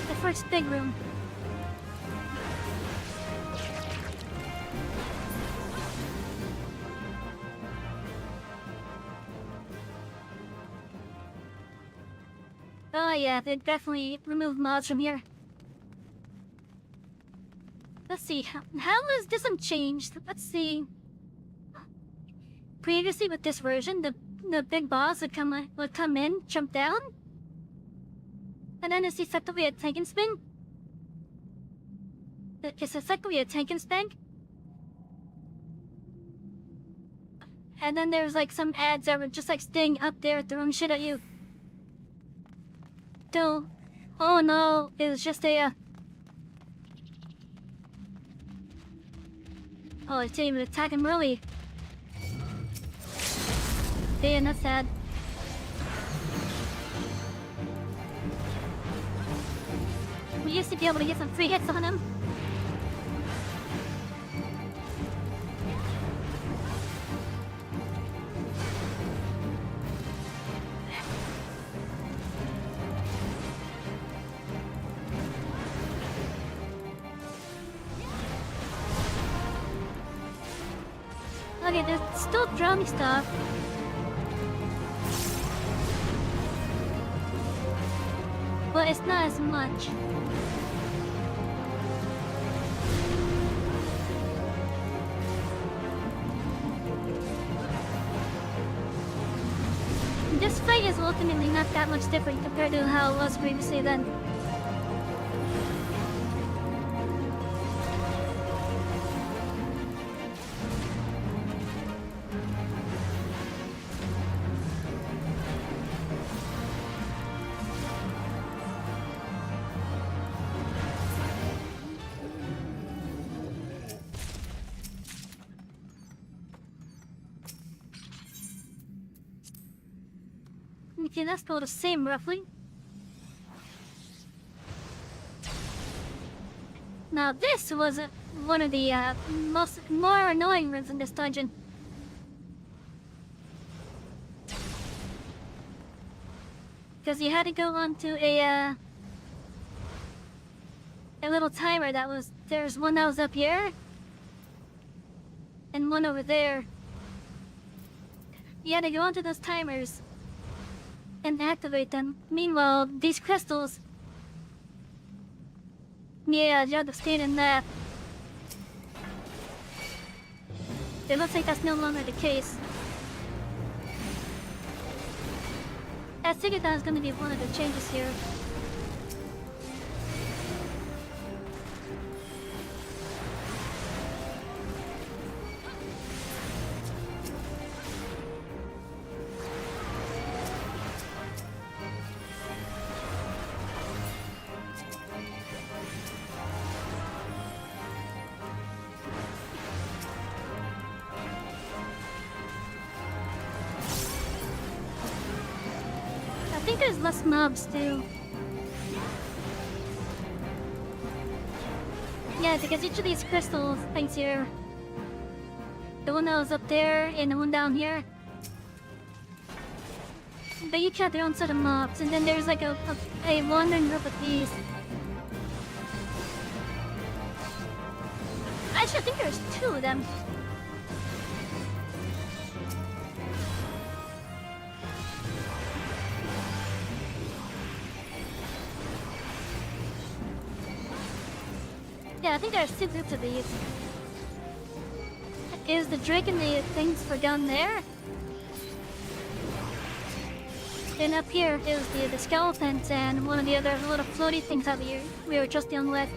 The first big room. Oh yeah, they definitely removed mods from here. Let's see, how has this one changed? Let's see. Previously with this version, the big boss would come in, jump down, and then it's effectively a tank and spin. It's effectively a tank and spank. And then there's like some ads that were just like staying up there throwing shit at you. So, oh no, it was just a oh, it didn't even attack him early. Damn, that's sad. We used to be able to get some free hits on him. Okay, there's still drummy stuff. But it's not as much. This fight is ultimately not that much different compared to how it was previously then. Okay, that's still the same, roughly. Now this was one of the more annoying rooms in this dungeon. Because you had to go onto a little timer that was, there's one that was up here, and one over there. You had to go onto those timers and activate them. Meanwhile, these crystals... Yeah, you have to stand in that. It looks like that's no longer the case. I figured that was going to be one of the changes here. I think there's less mobs too. Yeah, because each of these crystal things here, the one that was up there and the one down here, they each have their own set of mobs, and then there's like a wandering group of these. Actually, I think there's two of them. Yeah, I think there's two groups of these. Is the drake and the things for down there? And up here is the skeletons and one of the other little floaty things that we were just dealing with.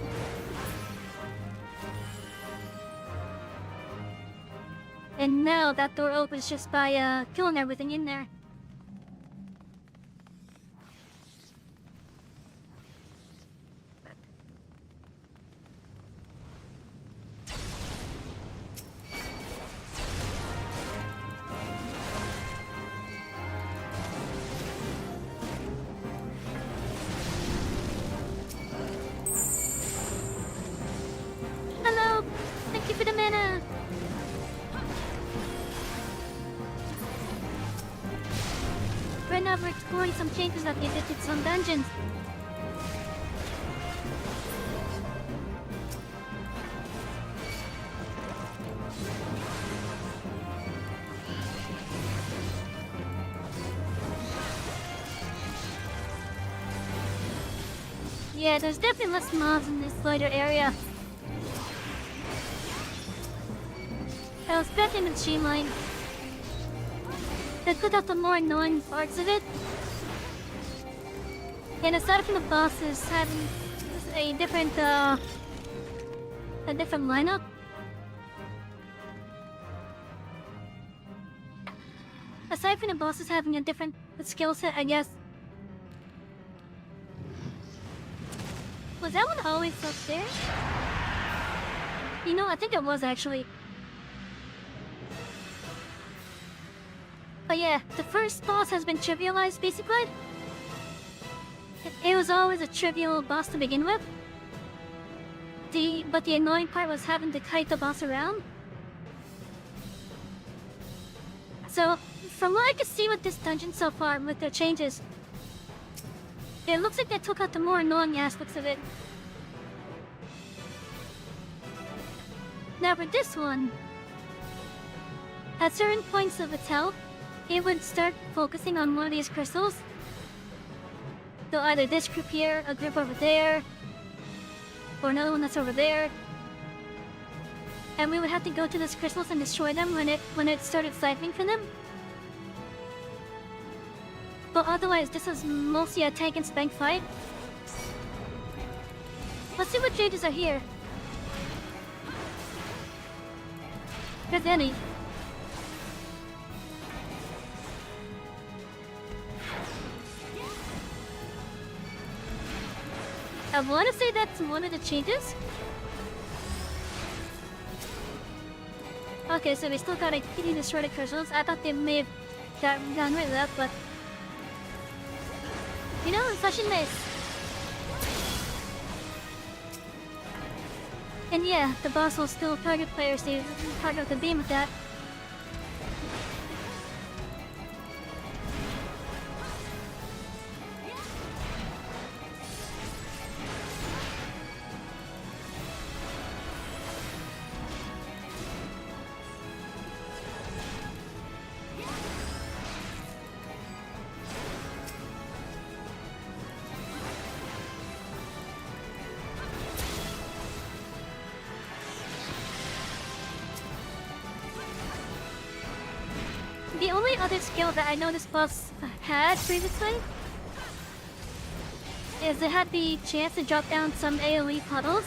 And now that door opens just by killing everything in there. Hello! Thank you for the mana! Right now we're exploring some changes that they did to some dungeons. Yeah, there's definitely less mobs in this lighter area. I was expecting the streamline. They cut out the more annoying parts of it. And aside from the bosses having a different lineup. Aside from the bosses having a different skill set, I guess. Was that one always upstairs? You know, I think it was actually. But yeah, the first boss has been trivialized basically. It was always a trivial boss to begin with. But the annoying part was having to kite the boss around. So, from what I can see with this dungeon so far, with the changes, it looks like they took out the more annoying aspects of it. Now for this one, at certain points of its health, it would start focusing on one of these crystals. So either this group here, a group over there, or another one that's over there. And we would have to go to these crystals and destroy them when it started siphoning from them. But otherwise, this is mostly a tank and spank fight. Let's see what changes are here. If there's any. I want to say that's one of the changes. Okay, so we still gotta continue to destroy the crystals. I thought they may have gotten rid of that, but you know, it's such a nice. And yeah, the boss will still target players to target the beam with that. The only other skill that I know this boss had previously is it had the chance to drop down some AoE puddles.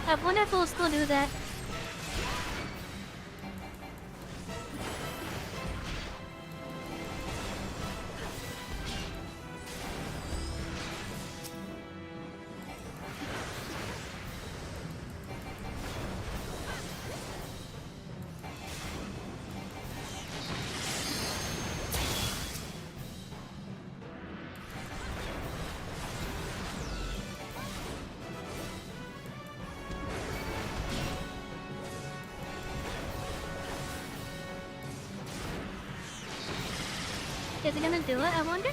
I wonder if it will still do that. Is it gonna do it, I wonder?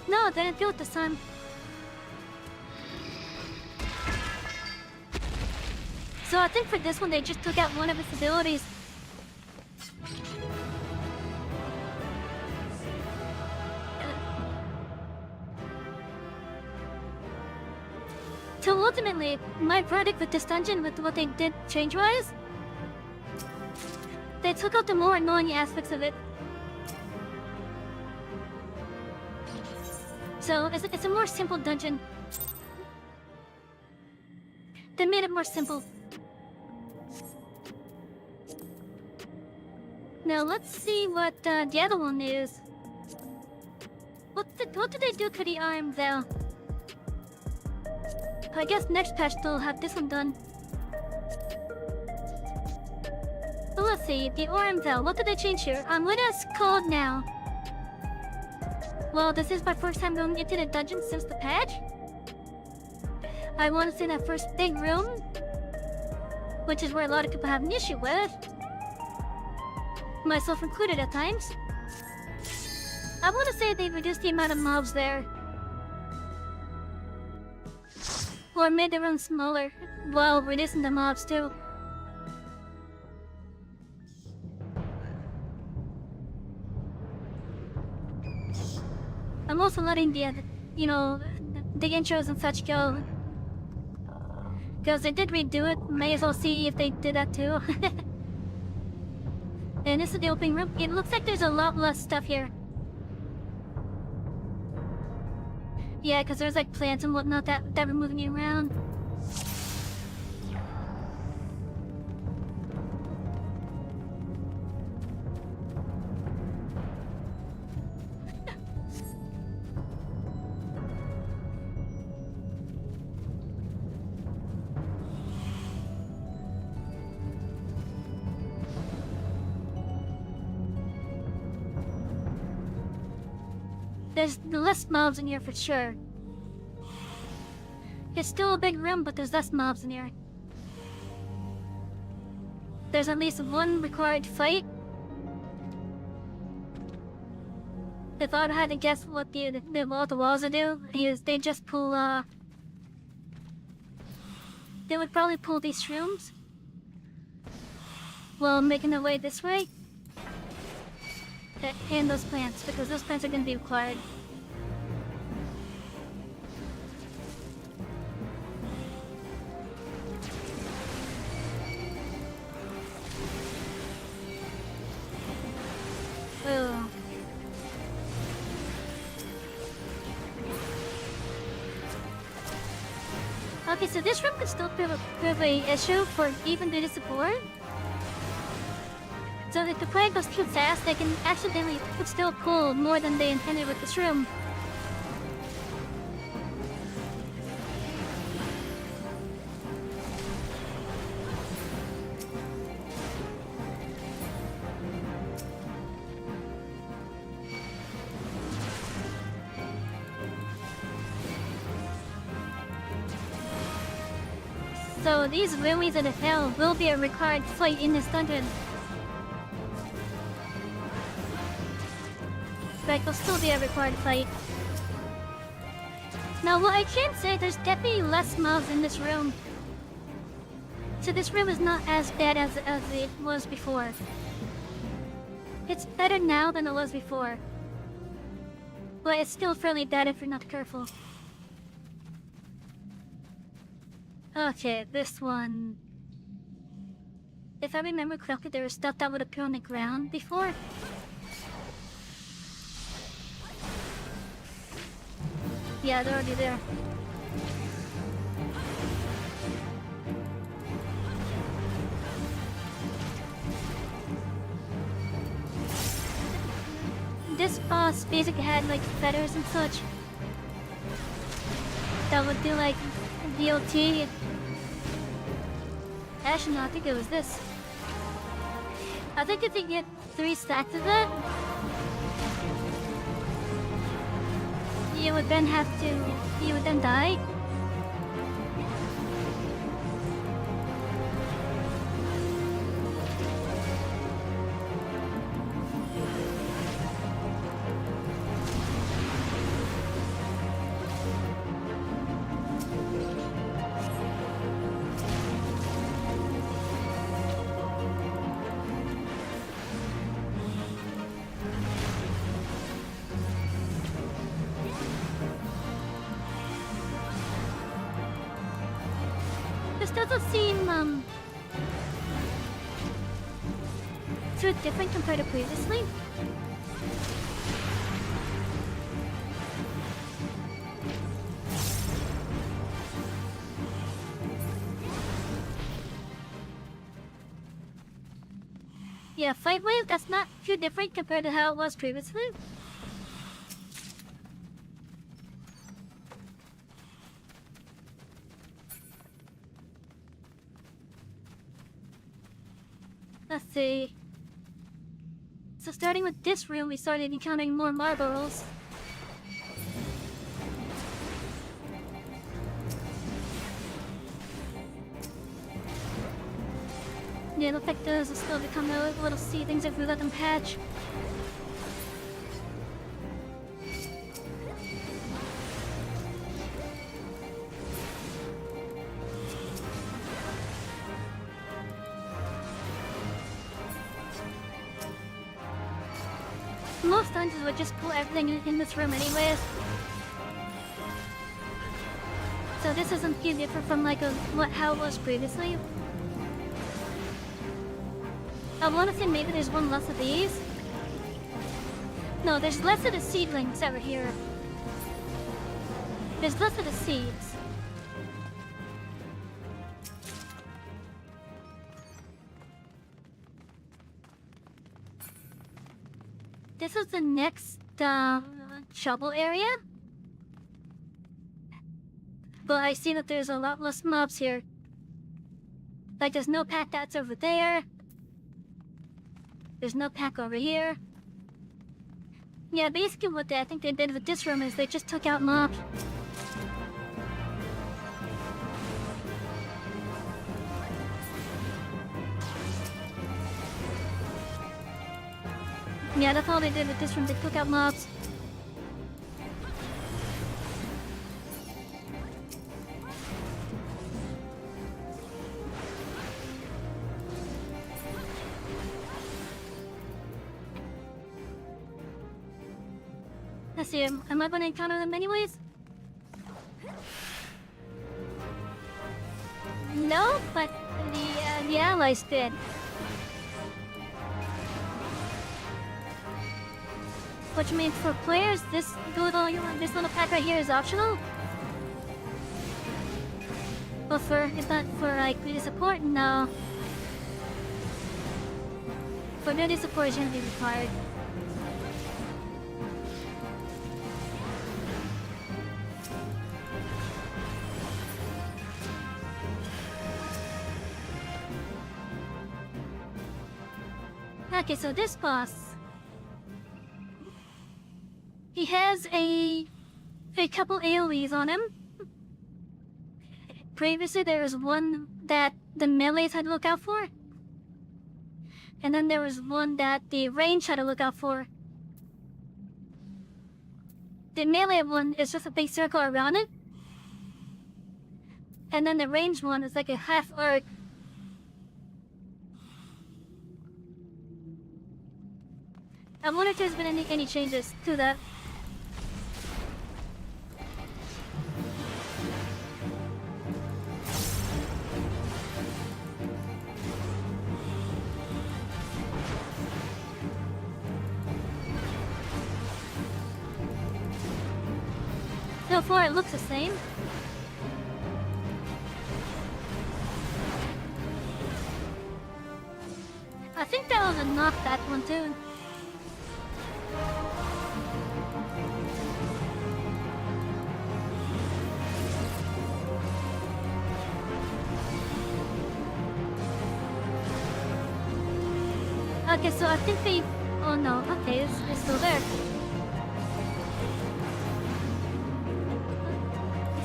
No, it didn't do it this time. So I think for this one they just took out one of its abilities. So ultimately, my verdict with this dungeon, with what they did change-wise, they took out the more annoying aspects of it. So it's a more simple dungeon. They made it more simple. Now let's see what the other one is. What did they do to the arm though? I guess next patch they'll have this one done. So let's see, the arm though, what did they change here? What is called now? Well, this is my first time going into the dungeon since the patch. I want to say that first big room, which is where a lot of people have an issue with, myself included at times. I want to say they reduced the amount of mobs there. Or made the room smaller, while reducing the mobs too. I'm also letting the intros and such go. Because they did redo it, may as well see if they did that too. And this is the opening room. It looks like there's a lot less stuff here. Yeah, because there's like plants and whatnot that were moving you around. There's less mobs in here for sure. It's still a big room, but there's less mobs in here. There's at least one required fight. If I had to guess what the walls would do, they just pull, they would probably pull these shrooms while making their way this way. And those plants, because those plants are going to be required. Ugh. Okay, so this room could still prove a issue for even the support. So if the player goes too fast, they can accidentally still pull more than they intended with this room. So these lilies of the hell will be a required fight in this dungeon. But it'll still be a required fight. Now what I can say, there's definitely less mobs in this room. So this room is not as bad as it was before. It's better now than it was before. But it's still fairly bad if you're not careful. Okay, this one. If I remember correctly, there was stuff that would appear on the ground before. Yeah, they're already there. This boss basically had like feathers and such that would do like DOT. Actually, no, I think it was this. I think if you get 3 stacks of that, you would then die. this doesn't seem too different compared to previously. Yeah, Fight Wave, that's not too different compared to how it was previously. Let's see. So starting with this room, we started encountering more Marlboros. Yeah, the fact those will still become a little sea things if we let them hatch. Most times we would just pull everything in this room anyways. So this isn't too different from like how it was previously. I want to say maybe there's one less of these. No, there's less of the seedlings over here. There's less of the seeds. This is the next shovel area. But I see that there's a lot less mobs here. Like there's no pack that's over there. There's no pack over here. Yeah, basically what I think they did with this room is they just took out mobs. Yeah, that's all they did with this room, they took out mobs. Let's see, am I gonna encounter them anyways? No, but the allies did. Which means for players, this little pack right here is optional. But it's not for like really support, no. For really support, it's gonna be required. Okay, so this boss, he has a couple AoEs on him. Previously, there was one that the melees had to look out for, and then there was one that the range had to look out for. The melee one is just a big circle around it, and then the range one is like a half arc. I wonder if there's been any changes to that. So far, it looks the same. I think that was a knock that one too. Okay, so I think they... Oh no, okay, it's still there.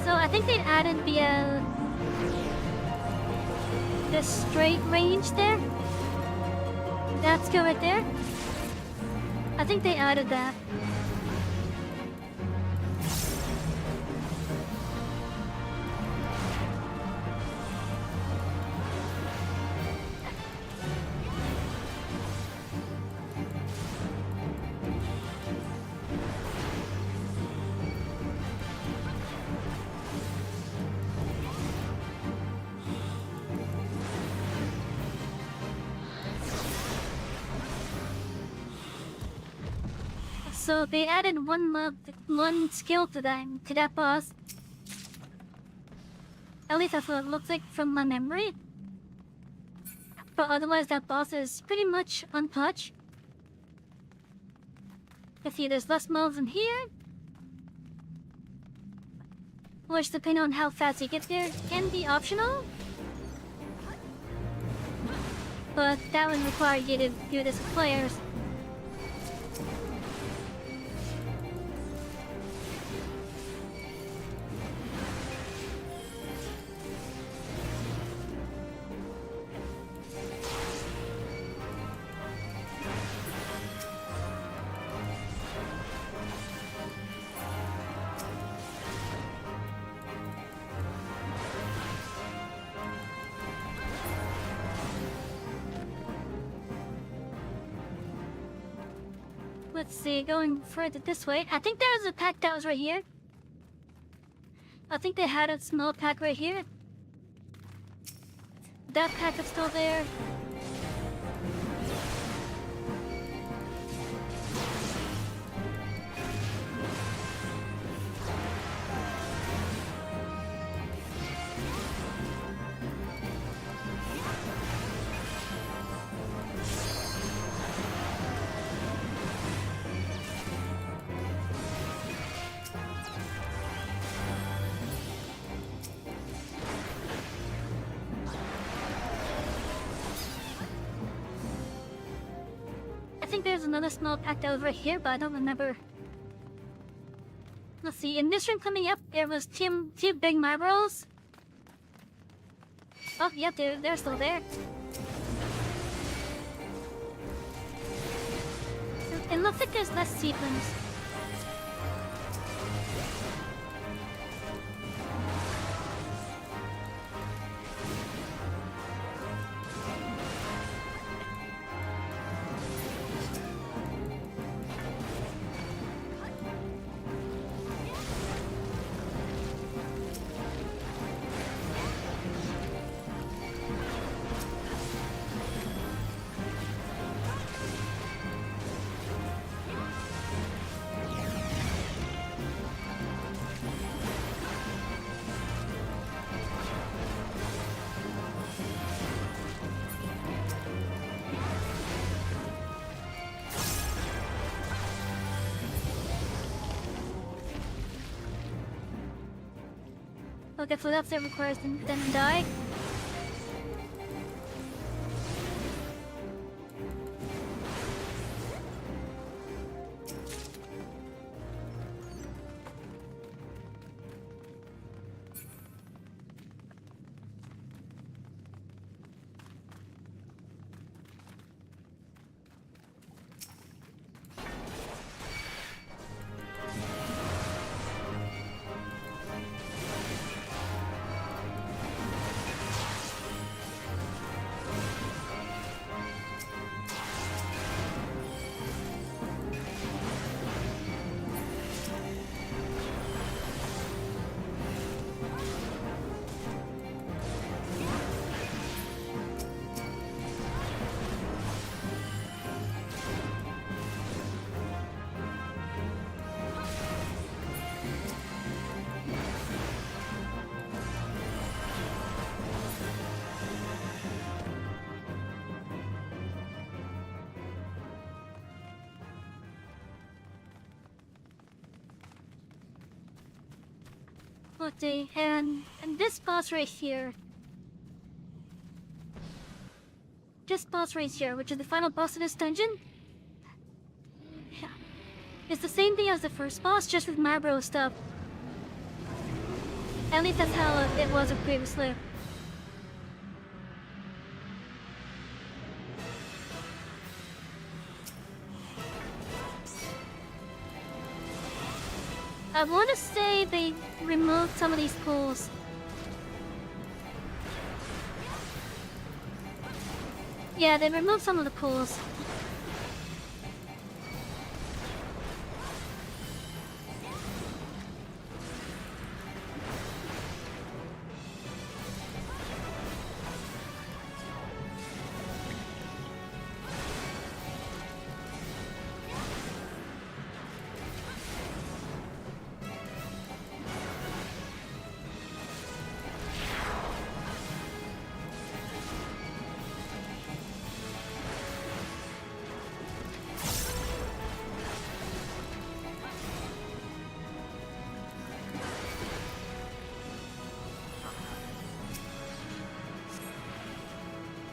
So I think they added the straight range there. That skill right there. I think they added that. So they added one skill to that boss. At least that's what it looks like from my memory. But otherwise that boss is pretty much untouched. You see there's less mobs in here. Which, depending on how fast you get there, can be optional. But that would require you to do this with players. Let's see, going further this way. I think there was a pack that was right here. I think they had a small pack right here. That pack is still there. I think there's another small pack that was right here, but I don't remember. Let's see, in this room coming up, there was two big marbles. Oh, yep, they're still there. It looks like there's less seedlings. Okay, so that's it requires them to die. Okay, and this boss right here. This boss right here, which is the final boss of this dungeon. Yeah. It's the same thing as the first boss, just with Marlboro stuff. At least that's how it was previously. I want to say they removed some of these pools. Yeah, they removed some of the pools.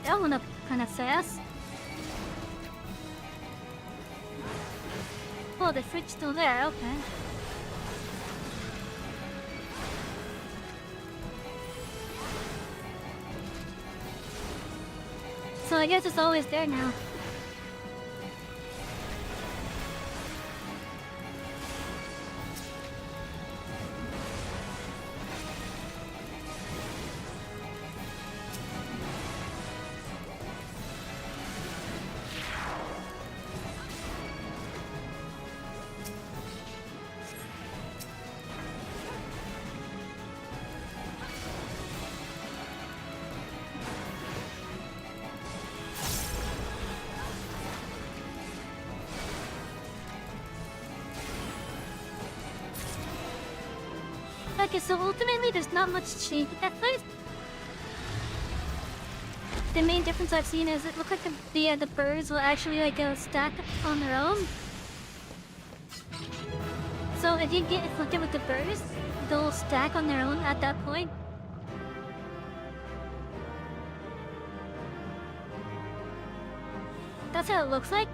That one up kinda fast. Oh, the fridge still there, okay. So I guess it's always there now. Okay, so ultimately there's not much change at first. The main difference I've seen is it looks like the birds will actually like stack on their own. So if you get inflicted with the birds, they'll stack on their own at that point. That's how it looks like.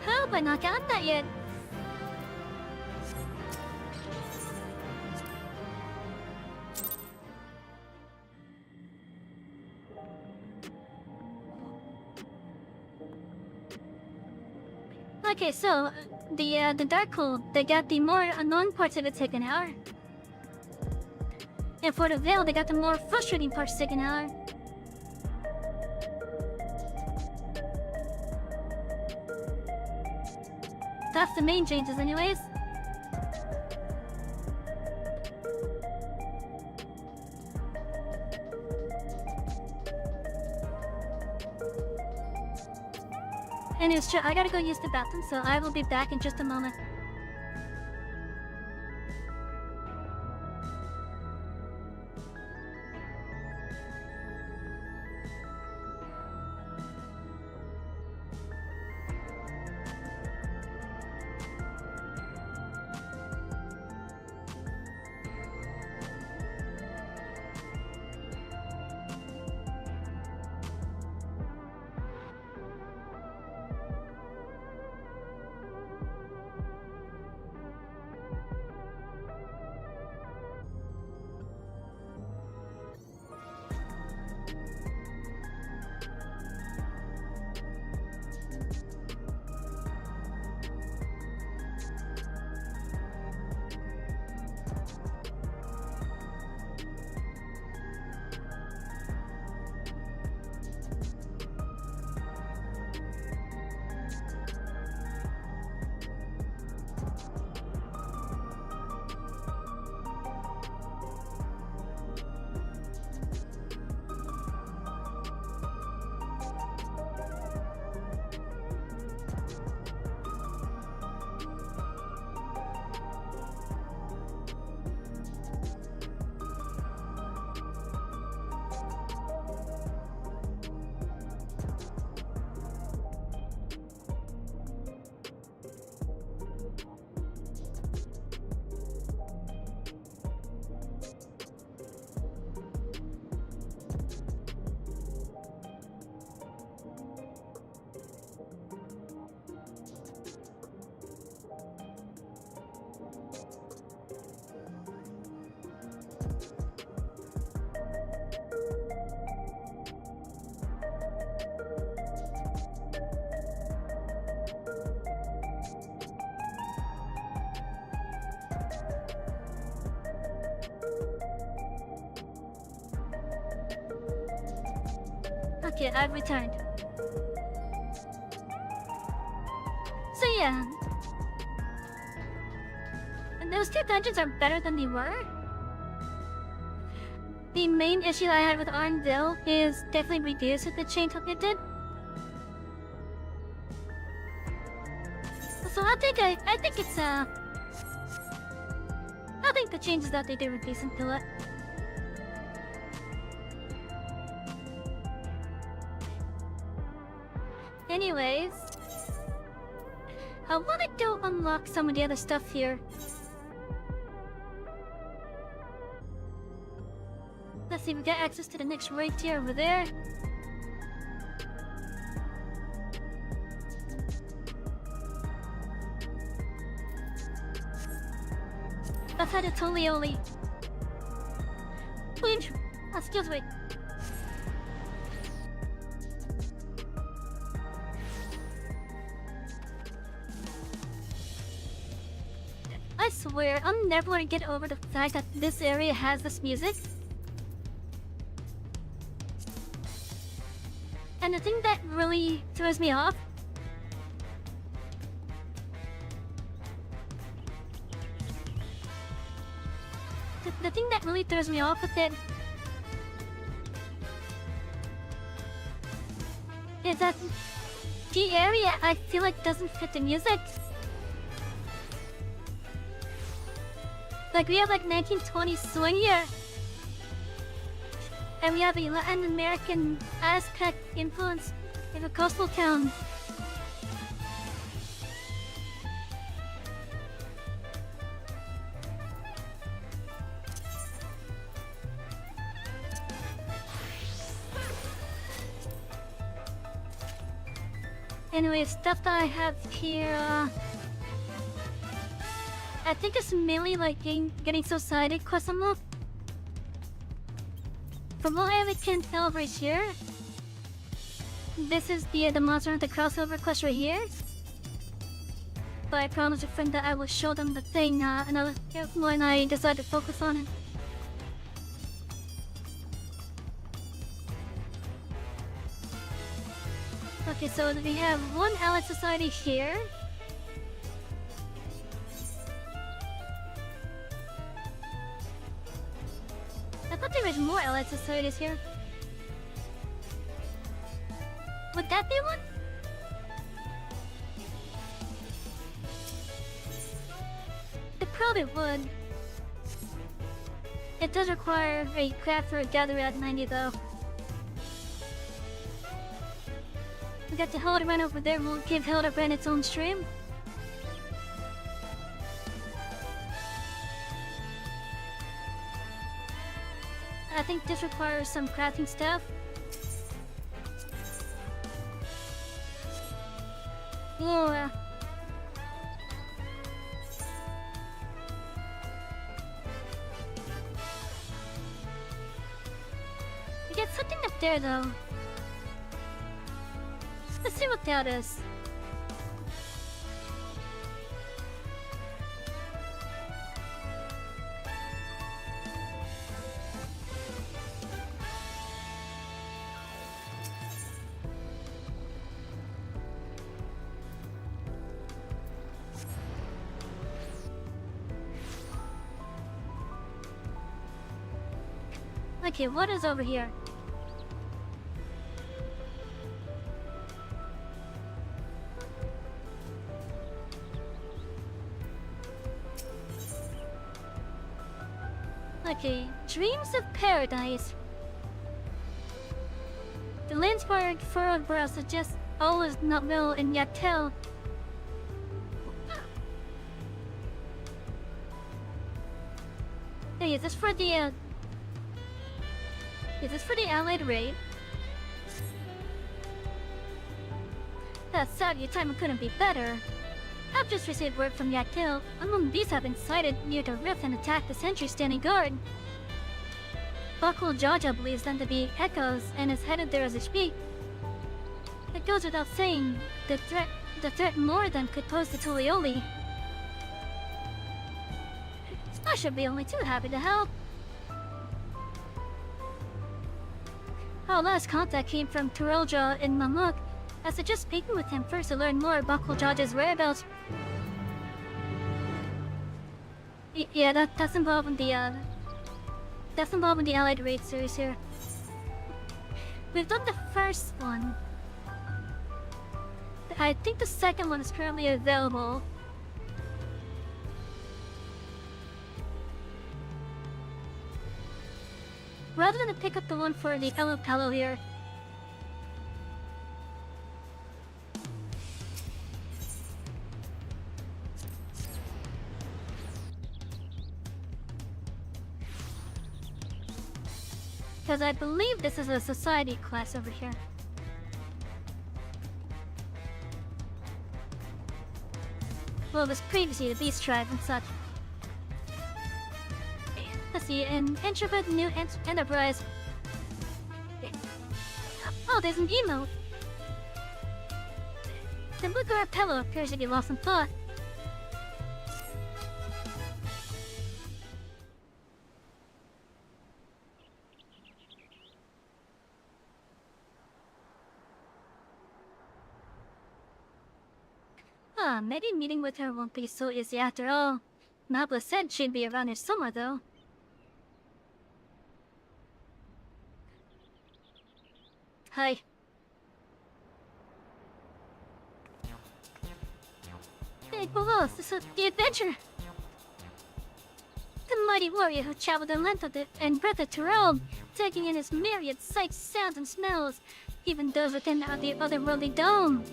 How have I not got that yet? Okay, so the dark hole, they got the more annoying parts of it taken out. And for the veil, they got the more frustrating parts taken out. That's the main changes anyways. Anyways, I gotta go use the bathroom, so I will be back in just a moment. Okay, I've returned. So yeah. And those two dungeons are better than they were. The main issue I had with Arnville is definitely reduced with the change it did. So I think it's I think the changes that they did were decent to it. Anyways, I wanted to unlock some of the other stuff here. see, we got access to the next right tier over there. That's how it's only. Please, excuse me. I swear, I'm never gonna get over the fact that this area has this music. And the thing that really throws me off the thing that really throws me off with it is that the area I feel like doesn't fit the music. Like we have like 1920s swing here. And we have a Latin American Aztec influence in a coastal town. Anyway, stuff that I have here, I think it's mainly like getting society quest unlocked. From what I can tell right here, this is the Monster Hunter crossover quest right here. But I promised a friend that I will show them the thing when I decide to focus on it. Okay, so we have one allied society here. I thought there was more allied societies here. Would that be one? It probably would. It does require a craft or a gatherer at 90 though. We got the Hildebrand over there. We'll give Hildebrand its own stream. I think this requires some crafting stuff. Oh, we got something up there though. Let's see what that is. Okay, what is over here? Okay, Dreams of Paradise. The Landsberg furrowed brow suggests all is not well in Yatel. Hey, is this for the Allied raid? That Savy timing couldn't be better. I've just received word from Yatil. Unknown beasts have been sighted near the rift and attacked the sentry standing guard. Bakul Jaja believes them to be echoes and is headed there as we speak. It goes without saying, the threat more than could pose to Tulioli. I should be only too happy to help. Our last contact came from Turelja in Mamuk. I suggest speaking with him first to learn more about Bakul whereabouts. Yeah, that's involved in the Allied Raid series here. We've done the first one. I think the second one is currently available. Rather than pick up the one for the Elo Palo here. Because I believe this is a society class over here. Well, it was previously the Beast Tribe and such. Let's see, an introvert new enterprise. Oh, there's an emote. The Booker pillow appears to be lost in thought. Maybe meeting with her won't be so easy after all. Nabla said she'd be around here somewhere, though. Hi. Hey, Bolos, this is the adventure! The mighty warrior who traveled the length of the and breadth of Tyrone, taking in his myriad sights, sounds, and smells, even those within the otherworldly dome.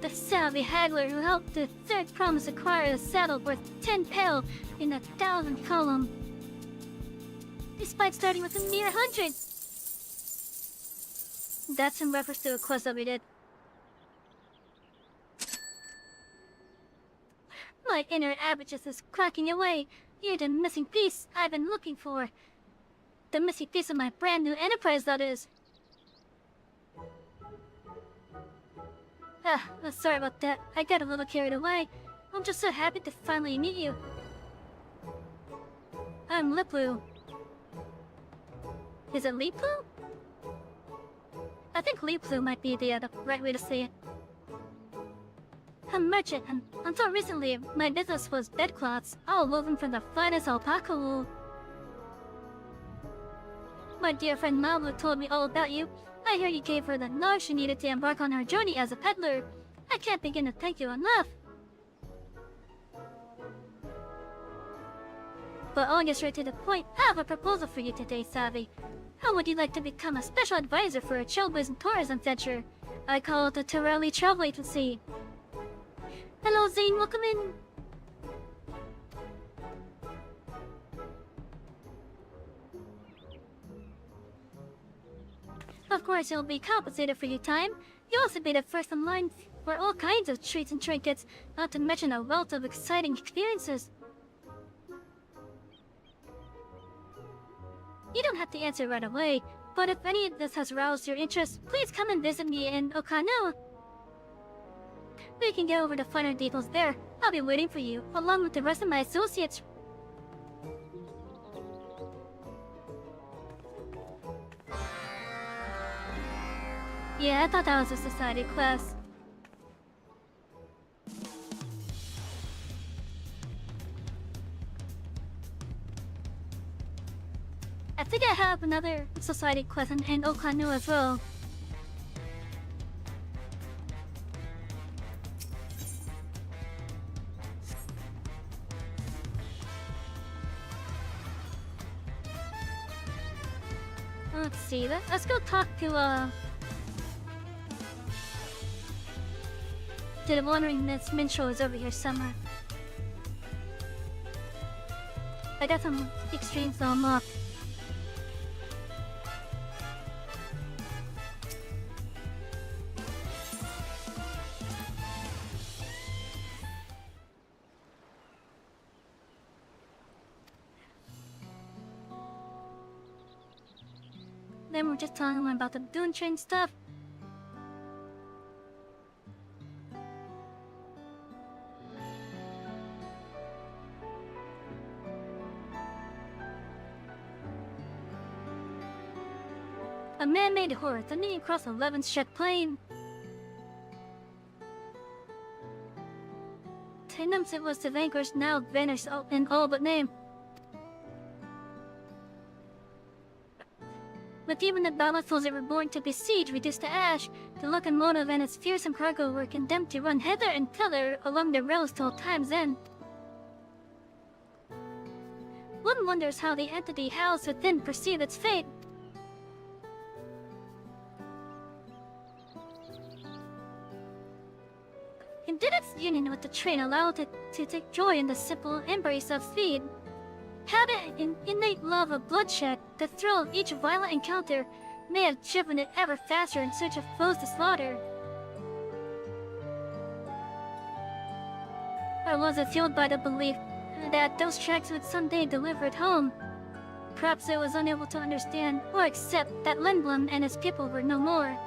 The Savy haggler who helped the third promise acquire a saddle worth 10 pel in 1,000 column, despite starting with a mere 100. That's in reference to a quest that we did. My inner abacus is cracking away. You're the missing piece I've been looking for. The missing piece of my brand new enterprise, that is. Sorry about that. I got a little carried away. I'm just so happy to finally meet you. I'm Liplu. Is it Liplu? I think Liplu might be the right way to say it. I'm a merchant, and until recently, my business was bedcloths, all woven from the finest alpaca wool. My dear friend Malu told me all about you. I hear you gave her the nudge she needed to embark on her journey as a peddler. I can't begin to thank you enough. But I'll get straight to the point. I have a proposal for you today, Savy. How would you like to become a special advisor for a trailblazing tourism venture? I call it the Tirelli Travel Agency. Hello, Zane. Welcome in. Of course, you'll be compensated for your time. You'll also be the first in line for all kinds of treats and trinkets, not to mention a wealth of exciting experiences. You don't have to answer right away, but if any of this has roused your interest, please come and visit me in Okano. We can go over the finer details there. I'll be waiting for you, along with the rest of my associates. Yeah, I thought that was a society class. I think I have another society quest in Okano as well. Let's see, let's go talk to the wandering minstrel is over here somewhere. I got some extremes to unlock. Then we're just talking about the Dune Train stuff. A man-made horror thundering across 11th Jet Plain. Tenums, it was the vanquish, now vanished in all but name. With even the battlefields that were born to besiege reduced to ash, the locomotive and its fearsome cargo were condemned to run hither and thither along the rails till time's end. One wonders how the entity housed within perceived its fate. And did its union with the train allow it to take joy in the simple embrace of speed? had an innate love of bloodshed. The thrill of each violent encounter may have driven it ever faster in search of foes to slaughter. Or was it fueled by the belief that those tracks would someday deliver it home? Perhaps it was unable to understand or accept that Lindblom and his people were no more.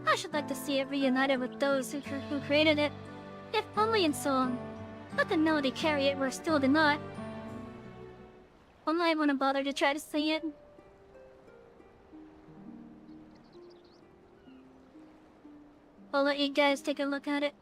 I should like to see it reunited with those who created it, if only in song. Let the melody carry it where still did not. Only I wouldn't bother to try to sing it. I'll let you guys take a look at it.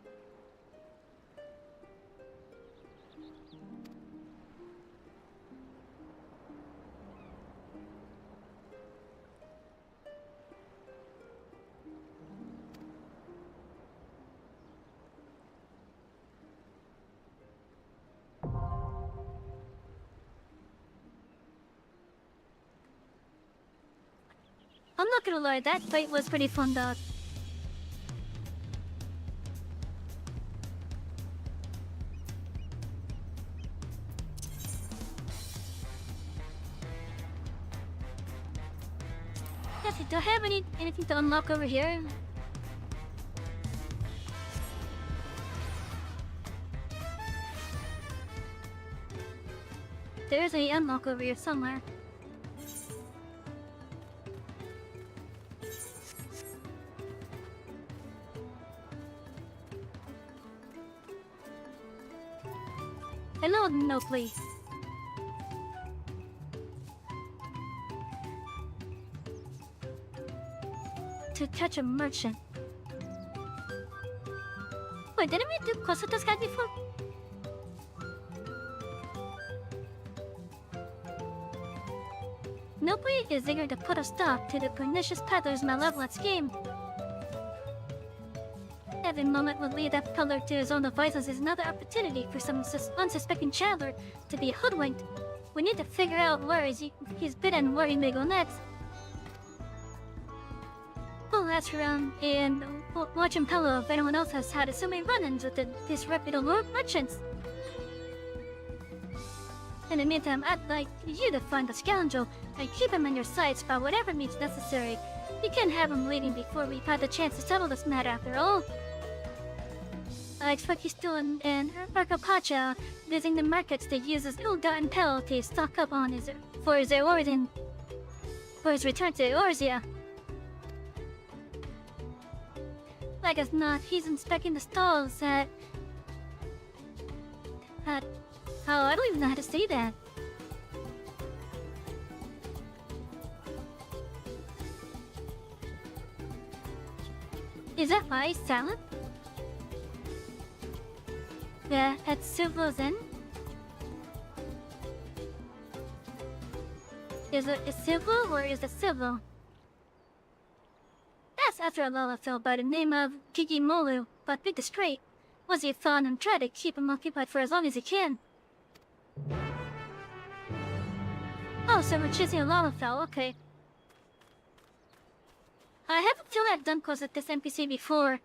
I'm not gonna lie, that fight was pretty fun, dog. Yes, do I have anything to unlock over here? There's a unlock over here somewhere. Hello, no please. To catch a merchant. Wait, didn't we do quests with this guy before? Nobody is eager to put a stop to the pernicious peddler's malevolent scheme. Every moment would lead that peddler to his own devices is another opportunity for some unsuspecting traveler to be hoodwinked. We need to figure out where he's been and where he may go next. We'll ask around and watch him pillow if anyone else has had so many run-ins with the disreputable merchants. In the meantime, I'd like you to find the scoundrel and keep him in your sights by whatever means necessary. You can't have him leaving before we've had the chance to settle this matter after all. I expect he's still in Arcapacha, visiting the markets to use his ill-gotten pellet to stock up on for his return to Eorzea. Like as not, he's inspecting the stalls at... oh, I don't even know how to say that. Is that why he's silent? Yeah, at Silver's Inn? Is it a Silver or is it Silver? That's after a Lalafell by the name of Kikimolu, but be discreet. Once you found him, try to keep him occupied for as long as you can. Oh, so we're chasing a Lalafell, okay. I haven't feel I've done quests with this NPC before.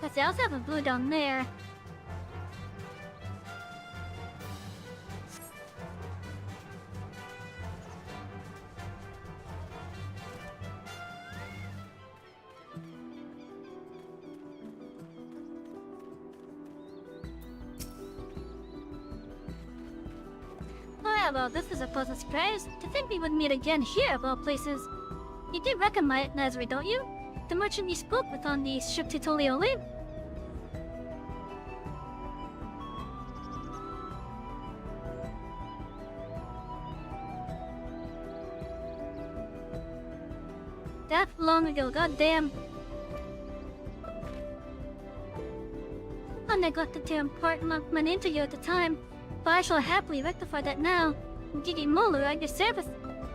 But they also have a blue down there. Well, this is a pleasant surprise. To think we would meet again here of all places. You did recognize Nazari, don't you? The merchant you spoke with on the ship to Tolioli? That long ago, goddamn. I neglected to impart my name to you at the time, but I shall happily rectify that now. Gigi Molu at your service.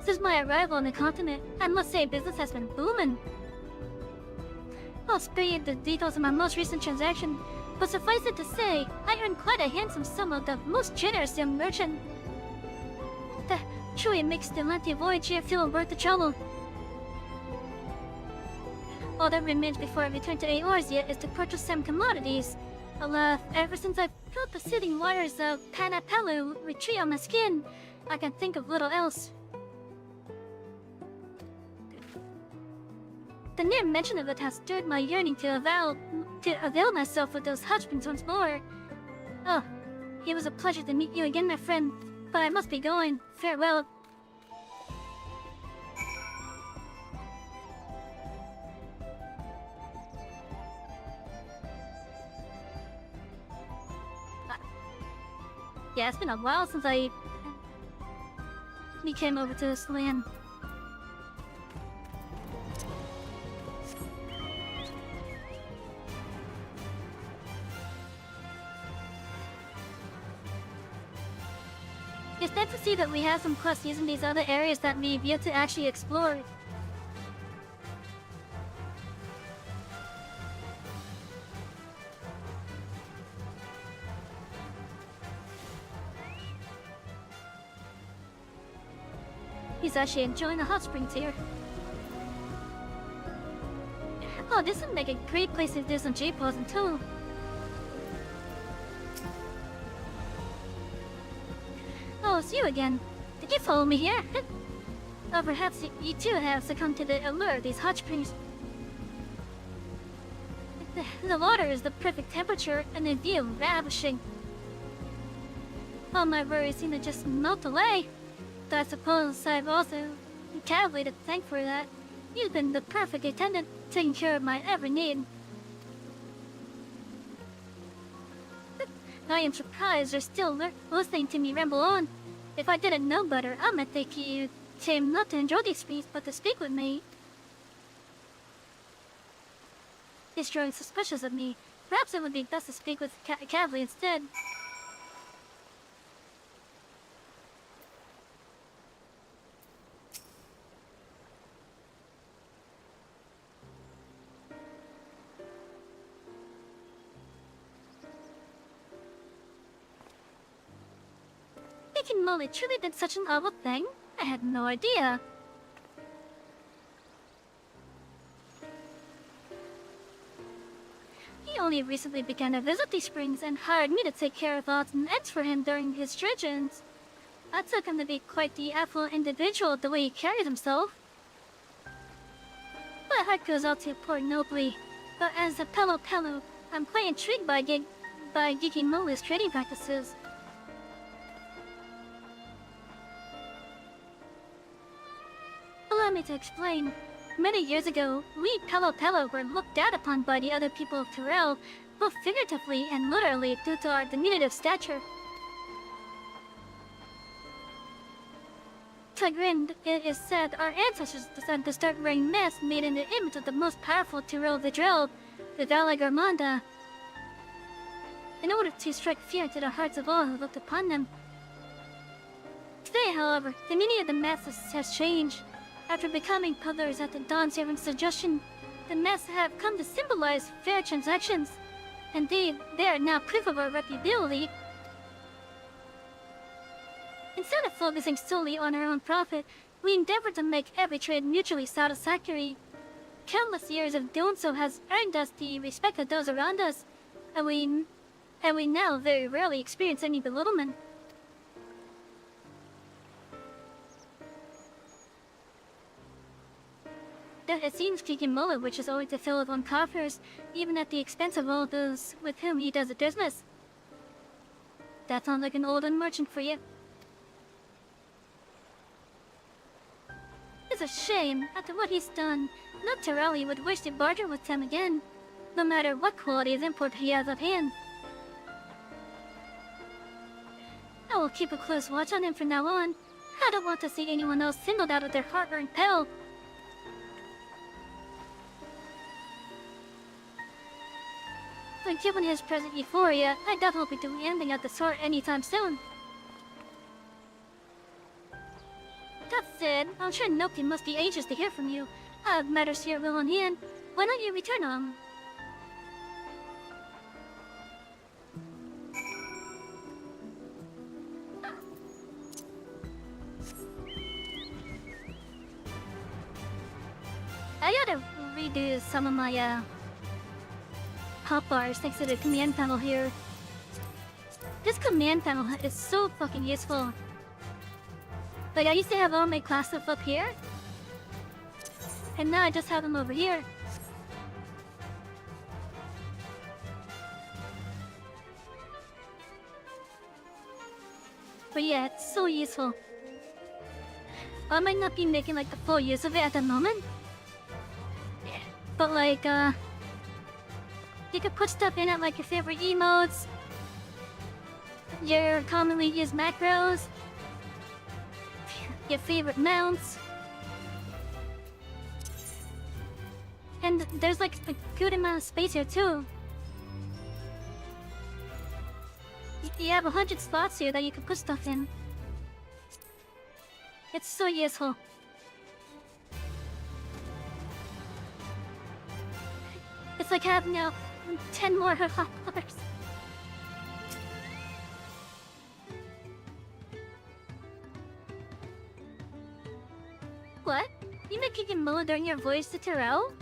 Since my arrival on the continent, I must say business has been booming. I'll spare you the details of my most recent transaction, But suffice it to say, I earned quite a handsome sum of the most generous young merchant. That truly makes the lengthy voyage here feel worth the trouble. All that remains before I return to Eorzea is to purchase some commodities. Alas, ever since I felt the soothing waters of Panapelu retreat on my skin, I can think of little else. The mere mention of it has stirred my yearning to avail myself of those husbands once more. Oh, it was a pleasure to meet you again, my friend. But I must be going. Farewell. Yeah, it's been a while since we came over to this land. It's nice to see that we have some quests using these other areas that we've yet to actually explore. He's actually enjoying the hot springs here. Oh, this would make a great place to do some J-posing too. Oh, it's you again. Did you follow me here? Or perhaps you too have succumbed to the allure of these hot springs. The water is the perfect temperature and the view ravishing. All my worries seem to just melt away. Though I suppose I've also Cavally to thank for that. You've been the perfect attendant, taking care of my every need. I am surprised you're still listening to me ramble on. If I didn't know better, I might think you came not to enjoy these speaks, but to speak with me. It's growing suspicious of me. Perhaps it would be best to speak with Cavally instead. Thinking Molly truly did such an awful thing? I had no idea. He only recently began to visit these springs and hired me to take care of odds and ends for him during his trudgeons. I took him to be quite the affluent individual the way he carried himself. My heart goes out to poor Nobly, but as a Pello, I'm quite intrigued by Geeky Molly's trading practices. Allow me to explain. Many years ago, we Pello were looked down upon by the other people of Terrell, both figuratively and literally due to our diminutive stature. Chagrined, it is said our ancestors decided to start wearing masks made in the image of the most powerful Terrell Vidrell, the Valagarmanda, in order to strike fear into the hearts of all who looked upon them. Today, however, the meaning of the masks has changed. After becoming peddlers at the Dawn Servant's suggestion, the masks have come to symbolize fair transactions. Indeed, they are now proof of our reputability. Instead of focusing solely on our own profit, we endeavor to make every trade mutually satisfactory. Countless years of doing so has earned us the respect of those around us, and we now very rarely experience any belittlement. It seems Kikimola wishes always to fill his own coffers, even at the expense of all those with whom he does business. That sounds like an olden merchant for you. It's a shame. After what he's done, no Terrelli would wish to barter with him again, no matter what qualities import he has at hand. I will keep a close watch on him from now on. I don't want to see anyone else singled out of their hard-earned pell. But given his present euphoria, I doubt he'll be doing anything of the sort anytime soon. That said, I'm sure Noki must be anxious to hear from you. I have matters here well on hand. Why don't you return home? do some of my hot bars thanks to the command panel here. This command panel is so fucking useful. Like, I used to have all my class stuff up here, and now I just have them over here. But yeah, it's so useful. I might not be making like the full use of it at the moment, but like you could put stuff in it like your favorite emotes, your commonly used macros, your favorite mounts, and there's like a good amount of space here too. You have 100 spots here that you can put stuff in. It's so useful. It's like having now 10 more hot bars. What? You making a moan during your voice to Terrell?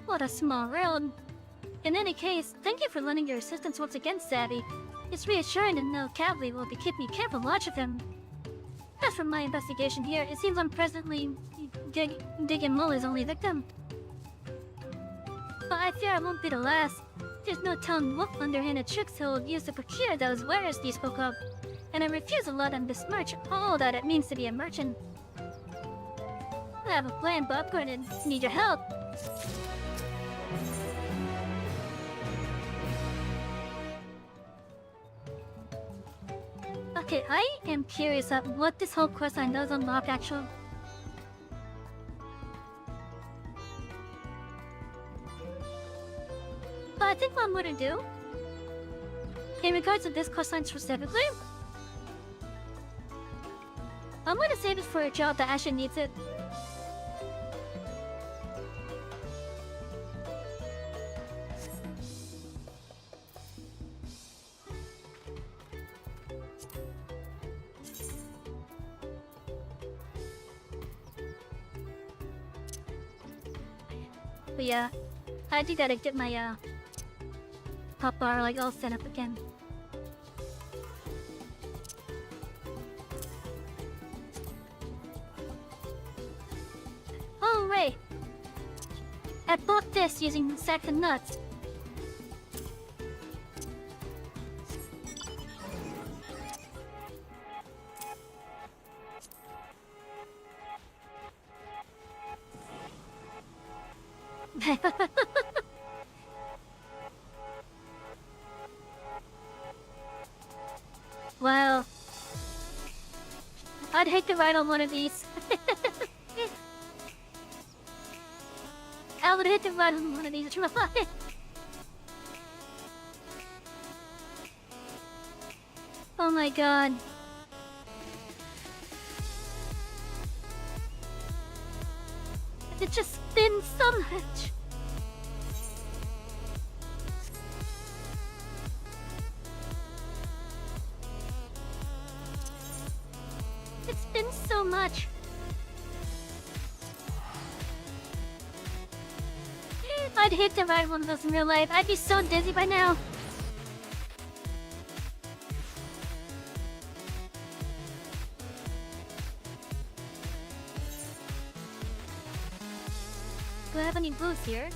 What a small world. In any case, thank you for lending your assistance once again, Savy. It's reassuring to know Cavalier will be keeping a careful watch of him. As for my investigation here, it seems I'm presently digging Muller's only victim. But I fear I won't be the last. There's no telling what underhanded tricks he'll use to procure those wares he spoke of, and I refuse to let him besmirch all that it means to be a merchant. I have a plan, but I'm going to need your help. Okay, I am curious at what this whole questline does unlock, actually. But I think what I'm gonna do, in regards to this questline specifically, I'm gonna save it for a job that actually needs it. But yeah, I do gotta get my pop bar like all set up again. Oh right, I bought this using sacks and nuts. Wow. I'd hate to ride on one of these. I would hate to ride on one of these. Oh my god. It just spins so much. It spins so much. I'd hate to ride one of those in real life. I'd be so dizzy by now. Do I have any booths here?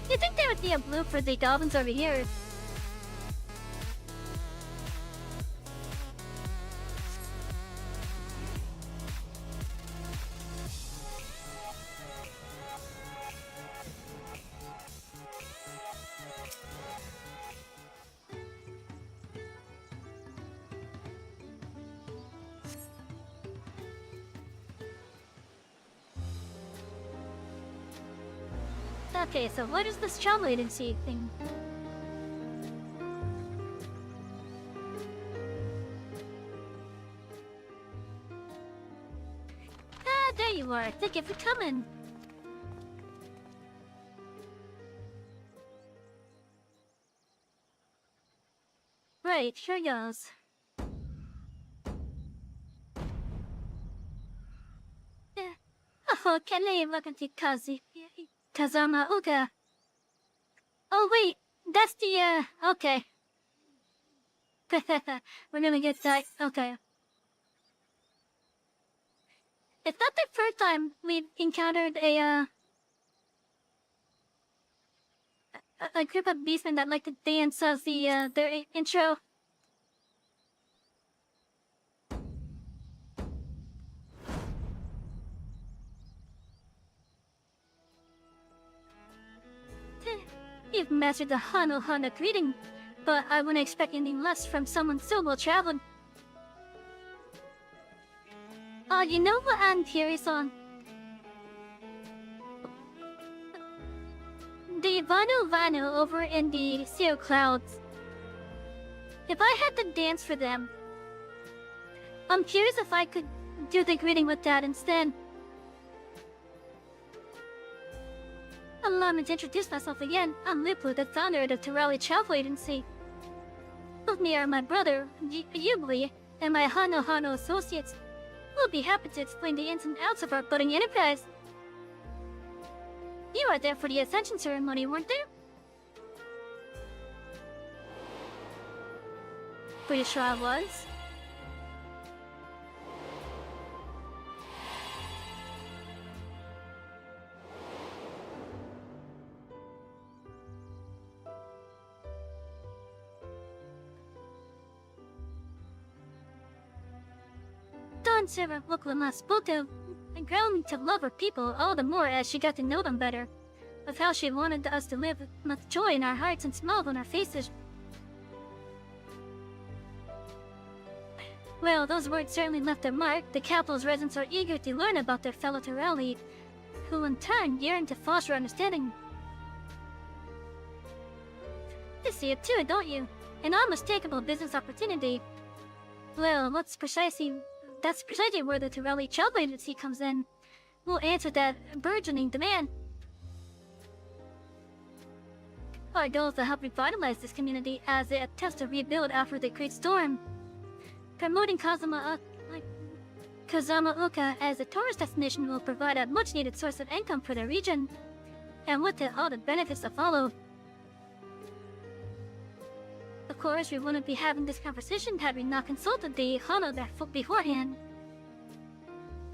You'd think there would be a blue for the dolphins over here. Okay, so what is this travel agency thing? Ah, there you are. Thank you for coming. Right, here goes. Ko Kene Wakati Kazama Uga. Oh wait, that's the okay. We're gonna get that. Okay. It's not the first time we've encountered a group of beastmen that like to dance as their intro. You've mastered the Hano greeting, but I wouldn't expect anything less from someone so well-traveled. You know what I'm curious on? The Vanu over in the Sea of Clouds. If I had to dance for them, I'm curious if I could do the greeting with that instead. Allow me to introduce myself again. I'm Lipu, the founder of the Terali Travel Agency. With me are my brother, Yubli, and my Hano associates. We'll be happy to explain the ins and outs of our budding enterprise. You were there for the Ascension ceremony, weren't you? Pretty sure I was. Dawn Sarah Wuklama spoke to and ground to love her people all the more as she got to know them better, of how she wanted us to live with joy in our hearts and smiles on our faces. Well, those words certainly left their mark. The capital's residents are eager to learn about their fellow Terali, who in turn yearn to foster understanding. You see it too, don't you? An unmistakable business opportunity. Well, that's precisely where the Terali Travel Agency comes in. We'll answer that burgeoning demand. Our goal is to help revitalize this community as it attempts to rebuild after the Great Storm. Promoting Kazama Uka as a tourist destination will provide a much-needed source of income for the region, and with it, all the benefits that follow. Of course, we wouldn't be having this conversation had we not consulted the Hano beforehand.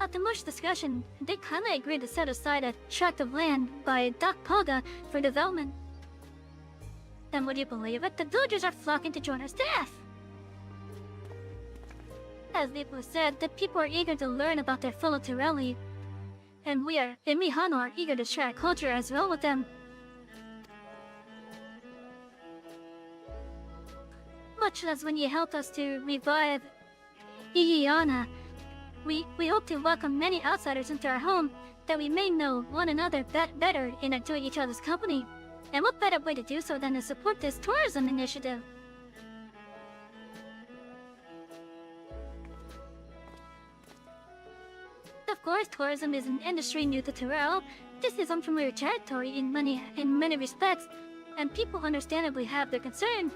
After much discussion, they kindly agreed to set aside a tract of land by Dak Poga for development. And would you believe it, the villagers are flocking to join our staff! As Lipo said, the people are eager to learn about their fellow Terali, and we Hano are eager to share our culture as well with them. Much as when you helped us to revive Iyiana, we hope to welcome many outsiders into our home, that we may know one another better and enjoy each other's company. And what better way to do so than to support this tourism initiative? Of course, tourism is an industry new to Terrell. This is unfamiliar territory in many respects, and people understandably have their concern.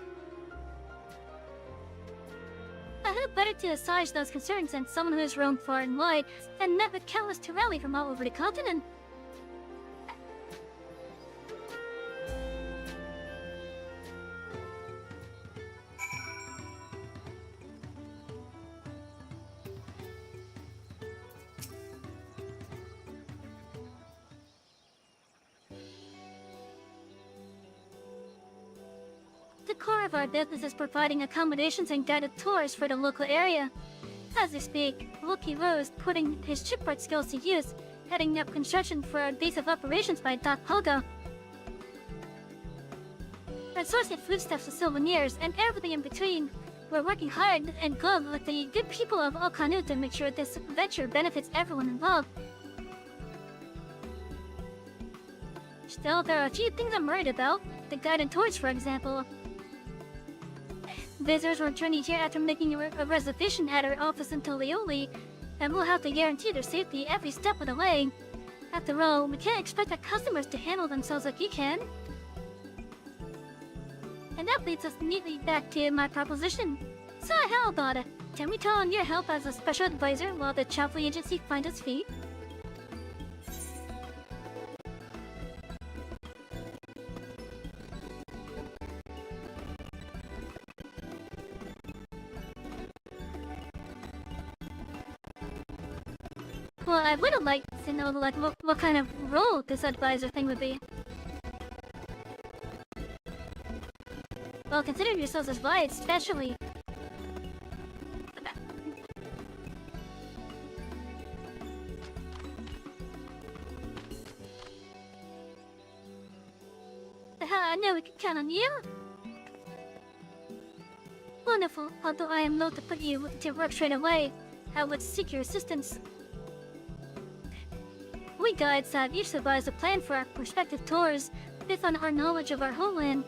Who better to assuage those concerns than someone who has roamed far and wide and met with countless Terrelli from all over the continent? The core of our business is providing accommodations and guided tours for the local area. As we speak, Wookie Rose putting his shipwright skills to use, heading up construction for our base of operations by Doc Pogo. We're sourcing foodstuffs and souvenirs and everything in between. We're working hard and glove with the good people of Okanu to make sure this venture benefits everyone involved. Still, there are a few things I'm worried about. The guided tours, for example. Visitors will journey here after making a reservation at our office in Tolioli, and we'll have to guarantee their safety every step of the way. After all, we can't expect our customers to handle themselves like you can. And that leads us neatly back to my proposition. So how about it? Can we tell on your help as a special advisor while the travel agency finds its feet? I would have liked to know, like, what kind of role this advisor thing would be. Well, consider yourselves as wide, especially. I know we can count on you. Wonderful. Although I am loath to put you to work straight away, I would seek your assistance. We guides have each devised a plan for our prospective tours based on our knowledge of our homeland,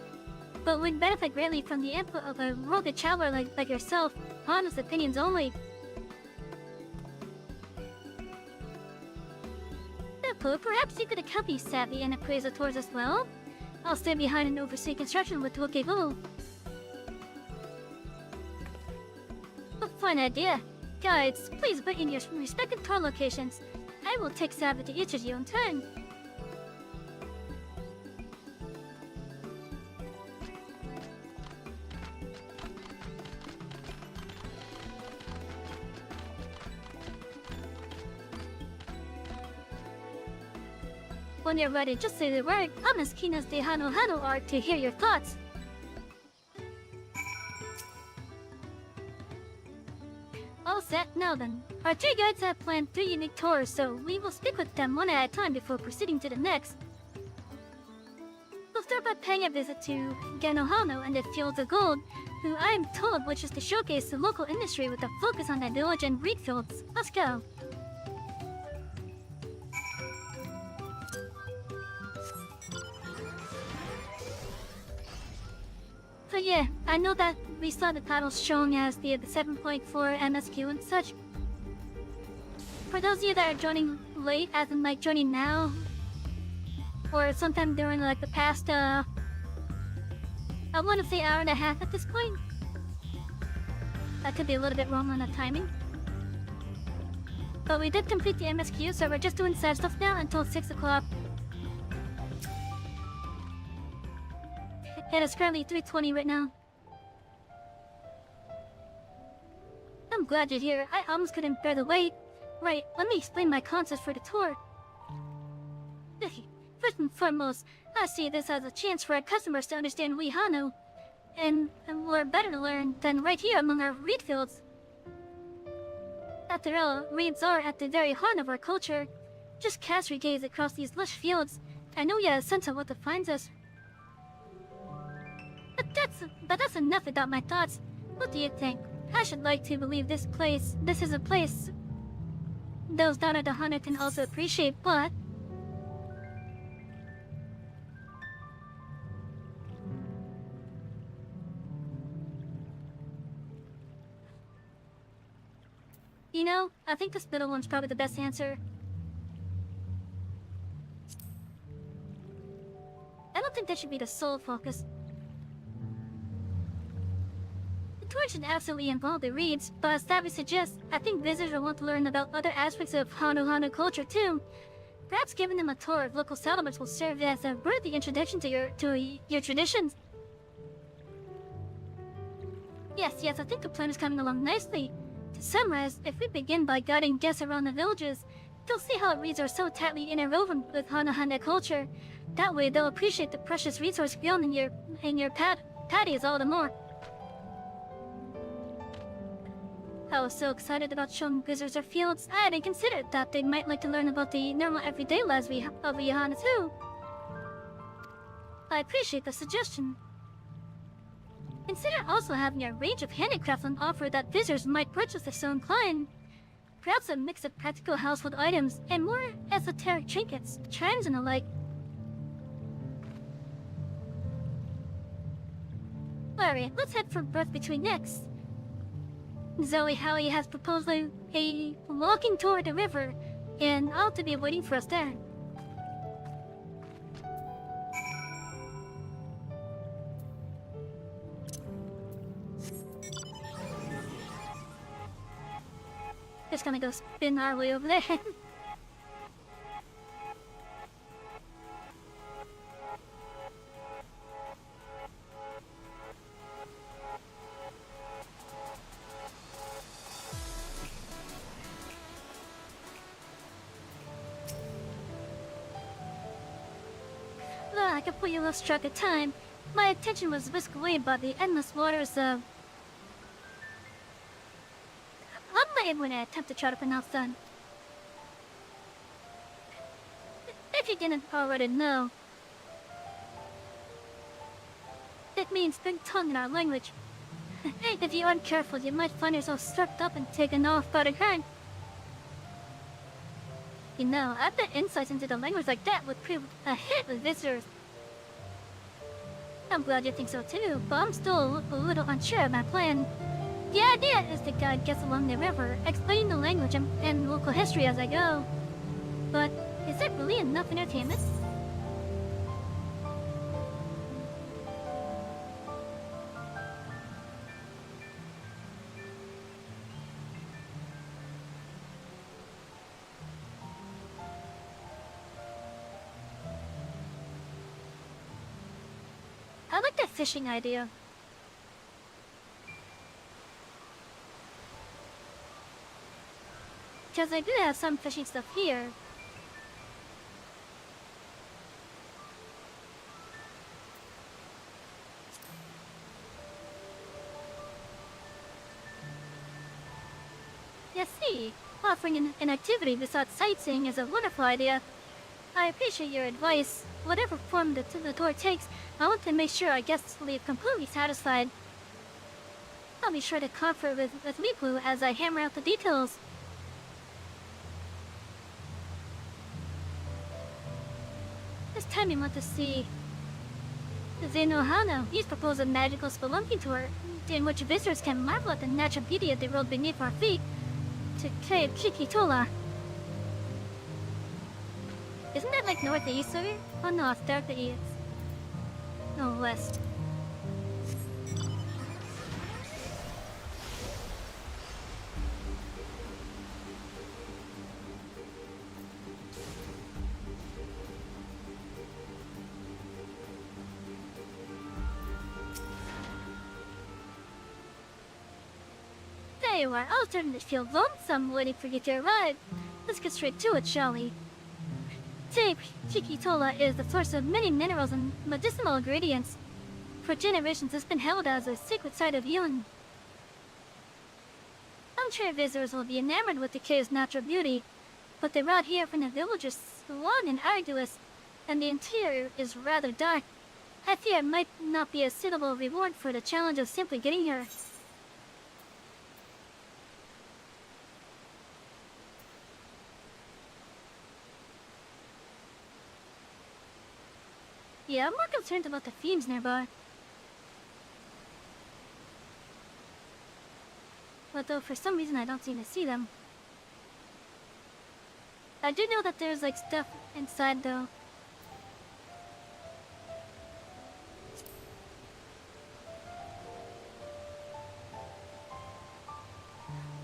but we'd benefit greatly from the input of a rugged traveler like yourself, honest opinions only. Therefore, perhaps you could accompany Savy and appraise the tours as well. I'll stay behind and oversee construction with Tokevo. A fine idea. Guides, please put in your respective tour locations. I will take Savy to each of you in turn. When you're ready, just say the word. I'm as keen as the Hano are to hear your thoughts. All set, now then. Our three guides have planned 3 unique tours, so we will speak with them one at a time before proceeding to the next. We'll start by paying a visit to Genohano and the Fields of Gold, who I am told wishes to showcase the local industry with a focus on the village and wheat fields. Let's go. So yeah, I know that we saw the titles showing as the 7.4 MSQ and such. For those of you that are joining late, as in like joining now, or sometime during like the past, I want to say hour and a half at this point. I could be a little bit wrong on the timing. But we did complete the MSQ, so we're just doing side stuff now until 6 o'clock. It is currently 3:20 right now. I'm glad you're here. I almost couldn't bear the wait. Right, let me explain my concept for the tour. First and foremost, I see this as a chance for our customers to understand Wihano. And we're better to learn than right here among our reed fields. After all, reeds are at the very heart of our culture. Just cast your gaze across these lush fields. I know you have a sense of what defines us. But that's enough about my thoughts. What do you think? I should like to believe this is a place those down at the Hunter can also appreciate, but... You know, I think this middle one's probably the best answer. I don't think that should be the sole focus. The tour should absolutely involve the reeds, but as Savy suggests, I think visitors will want to learn about other aspects of Hano culture too. Perhaps giving them a tour of local settlements will serve as a worthy introduction to your traditions. Yes, I think the plan is coming along nicely. To summarize, if we begin by guiding guests around the villages, they'll see how reeds are so tightly interwoven with Hano culture. That way, they'll appreciate the precious resource beyond in your patties all the more. I was so excited about showing visitors our fields, I hadn't considered that they might like to learn about the normal everyday lives of Yahana too. I appreciate the suggestion. Consider also having a range of handicrafts on offer that visitors might purchase if so inclined. Perhaps a mix of practical household items and more esoteric trinkets, charms and the like. Alright, let's head for Birth Between next. Zoe Howie has proposed a walking tour of the river, and I'll to be waiting for us there. Just gonna go spin our way over there. I completely lost track of time. My attention was whisked away by the endless waters of... I'm not even going to attempt to try to pronounce that. If you didn't already know, it means big tongue in our language. If you aren't careful, you might find yourself swept up and taken off by the current. You know, I bet insights into the language like that would prove a hit with visitors. I'm glad you think so too, but I'm still a little unsure of my plan. The idea is to guide guests along the river, explaining the language and local history as I go. But is it really enough entertainment? I like that fishing idea. Because I do have some fishing stuff here. You see, offering an activity besides sightseeing is a wonderful idea. I appreciate your advice. Whatever form the tour takes, I want to make sure our guests leave completely satisfied. I'll be sure to confer with Mipu as I hammer out the details. This time you want to see Zenohano. He's proposed a magical spelunking tour in which visitors can marvel at the natural beauty of the world beneath our feet to Cave Chikitola. Isn't that like northeast of here? Oh no, it's directly east. No, west. There you are. I was starting to feel lonesome waiting for you to arrive. Let's get straight to it, shall we? Cave Chikitola is the source of many minerals and medicinal ingredients. For generations, it's been held as a sacred site of healing. I'm sure visitors will be enamored with the cave's natural beauty, but the route here from the village is long and arduous, and the interior is rather dark. I fear it might not be a suitable reward for the challenge of simply getting here. Yeah, I'm more concerned about the fiends nearby. But though for some reason I don't seem to see them. I do know that there's like stuff inside though.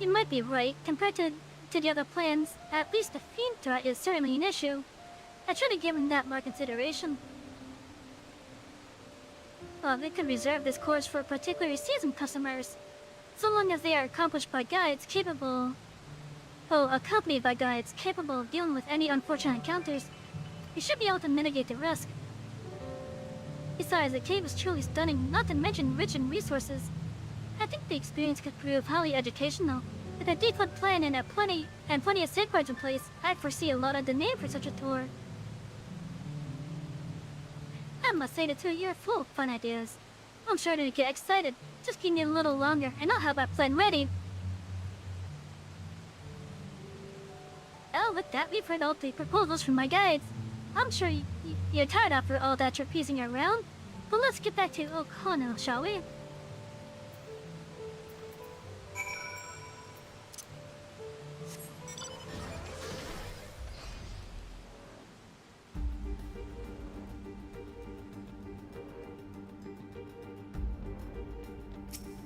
You might be right. Compared to the other plans, at least the fiend threat is certainly an issue. I should have given that more consideration. Well, they could reserve this course for particularly seasoned customers, so long as they are accompanied by guides capable of dealing with any unfortunate encounters. You should be able to mitigate the risk. Besides, the cave is truly stunning, not to mention rich in resources. I think the experience could prove highly educational. With a detailed plan and plenty of safeguards in place, I foresee a lot of demand for such a tour. I must say the two of you are full of fun ideas. I'm sure to get excited. Just give me a little longer, and I'll have my plan ready. Oh, with that, we've heard all the proposals from my guides. I'm sure you're tired after all that trapezing around. But let's get back to Okano, shall we?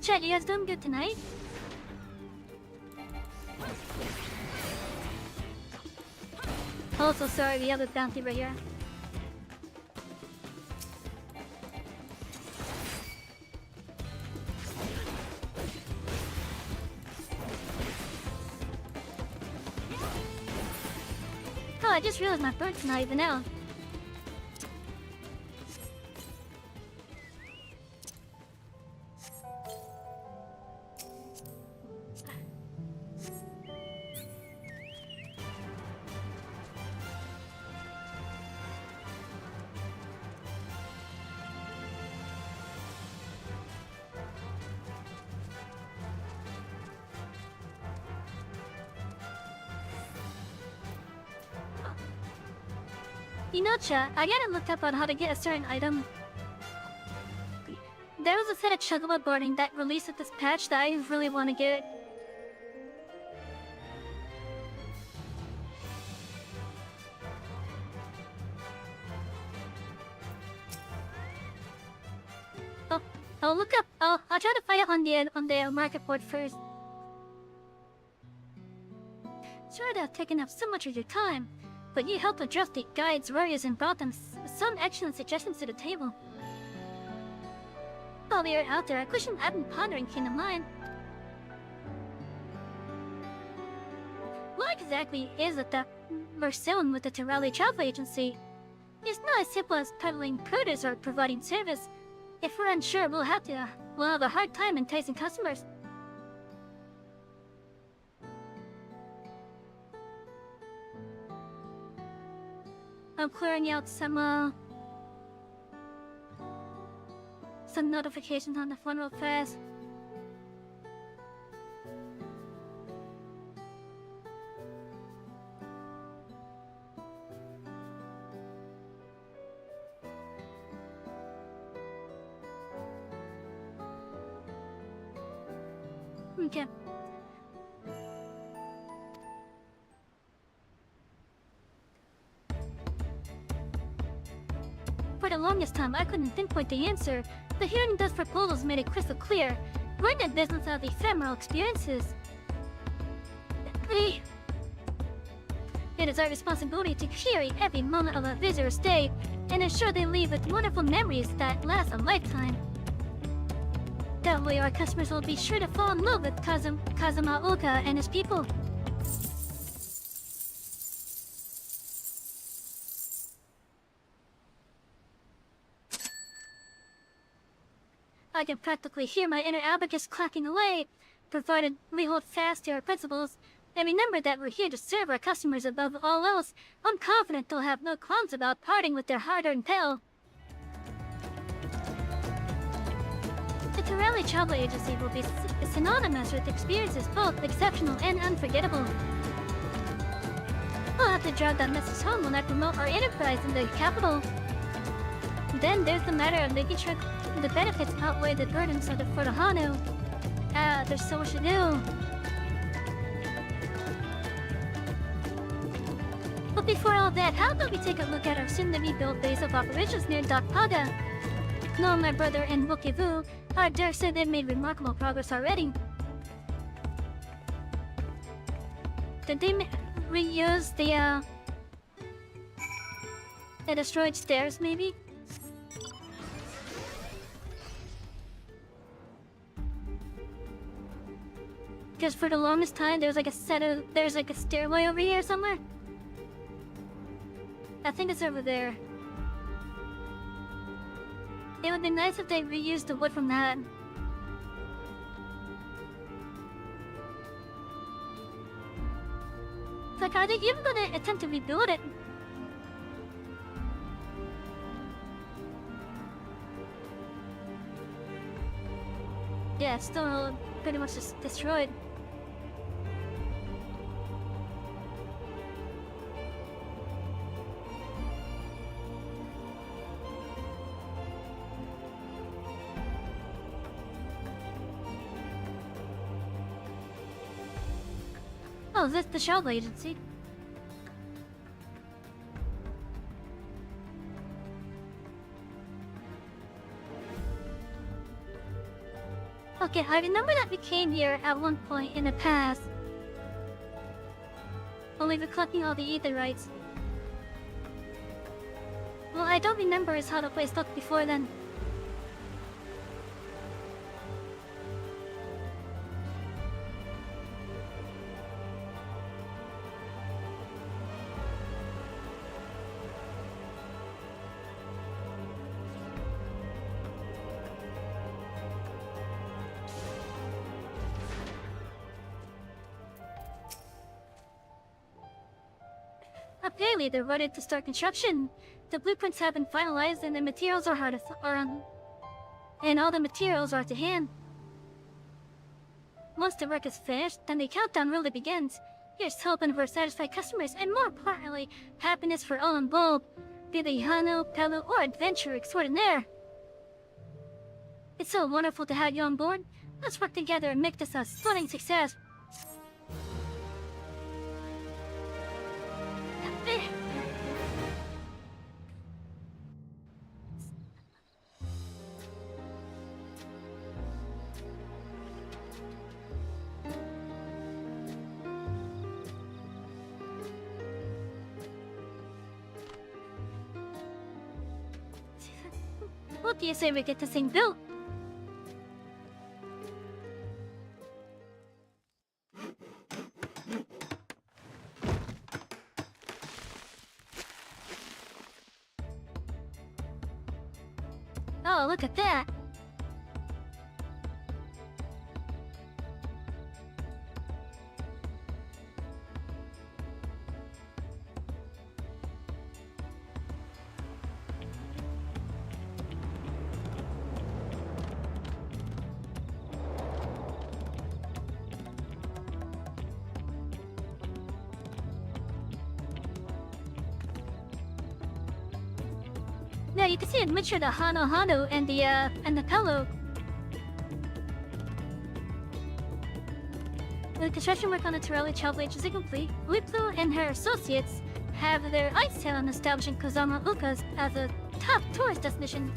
Chat, you guys doing good tonight? Also, sorry, we have a bounty right here. Oh, I just realized my bird's not even out. You know, chat, I gotta look up on how to get a certain item. There was a set of Chocobo boarding that released with this patch that I really want to get. Oh, I'll look up. I'll try to find it on the market board first. Sorry that I've taken up so much of your time, but you helped address the guides, warriors, and brought them some excellent suggestions to the table. While we were out there, a question I've been pondering came to mind. What exactly is it that we're selling with the Terali Travel Agency? It's not as simple as peddling produce or providing service. If we're unsure, we'll have a hard time enticing customers. I'm clearing out some notifications on the phone real fast. Okay. For the longest time, I couldn't pinpoint the answer. The hearing dust proposals made it crystal clear. We're in the business of ephemeral experiences. It is our responsibility to curate every moment of a visitor's stay and ensure they leave with wonderful memories that last a lifetime. That way our customers will be sure to fall in love with Kazuma Oka and his people. I can practically hear my inner abacus clacking away, provided we hold fast to our principles and remember that we're here to serve our customers above all else. I'm confident they'll have no qualms about parting with their hard-earned pal. The Terali Travel Agency will be synonymous with experiences both exceptional and unforgettable. We'll have to drive that message home when I promote our enterprise in the capital. Then there's the matter of making sure the benefits outweigh the burdens for the Hano. There's so much to do. But before all that, how about we take a look at our soon-to-be-built base of operations near Dakpaga? Knowing my brother and Wokivu, our dare say they've made remarkable progress already. Did they reuse the destroyed stairs, maybe? Because for the longest time, there's like a stairway over here somewhere. I think it's over there. It would be nice if they reused the wood from that. Like, are they even gonna attempt to rebuild it? Yeah, it's still pretty much just destroyed. Oh, is this the travel agency? Okay, I remember that we came here at one point in the past. Only we're collecting all the aetherites. Well, I don't remember is how the place looked before then. Apparently, they're ready to start construction. The blueprints have been finalized, and the materials are and all the materials are to hand. Once the work is finished, then the countdown really begins. Here's hoping for satisfied customers, and more importantly, happiness for all involved. be the Hano, fellow, or adventurer extraordinaire. It's so wonderful to have you on board. Let's work together and make this a stunning success. What do you say we get this thing built? Oh, look at that! Yeah, you can see a mixture of the Hano and the pillow. The construction work on the Torelli Child Village is incomplete. Liplo and her associates have their eyes set on establishing Kozama Ukas as a top tourist destination.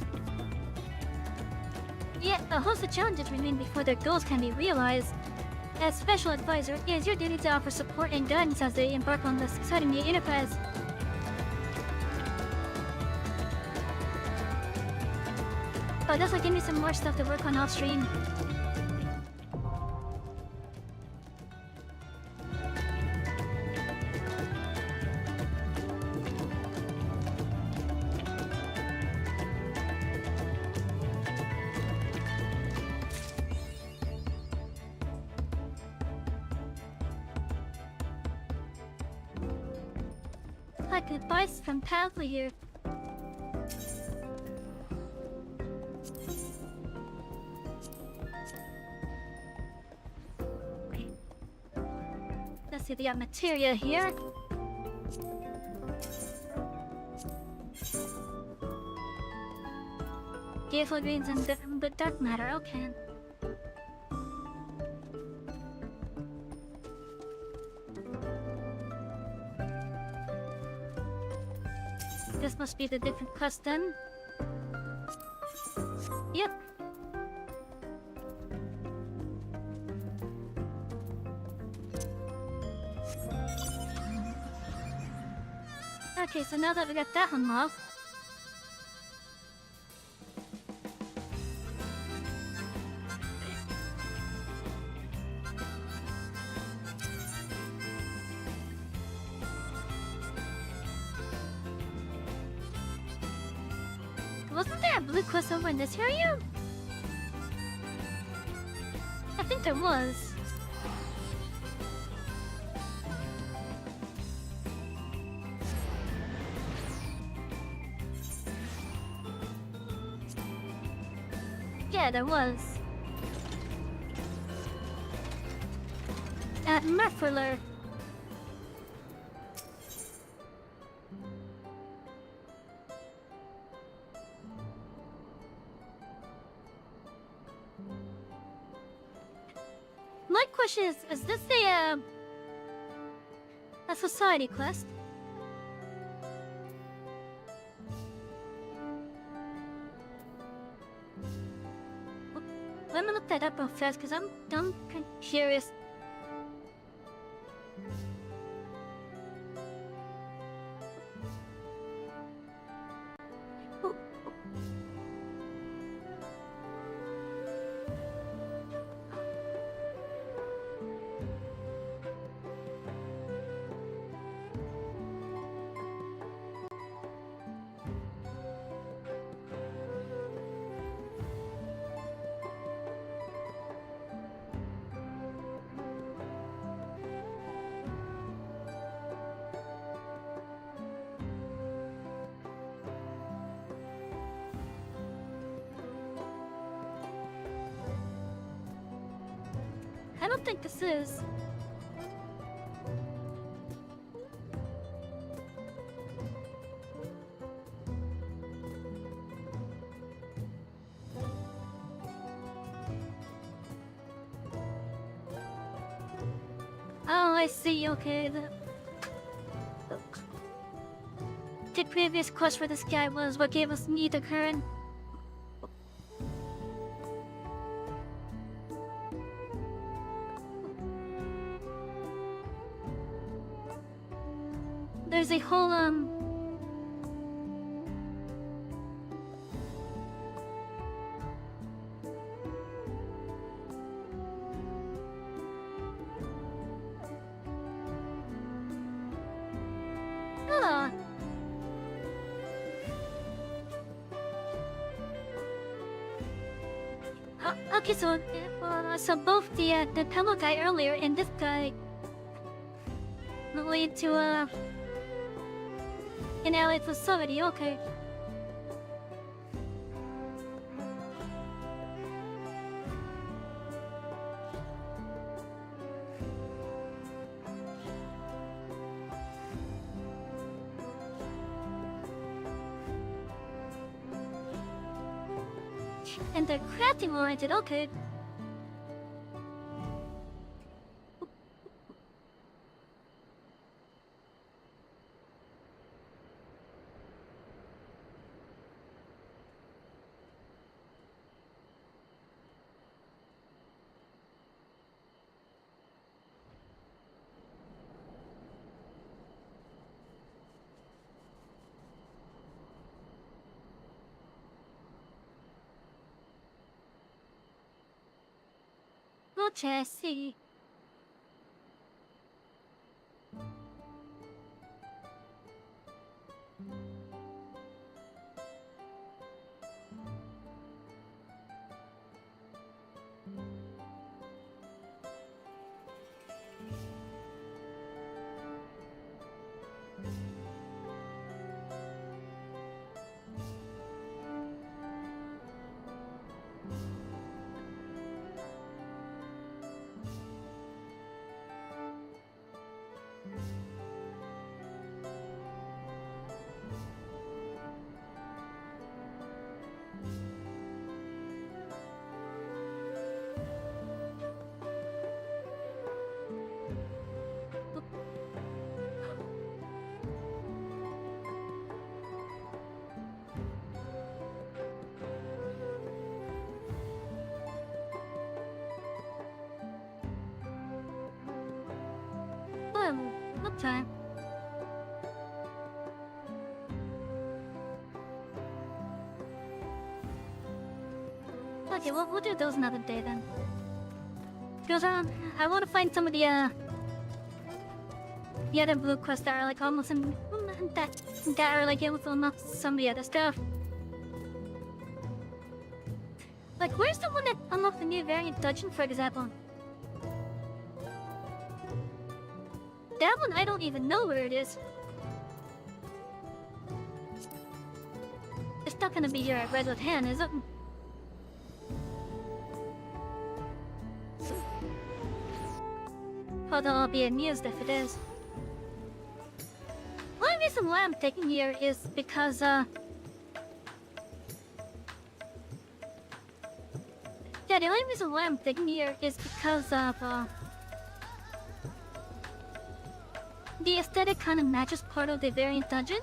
Yet, a host of challenges remain before their goals can be realized. As special advisor, it is your duty to offer support and guidance as they embark on this exciting new enterprise. Oh, this will give me some more stuff to work on off stream. Like advice from Pathway here. Let's see the materia here. Beautiful greens and but dark matter, okay. This must be the different quest then. Yep. Okay, so now that we got that unlocked, wasn't there a blue quest over in this area? I think there was. Yeah, there was. At Murfuller. My question is this a society quest? Let me look that up real fast, because I'm kind of curious. Oh. I don't think this is. Oh, I see, okay. The previous quest for this guy was what gave us need the current. There's a whole, oh. Okay, so, so both the pillow guy earlier and this guy lead to, an allied facility, okay. And they're crafting oriented, okay. Oh, Jesse. What time? Okay, we'll do those another day then. Because I want to find some of the other blue quests that are like almost in that are like able to unlock some of the other stuff. Like, where's the one that unlocked the new variant dungeon, for example? That one, I don't even know where it is. It's not gonna be your red with hand, is it? Although I'll be amused if it is. One reason why I'm taking here is because, yeah, the only reason why I'm taking here is because of, the aesthetic kind of matches part of the variant dungeon.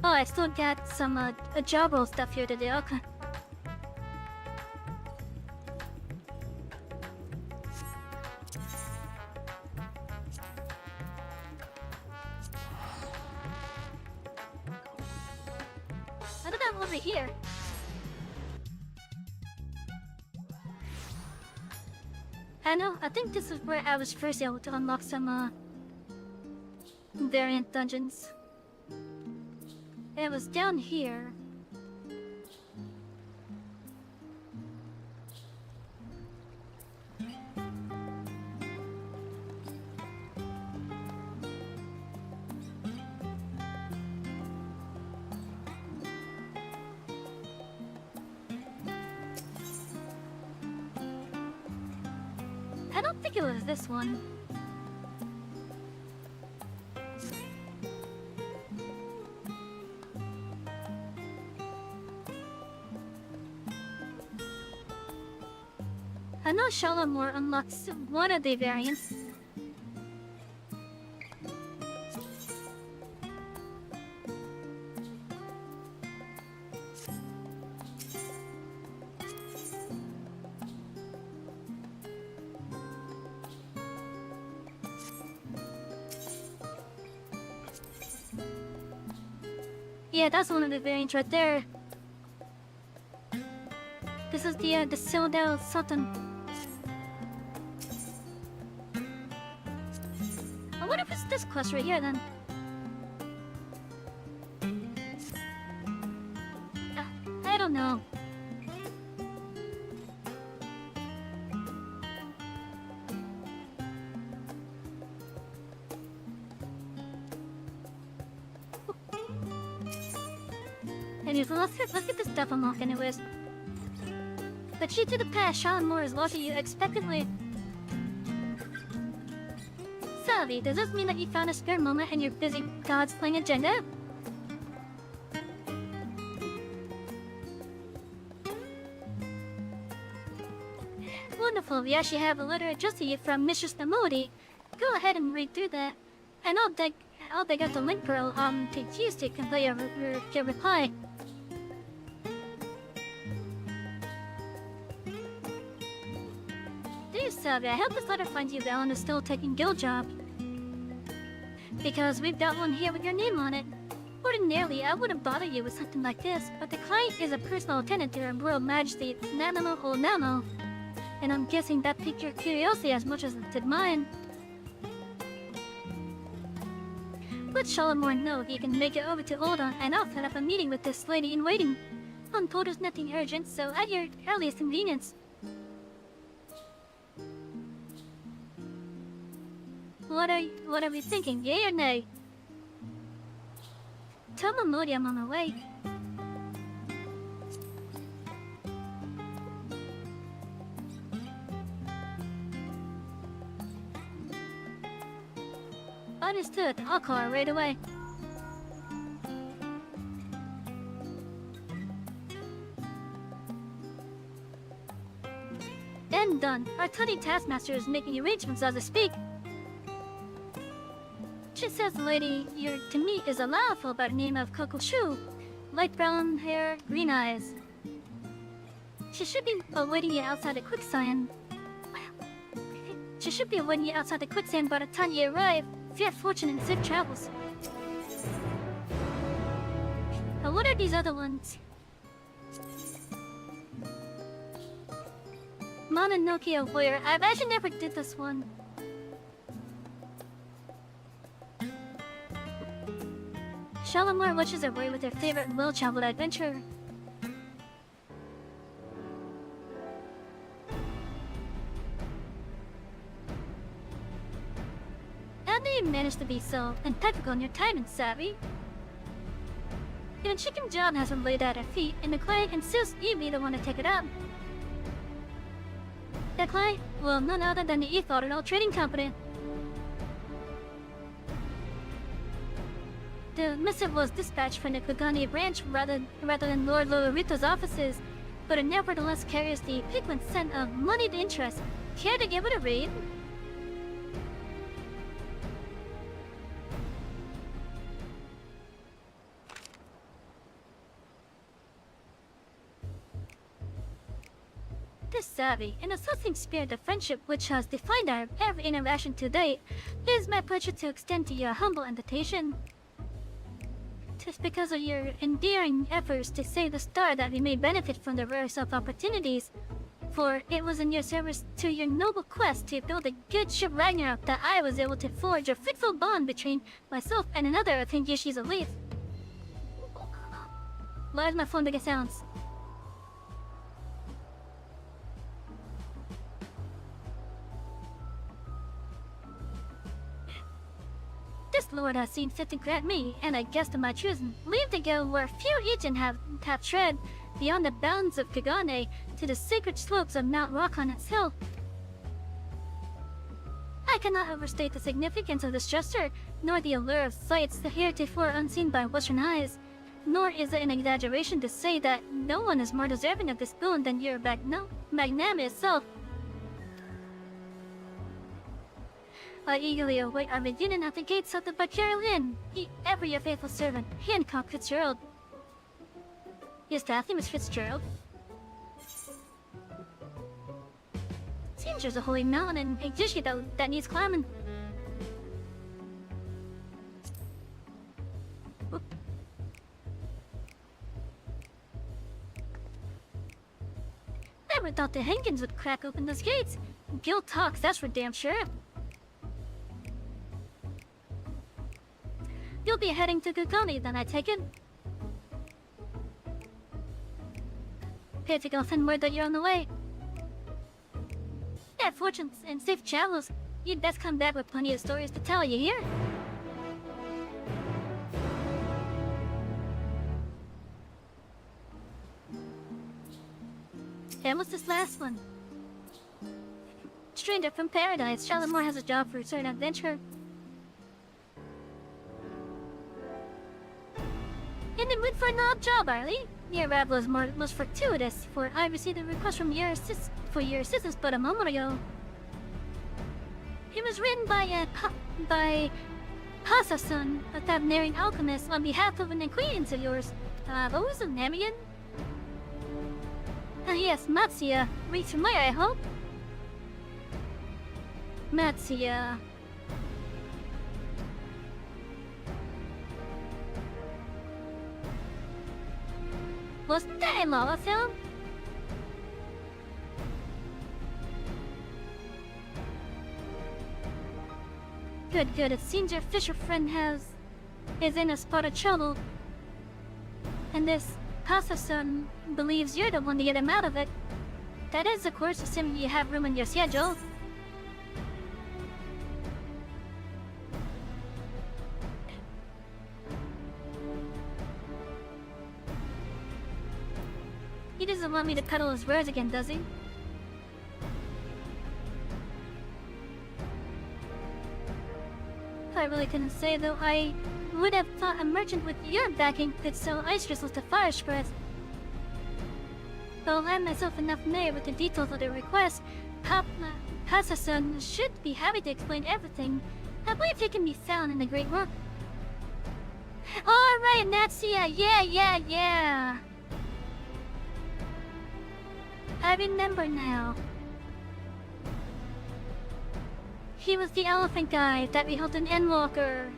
Oh, I still got some job role stuff here to do, okay. I think I'm over here. I know, I think this is where I was first able to unlock some variant dungeons. It was down here. I don't think it was this one. I know Shalamore unlocks one of the variants. Yeah, that's one of the variants right there. This is the Sildel Sultan. I wonder if it's this quest right here then. I don't know. Anyways, let's get this stuff unlocked anyways. But she to the past, Shalamore is watching you expectantly. Savy, does this mean that you found a spare moment and you're busy God's playing agenda? Wonderful, we actually have a letter addressed to you from Mistress Namodi. Go ahead and read through that. And I'll dig out the link for to use to convey your reply. Dear Savy, I hope this letter finds you well and is still taking guild job. Because we've got one here with your name on it. Ordinarily, I wouldn't bother you with something like this, but the client is a personal attendant to Her Royal Majesty Nanamo Namo, and I'm guessing that piqued your curiosity as much as it did mine. Let Shalamore know he can make it over to Ulda, and I'll set up a meeting with this lady in waiting. I'm told there's nothing urgent, so at your earliest convenience. What are we thinking, yay or nay? Tell Mamodi I'm on my way. Understood, I'll call her right away. And done. Our tiny taskmaster is making arrangements as I speak. She says the lady you're to meet is a laughable by the name of Coco Shu. Light brown hair, green eyes. She should be awaiting you outside the quicksand. She should be awaiting you outside the quicksand by the time you arrive. If you have fortune and safe travels. Now what are these other ones? Mononoke Warrior. I actually never did this one. Shalamore watches away with her favorite well-traveled adventurer. How do you manage to be so impeccable in your timing, Savy? Even Chicken John has been laid at her feet, and the client insists you be the one to take it up. The client? Well, none other than the Ethodonal Trading Company. The missive was dispatched from the Kugani branch rather than Lord Lolorito's offices, but it nevertheless carries the pigment scent of moneyed interest. Care to give it a read? This Savy, in a something spirit of friendship which has defined our every interaction to date, it is my pleasure to extend to you a humble invitation. 'Tis because of your endearing efforts to save the star that we may benefit from the rarest of opportunities. For it was in your service to your noble quest to build a good ship Ragnarok that I was able to forge a fruitful bond between myself and another of Yoshi's elite. Why is my phone making sounds? This lord has seen fit to grant me, and I guess to my choosing, leave to go where few Ijin have tread beyond the bounds of Kagane to the sacred slopes of Mount Rock on its hill. I cannot overstate the significance of this gesture, nor the allure of sights heretofore unseen by Western eyes. Nor is it an exaggeration to say that no one is more deserving of this boon than your magnanimous self. I eagerly await our reunion at the gates of the Bacarial Inn. Ever your faithful servant, Hancock Fitzgerald. Yes, that name is Fitzgerald. Seems there's a holy mountain in Ijishi that needs climbing. Oop. Never thought the Hankins would crack open those gates. Guild talks, that's for damn sure. You'll be heading to Kukoni then, I take it? I'll send word that you're on the way. Yeah, fortunes and safe travels. You'd best come back with plenty of stories to tell, you hear? And what's this last one? Stranger from Paradise. Shalimar has a job for a certain adventurer. In the mood for an odd job, Arlie? Your arrival is most fortuitous, for I received a request from your assistance but a moment ago. It was written by Pasa-san, a Tavnarian alchemist, on behalf of an acquaintance of yours. What was his name again? Yes, Matsuya. Reads familiar, I hope? Matsuya. Was that a lava film? Good, good. It seems your fisher friend is in a spot of trouble. And this Pasa-san believes you're the one to get him out of it. That is, of course, assuming you have room in your schedule. He doesn't want me to peddle his wares again, does he? I really couldn't say, though. I would have thought a merchant with your backing could sell ice crystals to fire spreads. Though I'm myself enough familiar with the details of the request, Pasa-san should be happy to explain everything. I believe he can be found in the Great Work. Alright, Natsuya, yeah. I remember now. He was the elephant guy that we held an Endwalker.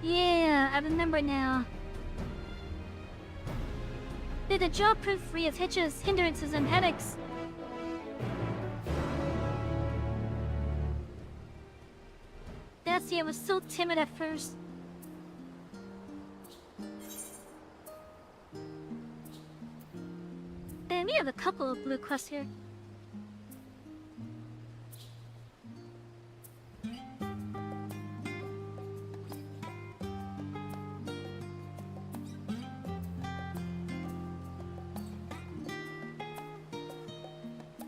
Yeah, I remember now. Did the job prove free of hitches, hindrances, and headaches? Dacia was so timid at first. And we have a couple of blue quests here.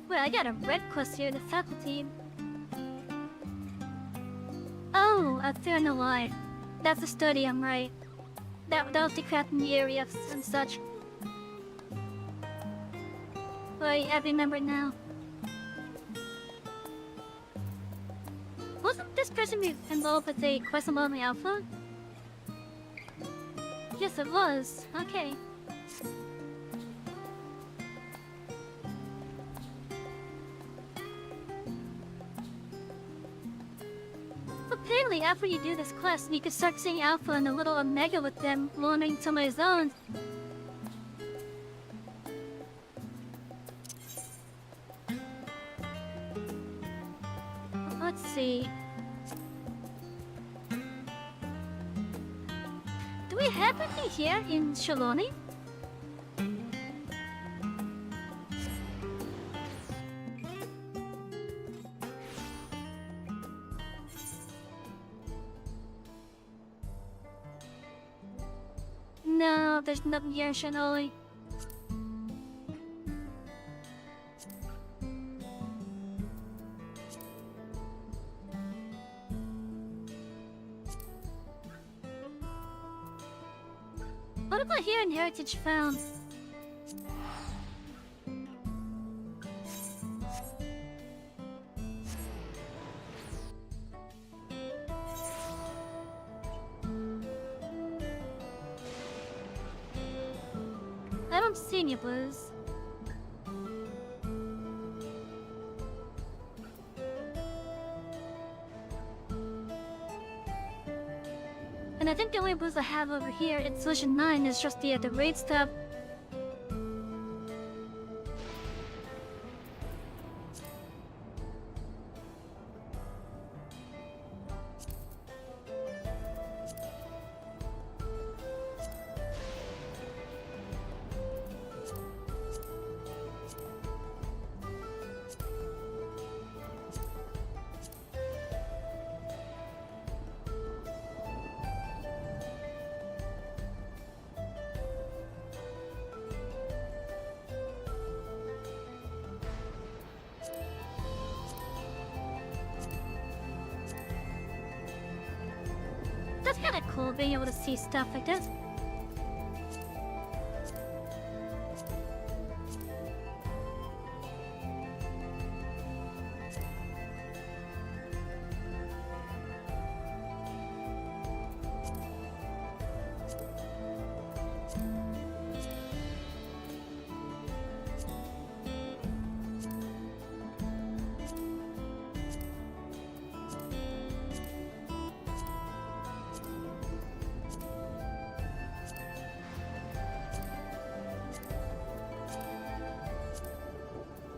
Well, I got a red quest here, the faculty. Oh, a fair no lie. That's a study, I'm right. That was the crafting area and such. Wait, I remember now. Wasn't this person involved with a quest about my alpha? Yes, it was. Okay. Apparently, after you do this quest, you can start seeing Alpha and a little Omega with them, wandering some of his own. Let's see. Do we have anything here in Shaloni? No, there's nothing here in Shanoli. What about here in Heritage Found? I'm seeing you, Blues. And I think the only boost I have over here in Solution 9 is just the raid stuff. That's kinda cool being able to see stuff like this.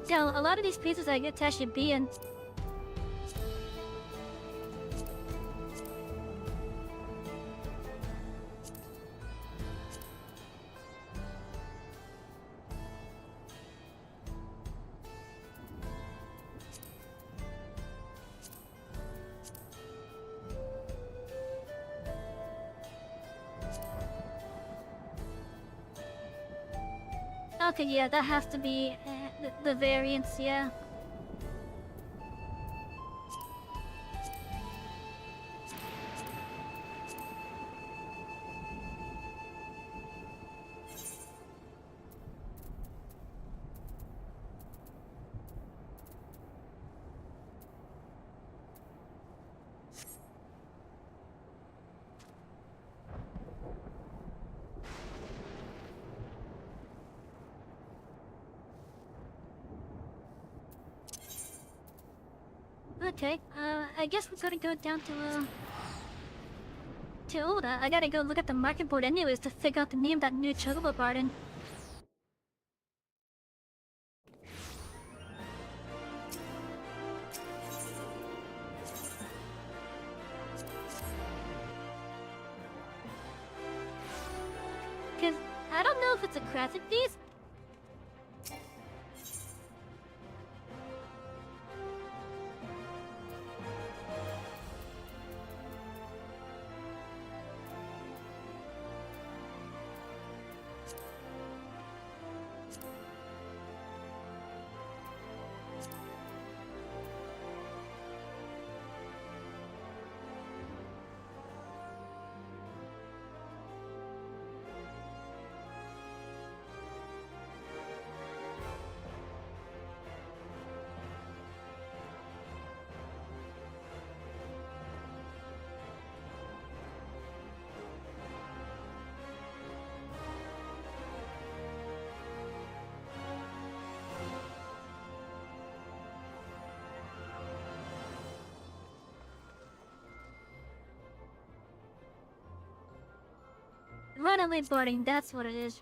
Yeah, a lot of these places I get to actually be in. Okay, yeah, that has to be the variance, yeah. Okay, I guess we're gonna go down to Oda. I gotta go look at the market board anyways to figure out the name of that new chocobo garden. Cause I don't know if it's a crafting piece. Runaway boarding, that's what it is.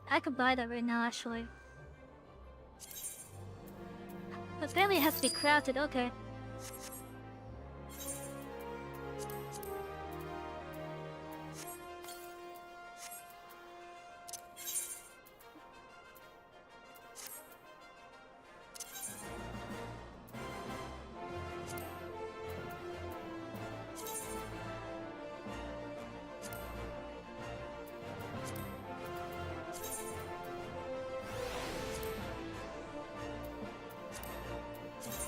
I could buy that right now, actually. But apparently it has to be crafted, okay.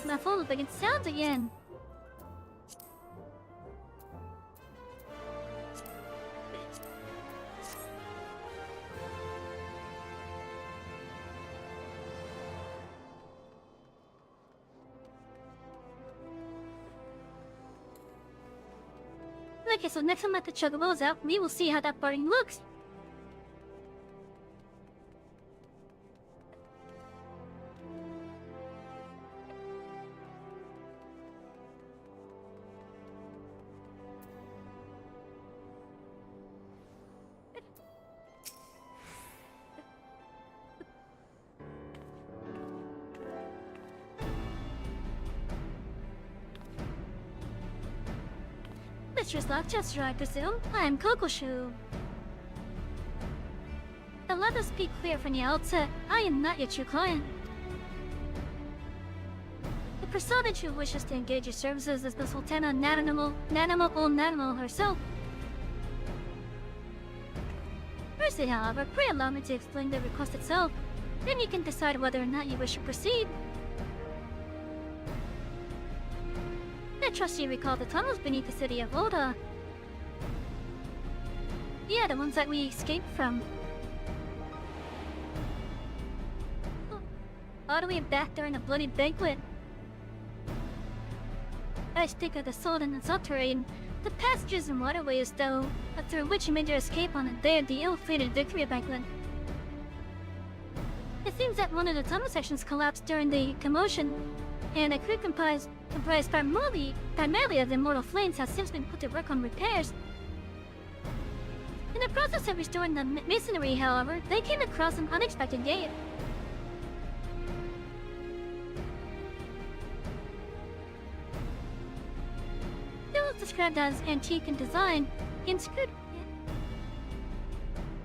My phone was making sounds again. Okay, so next time I have to Chocobo's out, we will see how that parting looks. Mistress Lockchester, I presume. I am Kokoshu. And let us be clear from the outset, I am not your true client. The personage who wishes to engage your services is the Sultana Nanimo herself. Firstly, however, pray allow me to explain the request itself. Then you can decide whether or not you wish to proceed. I trust you recall the tunnels beneath the city of Oda. Yeah, the ones that we escaped from. All the way back during a bloody banquet. I speak of the Sultan and subterranean, the passages and waterways, though, through which you made your escape on the day of the ill-fated victory banquet. It seems that one of the tunnel sections collapsed during the commotion, and a crew comprised primarily of the immortal flames has since been put to work on repairs. In the process of restoring the masonry, however, they came across an unexpected gate. It was described as antique in design,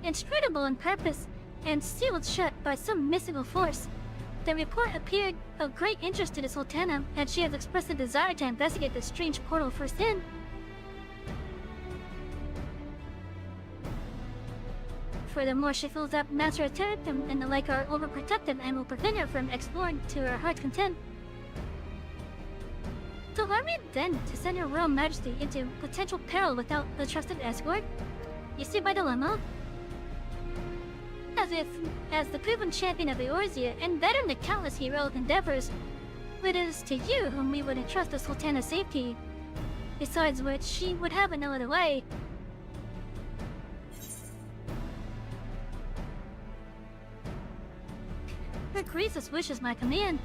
inscrutable in purpose, and sealed shut by some mystical force. The report appeared of great interest to the Sultana, and she has expressed a desire to investigate the strange portal firsthand. Furthermore, she feels that Master Terrapin and the like are overprotective and will prevent her from exploring to her heart's content. So are we then to send her Royal Majesty into potential peril without a trusted escort? You see my dilemma? As the proven champion of Eorzea and veteran to countless heroic endeavors, it is to you whom we would entrust the Sultana's safety. Besides which, she would have no other way. Her Grace's wish is my command.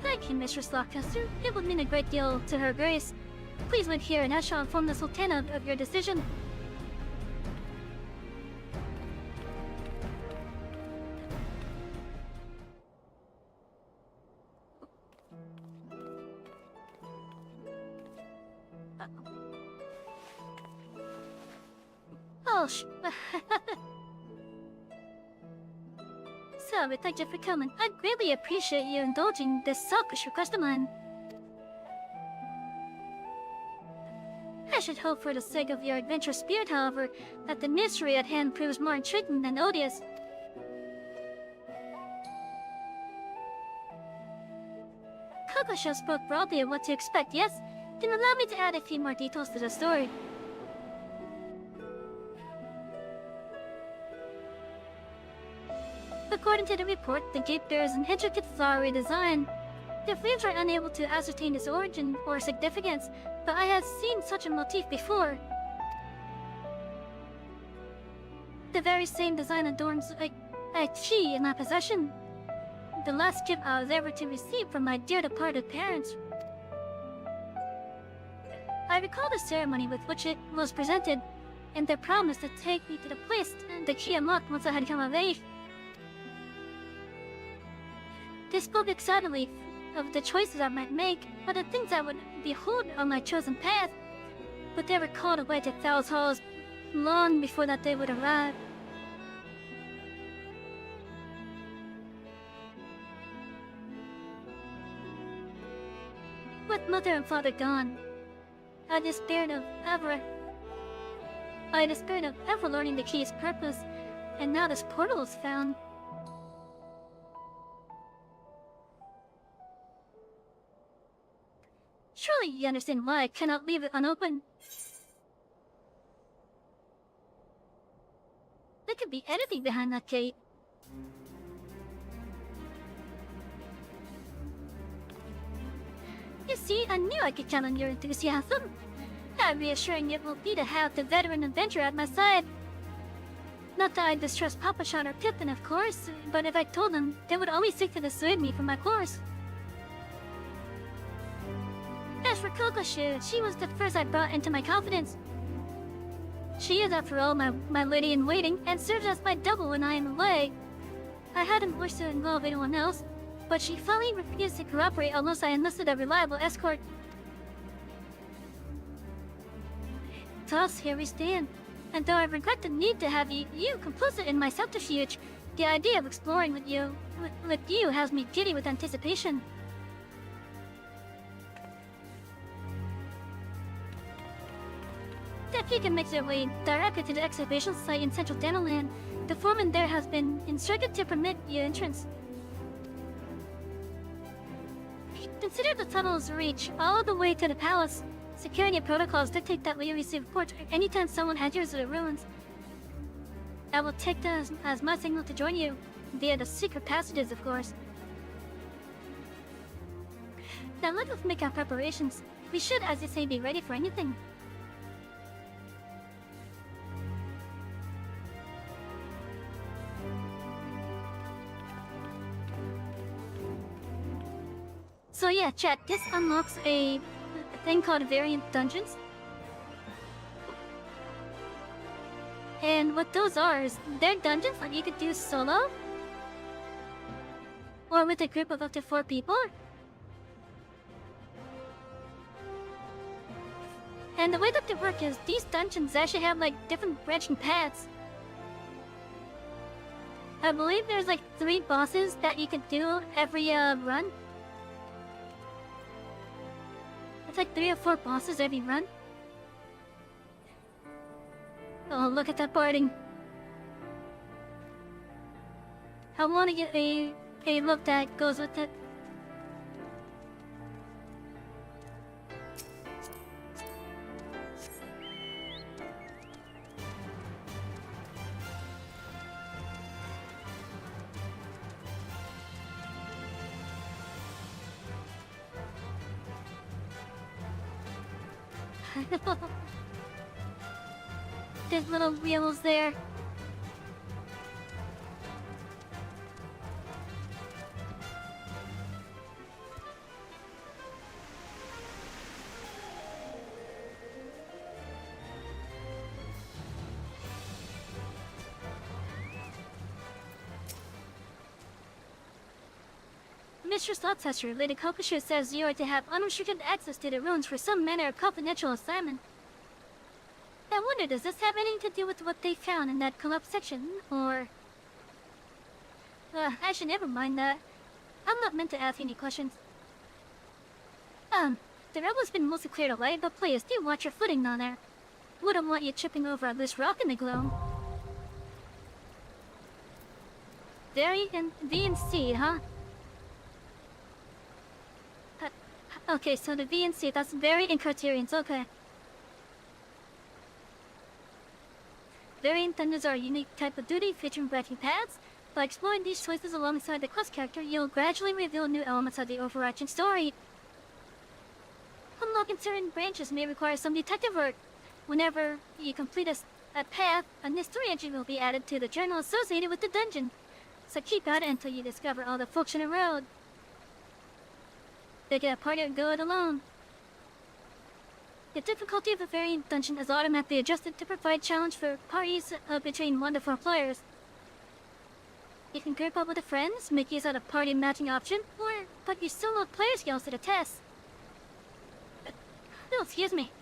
Thank you, Mistress Lockchester. It would mean a great deal to Her Grace. Please wait here and I shall inform the Sultana of your decision. Oh, So, thank you for coming. I'd greatly appreciate you indulging this selfish request of mine. I should hope for the sake of your adventurous spirit, however, that the mystery at hand proves more intriguing than odious. Kokosho spoke broadly of what to expect, yes? Then allow me to add a few more details to the story. According to the report, the gate bears an intricate flowery design. The flames are unable to ascertain its origin or significance, but I have seen such a motif before. The very same design adorns a chi in my possession. The last gift I was ever to receive from my dear departed parents. I recall the ceremony with which it was presented, and their promise to take me to the place the chi unlocked once I had come of age. They spoke excitedly of the choices I might make, or the things I would behold on my chosen path, but they were called away to Thal's halls long before that day would arrive. With mother and father gone, I despaired of ever learning the key's purpose, and now this portal is found. Surely you understand why I cannot leave it unopened. There could be anything behind that gate. See, I knew I could count on your enthusiasm. How reassuring it will be to have the veteran adventurer at my side. Not that I distrust Papa Shot or Pippin, of course, but if I told them, they would always seek to dissuade me from my course. As for Kokoshu, she was the first I brought into my confidence. She is, after all, my lady-in-waiting, and serves as my double when I am away. I hadn't wished to involve anyone else, but she finally refused to cooperate unless I enlisted a reliable escort. Thus, here we stand. And though I regret the need to have you complicit in my subterfuge, the idea of exploring with you has me giddy with anticipation. The Pika makes their way directly to the excavation site in central Danoland. The foreman there has been instructed to permit you entrance. Consider the tunnel's reach all the way to the palace. Security protocols dictate that we receive reports anytime someone enters the ruins. I will take that as my signal to join you, via the secret passages, of course. Now let us make our preparations. We should, as you say, be ready for anything. So yeah, chat, this unlocks a thing called variant dungeons. And what those are is they're dungeons that you could do solo or with a group of up to 4 people. And the way that they work is these dungeons actually have like different branching paths. I believe there's like 3 bosses that you can do every run. It's like 3 or 4 bosses every run. Oh, look at that birding. I want to get a look that goes with it. There's little wheels there. Mr. Slot Tester, Lady Kokoshu says you are to have unrestricted access to the ruins for some manner of confidential assignment. I wonder, does this have anything to do with what they found in that collapsed section, or... actually, never mind that. I'm not meant to ask any questions. The rebel's been mostly cleared away, but please do watch your footing down there. Wouldn't want you tripping over a loose rock in the gloom. V and C, huh? Okay, so the V and C, that's very in criterions, okay. Variant dungeons are a unique type of duty featuring branching paths. By exploring these choices alongside the quest character, you'll gradually reveal new elements of the overarching story. Unlocking certain branches may require some detective work. Whenever you complete a path, a new story entry will be added to the journal associated with the dungeon. So keep at it until you discover all the folks in the road. They get a party or go it alone. The difficulty of a variant dungeon is automatically adjusted to provide challenge for parties between 1 to 4 players. You can group up with friends, make use of the party matching option, or put your solo player skills to the test. Oh, excuse me.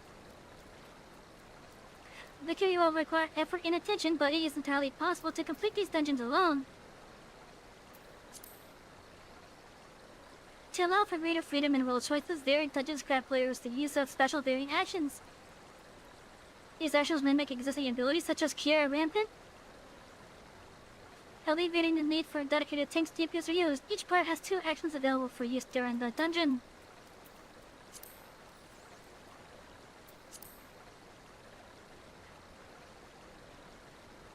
The QE will require effort and attention, but it is entirely possible to complete these dungeons alone. To allow for greater freedom and role choices, variant dungeons grant players the use of special variant actions. These actions mimic existing abilities such as Cure Rampant, alleviating the need for dedicated tanks DPS are used. Each player has 2 actions available for use during the dungeon.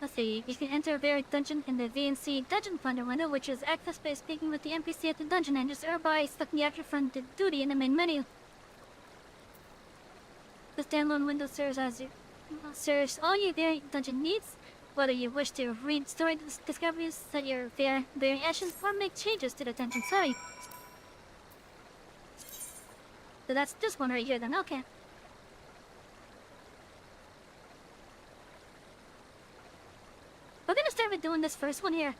Let's see, you can enter a variant dungeon in the VNC Dungeon Finder window, which is accessed by speaking with the NPC at the dungeon and just by selecting the actor from the duty in the main menu. The standalone window serves all your variant dungeon needs, whether you wish to read story discoveries, set your variations, or make changes to the dungeon story. So that's this one right here then, okay. We're gonna start with doing this first one here.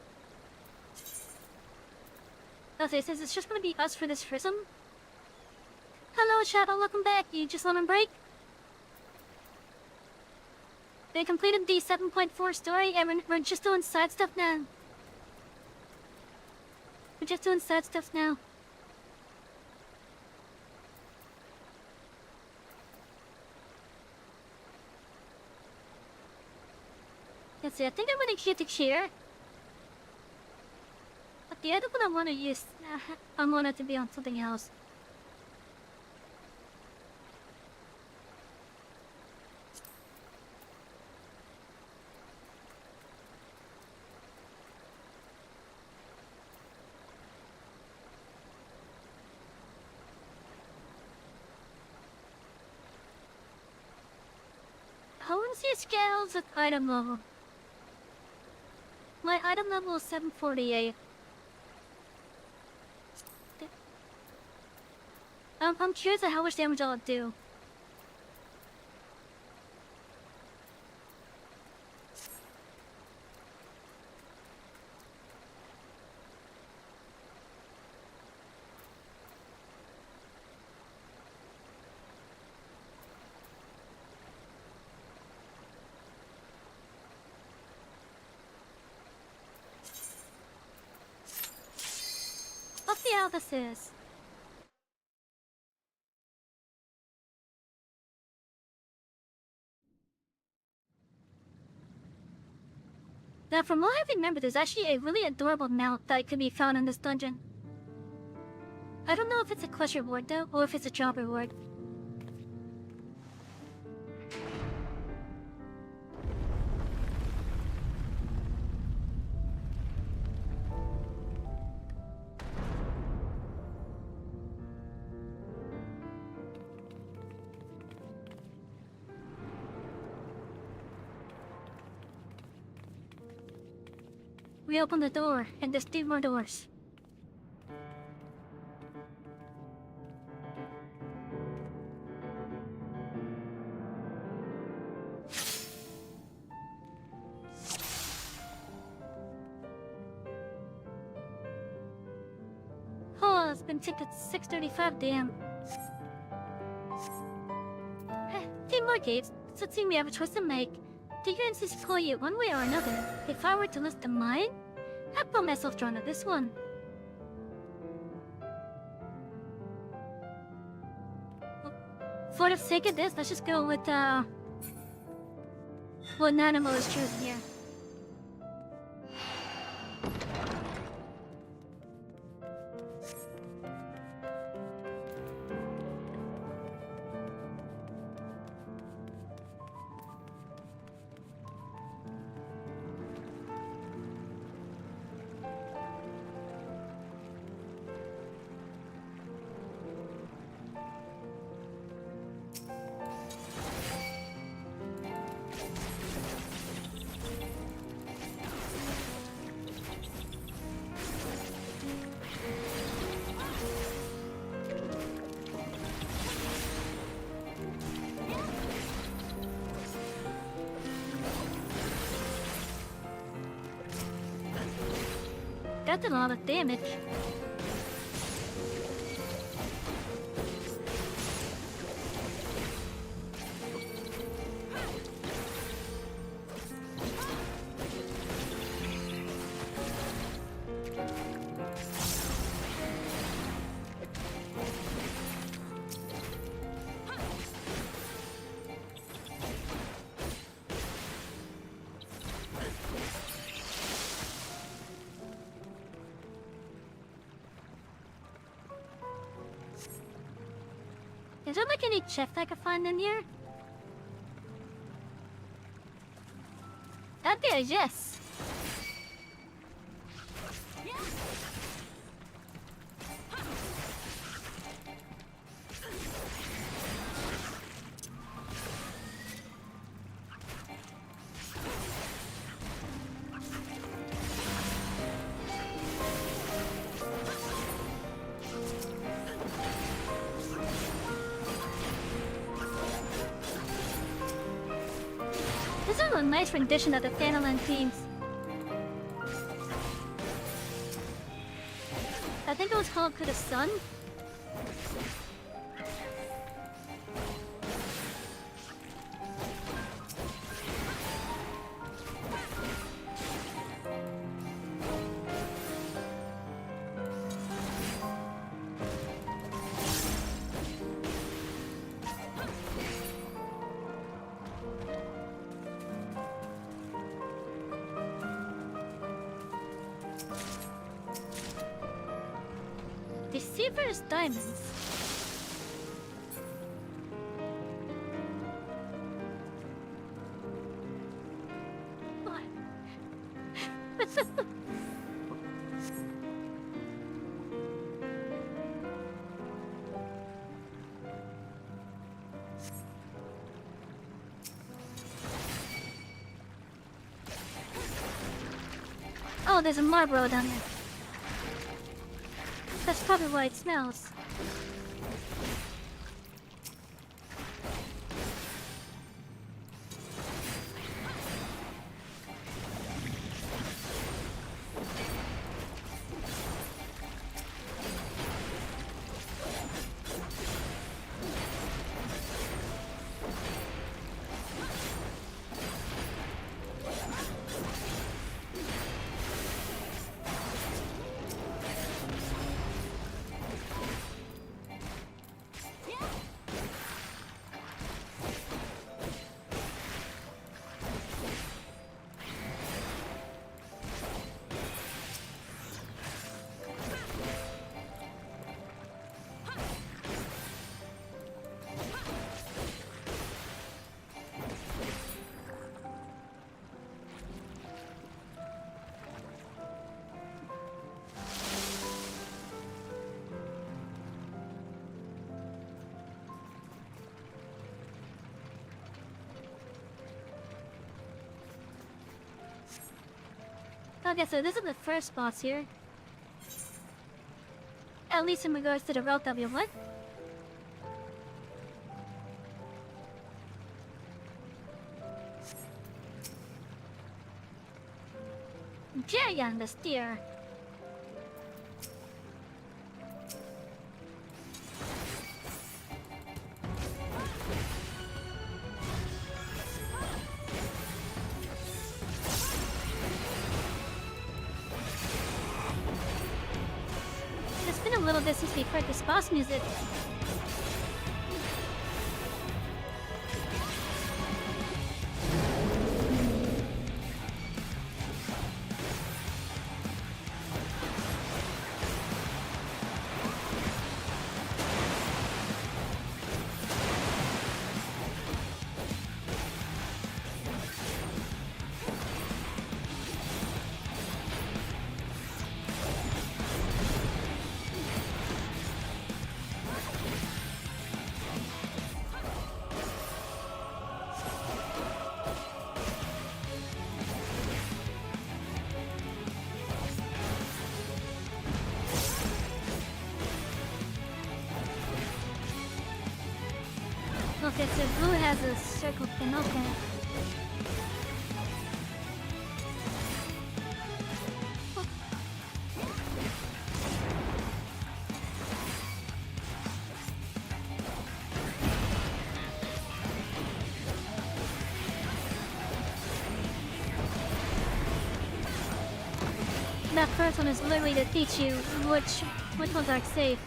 Okay, since it's just gonna be us for this prism. Hello Shadow, welcome back. You just on a break? They completed the 7.4 story and we're just doing side stuff now. We're just doing side stuff now. Let's see, I think I'm gonna keep it here. But the other one I wanna use, I want it to be on something else. I want to see scales at item level. My item level is 748. I'm curious at how much damage I'll do. Let's see how this is. Now, from what I remember, there's actually a really adorable mount that could be found in this dungeon. I don't know if it's a quest reward though, or if it's a job reward. We open the door, and there's 2 more doors. Oh, it's been tipped at 6:35, damn. 2 more gates, so it seems we have a choice to make. The UNC's pull you one way or another. If I were to list them mine, I'd put myself drawn to this one. For the sake of this, let's just go with what Nanimo is choosing here. That did a lot of damage. Is there like any chest I could find in here? That there, yes. This is a nice rendition of the Thanalan themes. I think it was called To the Sun. Deceiver's diamonds. What? Oh, there's a Marlboro down there. That's probably why it smells. Okay, so this is the first boss here. At least in regards to the route that we went. Jayan the steer. It's been a little bit since we've heard this boss music. Okay, so blue has a circle thing, okay. That first one is literally to teach you which ones are safe.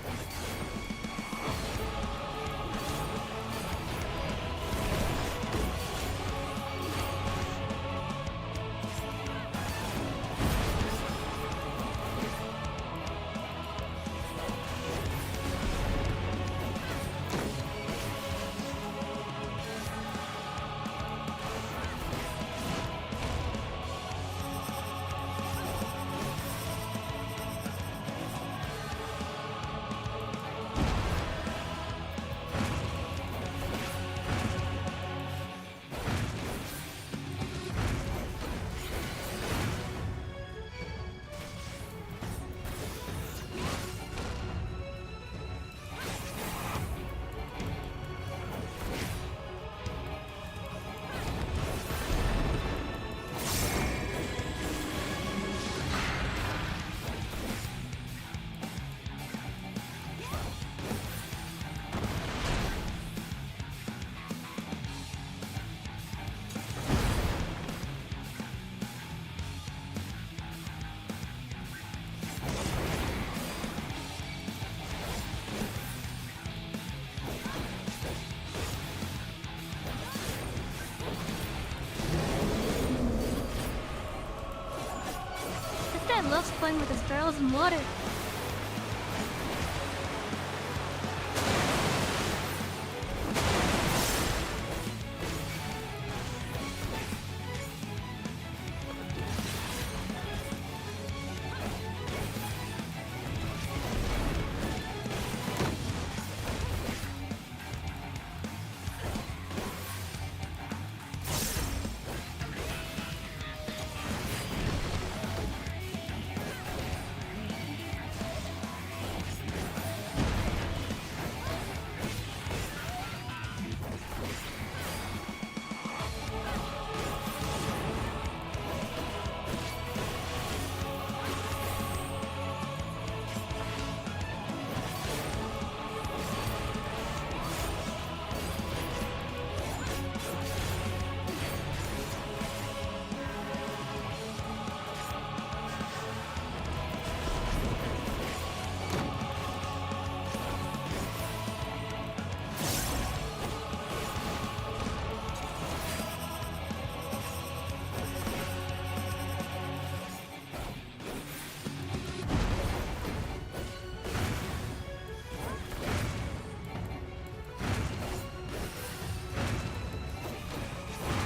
swimming with his girls in water.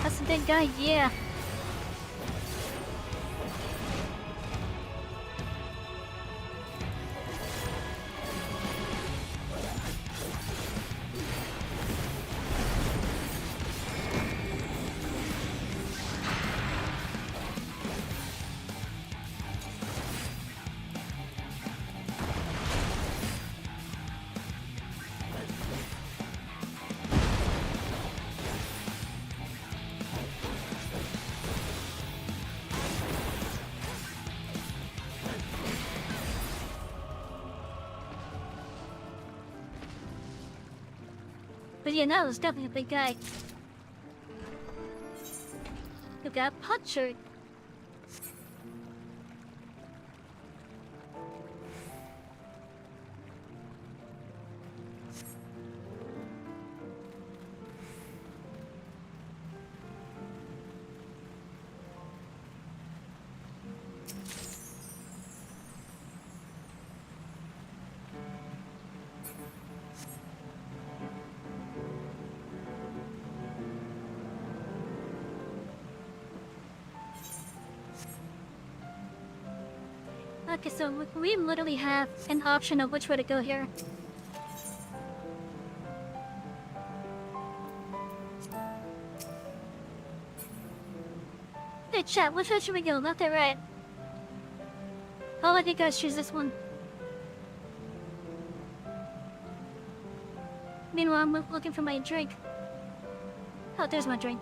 That's a big guy, yeah. But yeah, no, it's definitely a big guy. You got a pot shirt. Okay, so we literally have an option of which way to go here. Hey chat, which way should we go? Left or right? I'll let you guys choose this one. Meanwhile, I'm looking for my drink. Oh, there's my drink.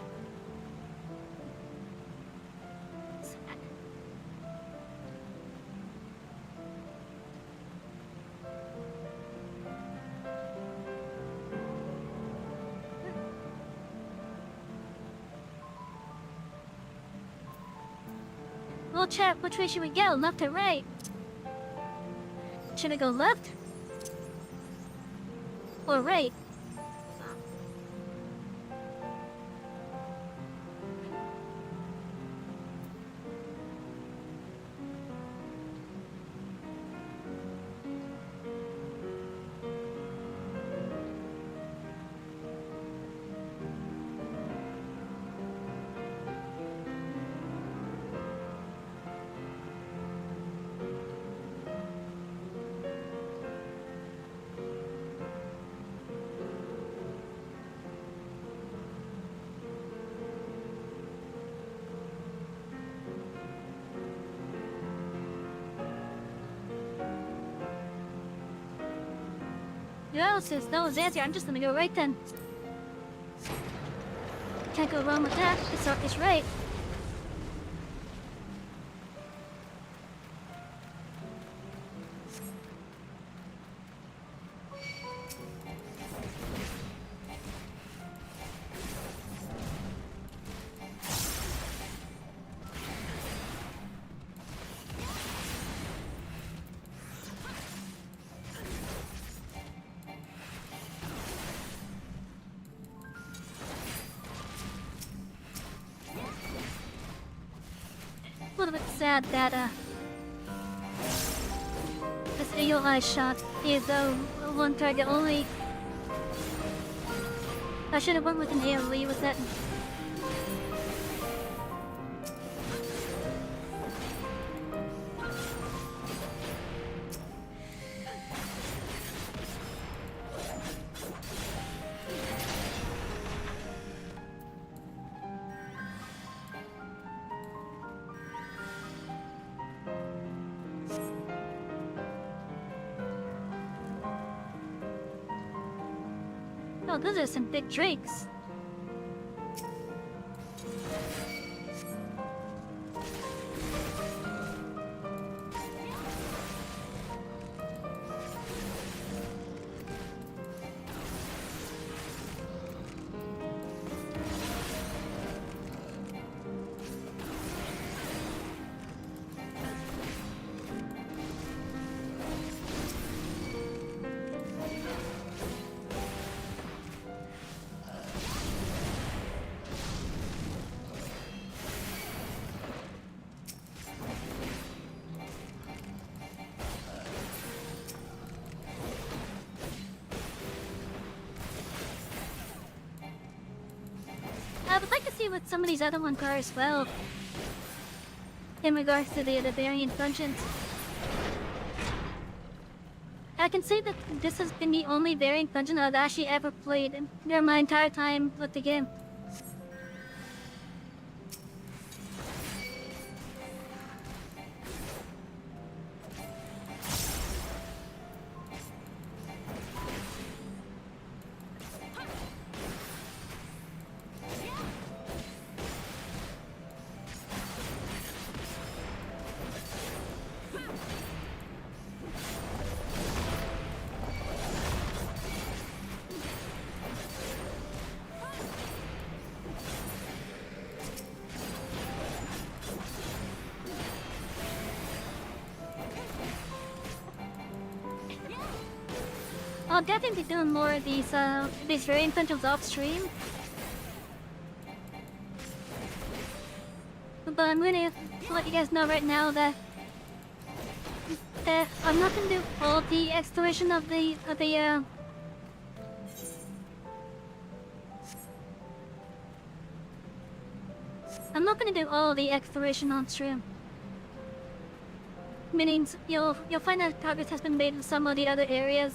Well, chat, which way should we go? Left or right? Should I go left? Or right? No, sis, no one's answer. I'm just gonna go right then. Can't go wrong with that. It's right. A little bit sad that UI shot is one target only. I should have went with an AoE with that. Oh, those are some big drakes. I would like to see what some of these other ones are as well. In regards to the variant dungeons. I can say that this has been the only variant dungeon I've actually ever played during my entire time with the game. I'll definitely be doing more of these variant dungeons off stream. But I'm gonna let you guys know right now that I'm not gonna do all the exploration of the I'm not gonna do all the exploration on stream. Meaning you'll find that progress has been made in some of the other areas.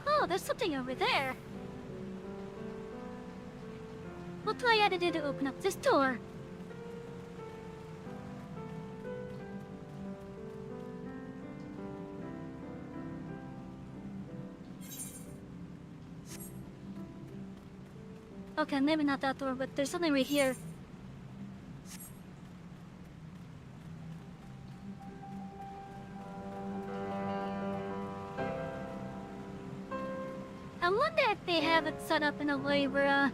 Oh, there's something over there. What do I have to do to open up this door? Okay, maybe not that door, but there's something right here. I wonder if they have it set up in a way where,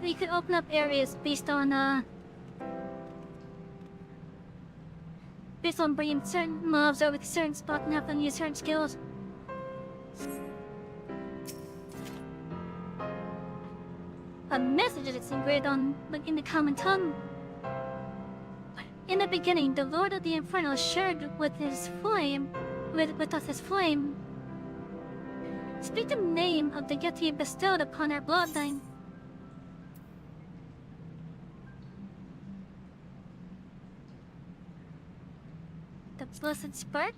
you could open up areas based on bringing certain mobs over to certain spots and have them use certain skills. A message that's engraved on, like, in the common tongue. In the beginning, the Lord of the Inferno shared with his flame, with us his flame. Speak the name of the gift he bestowed upon our bloodline. The blessed spark?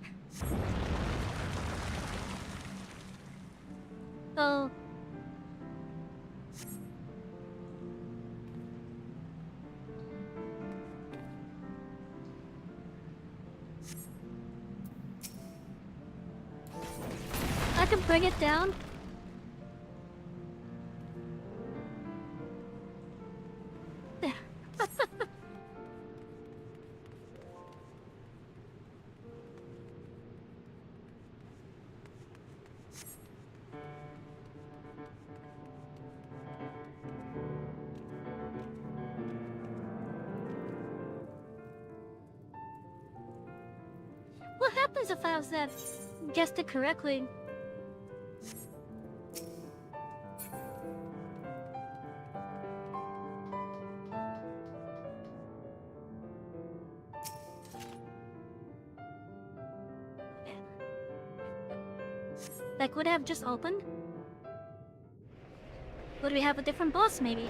Oh. I can bring it down. There. What happens if I was guessed it correctly? Like, would it have just opened? Would we have a different boss, maybe?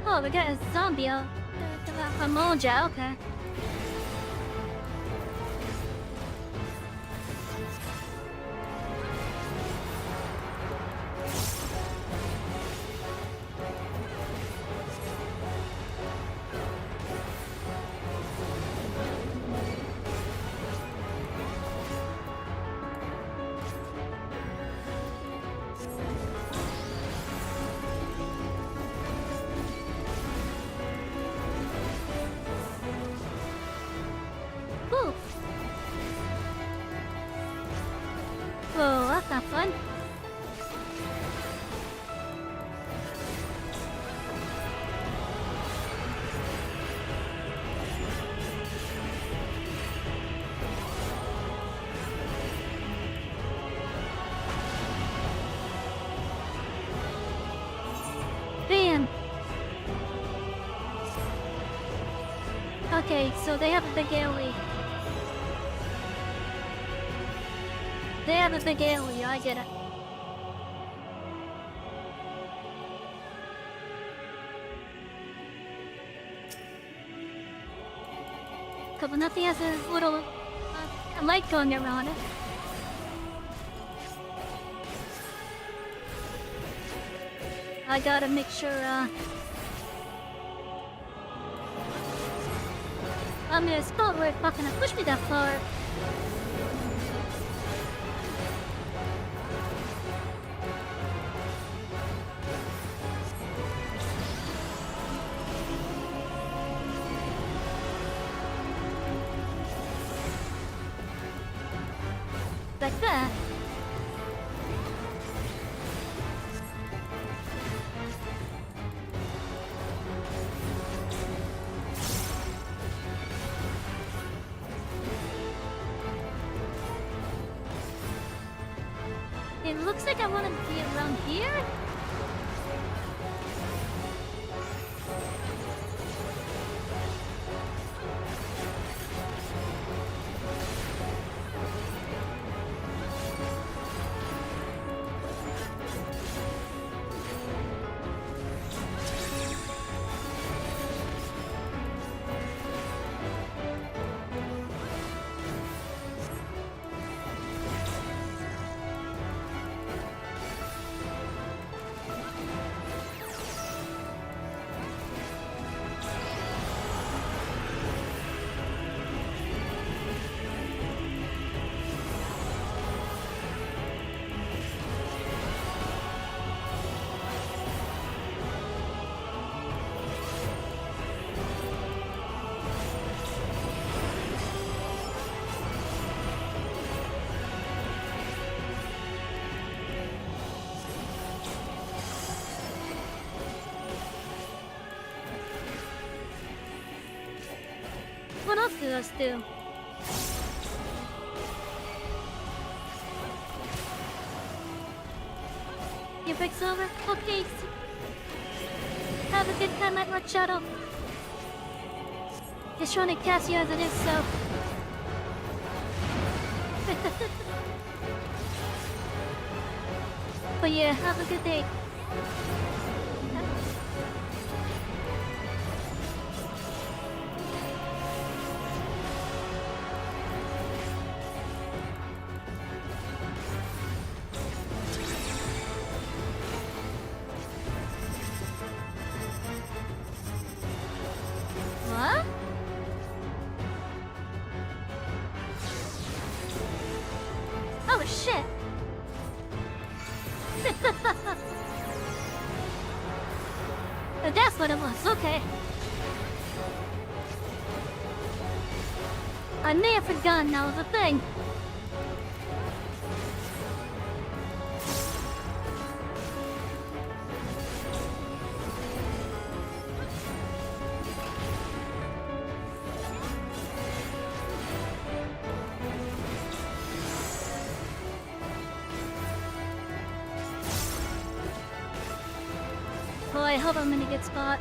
Oh, we got a zombie out. A Moja, okay. Ooh. Whoa, that's not fun. Bam! Okay, so they have a big AoE. They have a big AoE, I get it. But nothing has a little light going around it. I gotta make sure, I'm gonna spot where it's not gonna push me that far. Like that. It looks like I want to be around here. What else do those do? Your break's over? Okay. Have a good time at Rock Shadow. It's trying to cast you as it is, so... But yeah, have a good day. What? Oh shit! That's what it was, okay. I may have forgotten that was a thing. boy, I hope I'm in a good spot.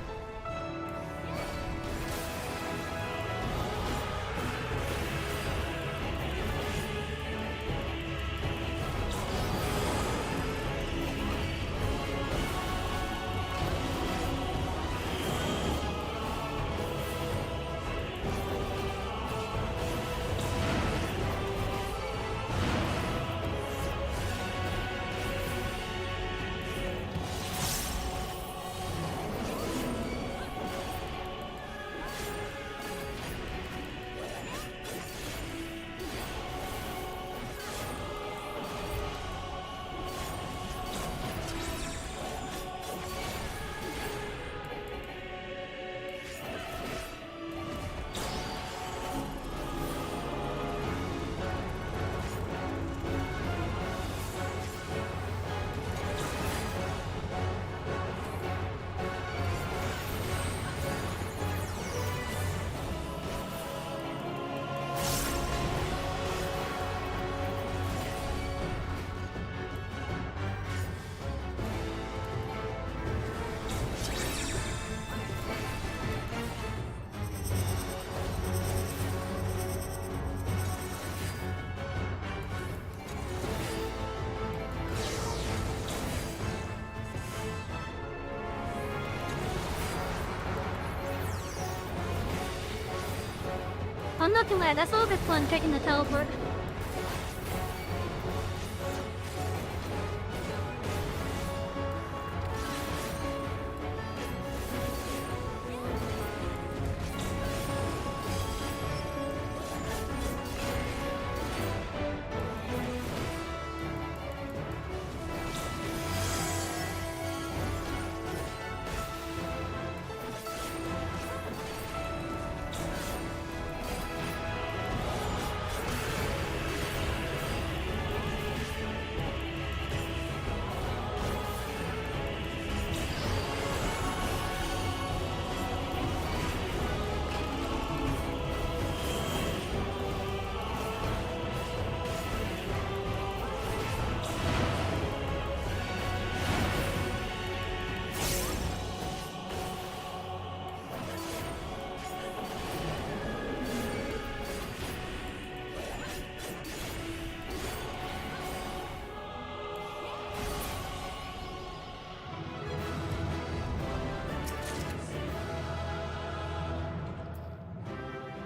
I'm not gonna lie, that's a little bit fun taking the teleport.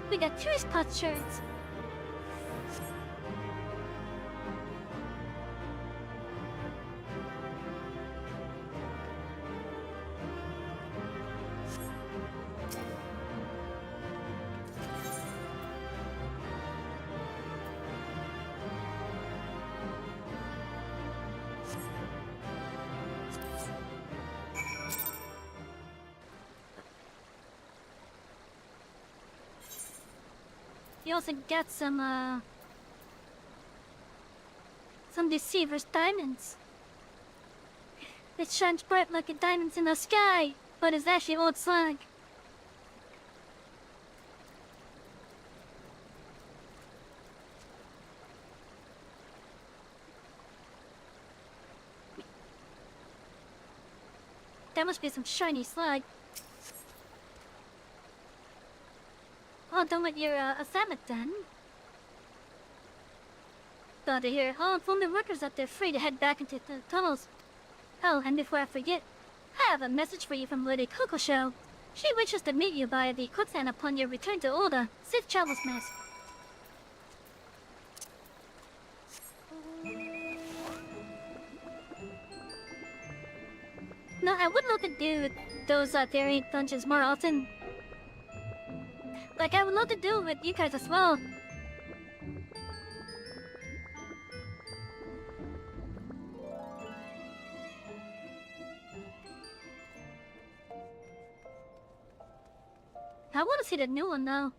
We got 2 spot shirts. You also get some Deceiver's diamonds. It shines bright like diamonds in the sky, but it's actually old slag. That must be some shiny slag. Oh, done with your assignment then. Glad to hear. I'll inform the workers that they're free to head back into the tunnels. Oh, and before I forget, I have a message for you from Lady Coco Show. She wishes to meet you by the quicksand upon your return to Oda. Safe travels, miss. No, I would love to do those theory dungeons more often. Like, I would love to do it with you guys as well. I want to see the new one now.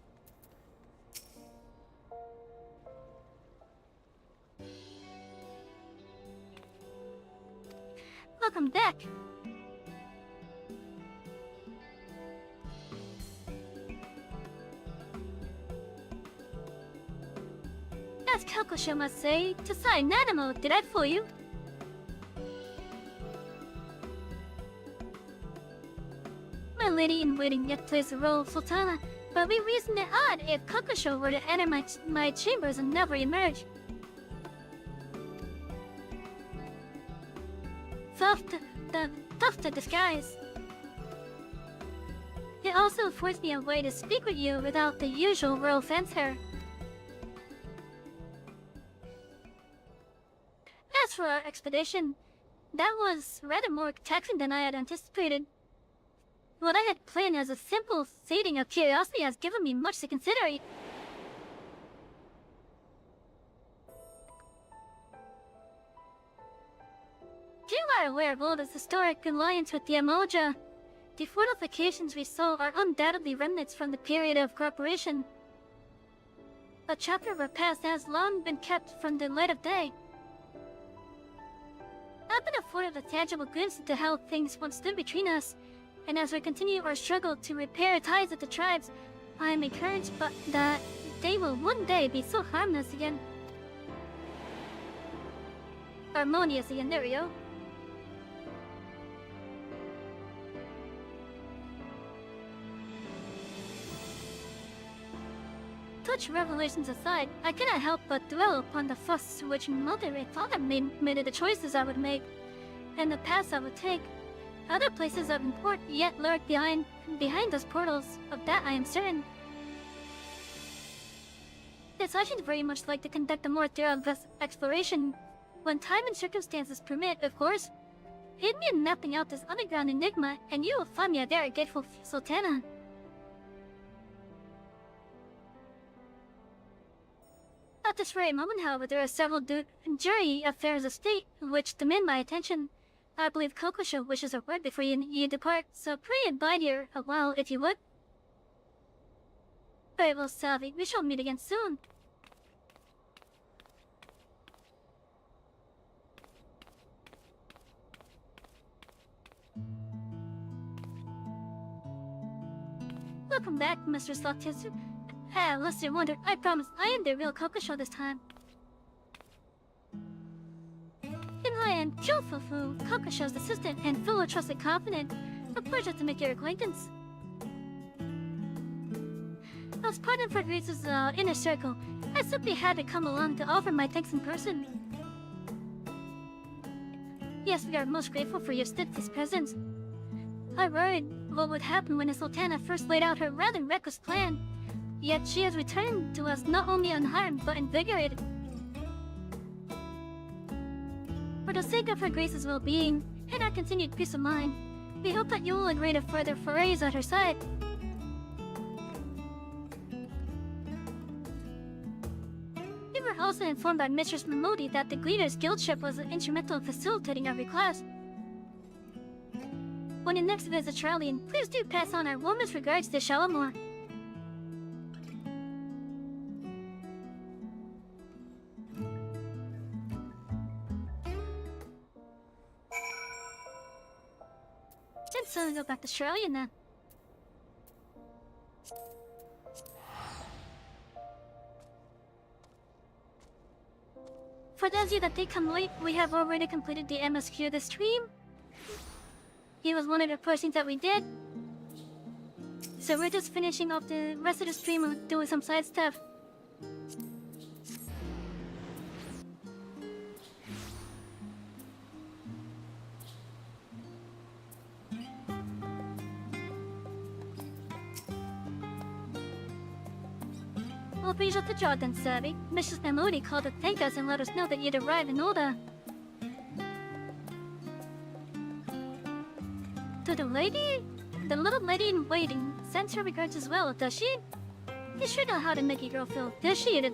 Welcome back. As Kakusho must say, to sign Nanamo, did I fool you? My lady-in-waiting yet plays the role of Sultana, but we reasoned it odd if Kokosho were to enter my chambers and never emerge. Tough to disguise. It also affords me a way to speak with you without the usual royal fanfare. As for our expedition, that was rather more taxing than I had anticipated. What I had planned as a simple sating of curiosity has given me much to consider. You are aware of Oda's historic alliance with the Amoja. The fortifications we saw are undoubtedly remnants from the period of cooperation. A chapter of our past has long been kept from the light of day. I've been afforded a tangible glimpse into how things once stood between us, and as we continue our struggle to repair ties with the tribes, I am encouraged that they will one day be so harmless again. Harmonious again, there we go. Such revelations aside, I cannot help but dwell upon the fuss which mother and father made of the choices I would make, and the paths I would take. Other places of import yet lurk behind those portals, of that I am certain. Yes, I should very much like to conduct a more thorough exploration, when time and circumstances permit, of course. Aid me in mapping out this underground enigma, and you will find me a very grateful Sultana. At this very moment, however, there are several jury affairs of state which demand my attention. I believe Kokosho wishes a word before you depart, so pray abide here a while if you would. Very well, Savy. We shall meet again soon. Welcome back, Mr. Slottizu. Lest you wonder, I promise I am the real Kokosho this time. And I am Kyofufu, Kokosho's assistant and full of trusted confidant. A pleasure to make your acquaintance. As part of Frederice's inner circle, I simply had to come along to offer my thanks in person. Yes, we are most grateful for your steadfast presence. I worried what would happen when the Sultana first laid out her rather reckless plan. Yet she has returned to us not only unharmed, but invigorated. For the sake of her Grace's well-being, and our continued peace of mind, we hope that you will agree to further forays at her side. We were also informed by Mistress Momodi that the Gleaner's Guildship was instrumental in facilitating our request. When you next visit Charlian, please do pass on our warmest regards to Shalimore. So we go back to Charlian then. For those of you that did come late, we have already completed the MSQ this stream. It was one of the first things that we did. So we're just finishing off the rest of the stream and doing some side stuff. We'll finish up the job then, Savy. Mrs. Mamodi called to thank us and let us know that you'd arrived in Oda. To the lady? The little lady in waiting sends her regards as well, does she? You sure know how to make a girl feel, does she?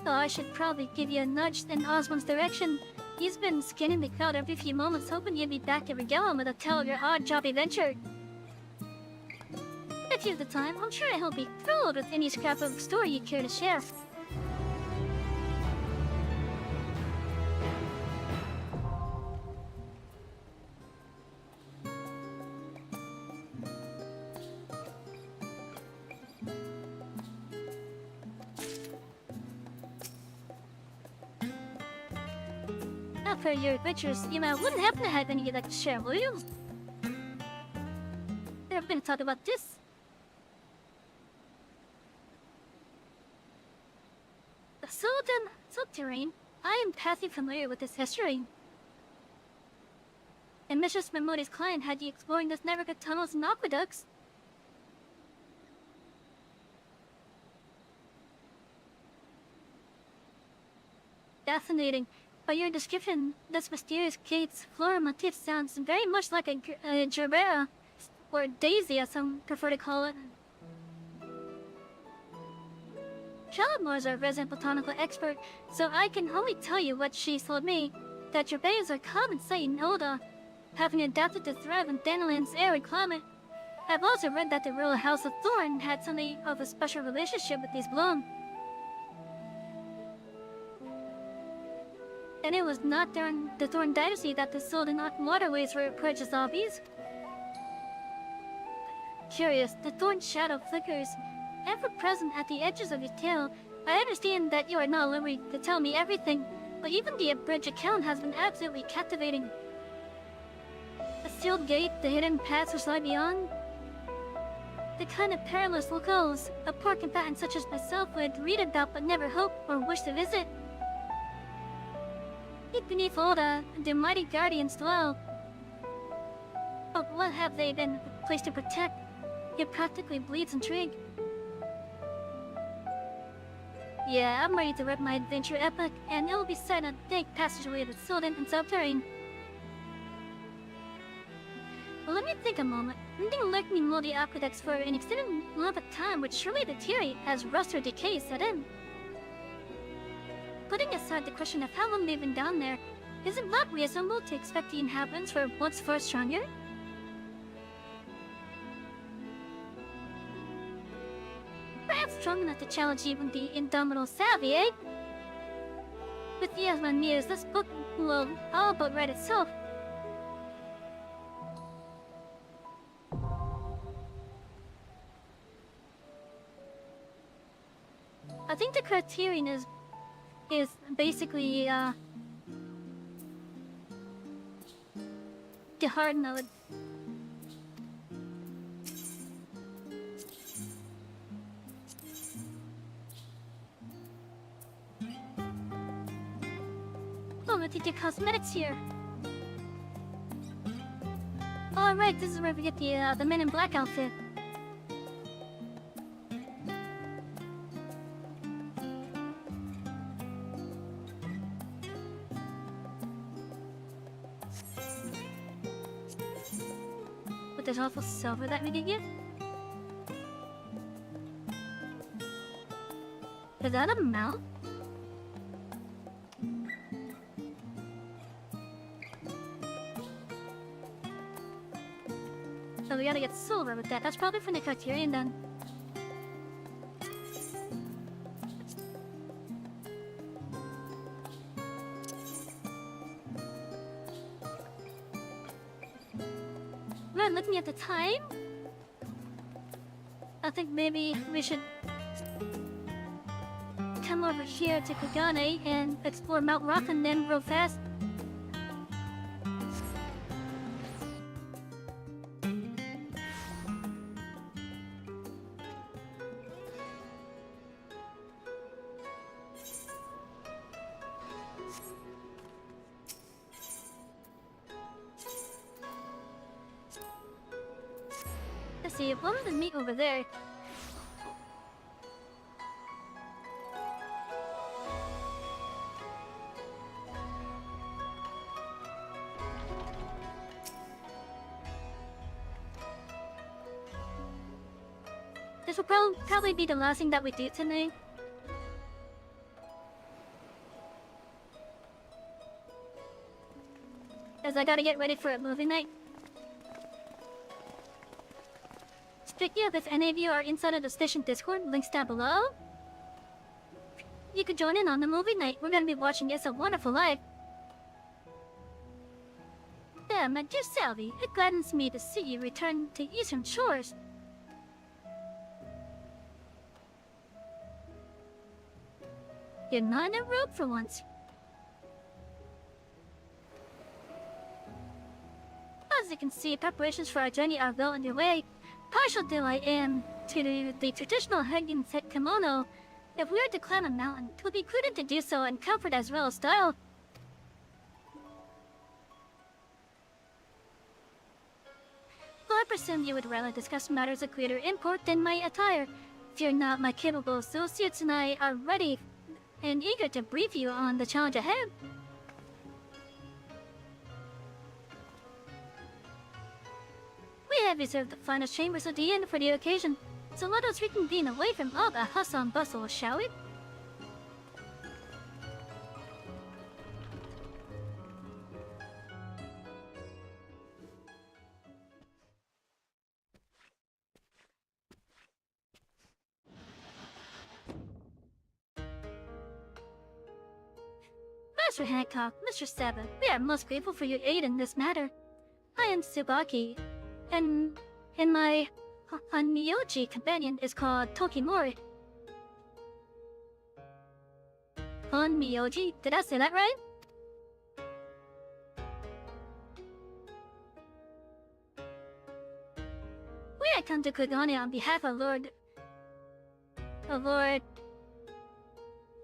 Oh, I should probably give you a nudge in Osmond's direction. He's been scanning the crowd every few moments, hoping you'd be back at Regalim with a tale of your odd job adventure. If you have the time, I'm sure he'll be thrilled with any scrap of story you care to share. After your adventures, you wouldn't happen to have any you'd like to share, will you? gonna talk about this. The Sultan subterranean. I am passing familiar with this history. And Mistress Memori's client had you exploring this network of tunnels and aqueducts. Fascinating. By your description, this mysterious gate's floral motif sounds very much like a gerbera, or daisy as some prefer to call it. Shalimar is our resident botanical expert, so I can only tell you what she told me, that gerberas are common sight in Oda, having adapted to thrive in Danaland's arid climate. I've also read that the royal house of Thorn had something of a special relationship with these blooms. And it was not during the Thorn dynasty that the Sultan waterways were purchased zombies. Curious, the Thorn shadow flickers, ever present at the edges of your tail. I understand that you are not liberty to tell me everything, but even the abridged account has been absolutely captivating. A sealed gate, the hidden paths which lie beyond. The kind of perilous locales a poor combatant such as myself would read about but never hope or wish to visit. Deep beneath Oda, the mighty guardians dwell. But what have they been placed to protect? It practically bleeds intrigue. Yeah, I'm ready to write my adventure epic, and it will be set on a thick passageway of the Sultan and subterranean. Well, let me think a moment. Nothing like me moldy aqueducts for an extended length of time would surely deteriorate as rust or decay set in. Putting aside the question of how long they've been down there, is it not reasonable to expect the inhabitants were once far stronger? Perhaps strong enough to challenge even the indomitable Savy, eh? With the as my muse, this book will all but write itself. I think the criterion is basically the hard node. Oh, I think the cosmetics here. All right, this is where we get the Men in Black outfit. But there's also silver that we can get. Is that a mount? So we gotta get silver with that. That's probably from the criterion then. Right, looking at the time, I think maybe we should come over here to Kagane and explore Mount Rock and then real fast. Let's see, what was the meat over there? This will probably be the last thing that we do tonight. As I gotta get ready for a movie night. Speaking of, if any of you are inside of the station Discord, links down below. You could join in on the movie night. We're gonna be watching It's a Wonderful Life. Yeah, my dear Savy, it gladdens me to see you return to Eastern Shores. You're not in a robe for once. As you can see, preparations for our journey are well underway. partial though I am to the traditional hanging set kimono, if we are to climb a mountain, it would be prudent to do so in comfort as well as style. Well, I presume you would rather discuss matters of greater import than my attire. Fear not, my capable associates and I are ready and eager to brief you on the challenge ahead. We have reserved the finest chambers of the inn for the occasion, so let us reconvene away from all the hustle and bustle, shall we? Master Hancock, Mr. Savy, we are most grateful for your aid in this matter. I am Tsubaki, and my Hanmyoji companion is called Tokimori. Hanmyoji, did I say that right? We are come to Kugane on behalf of Lord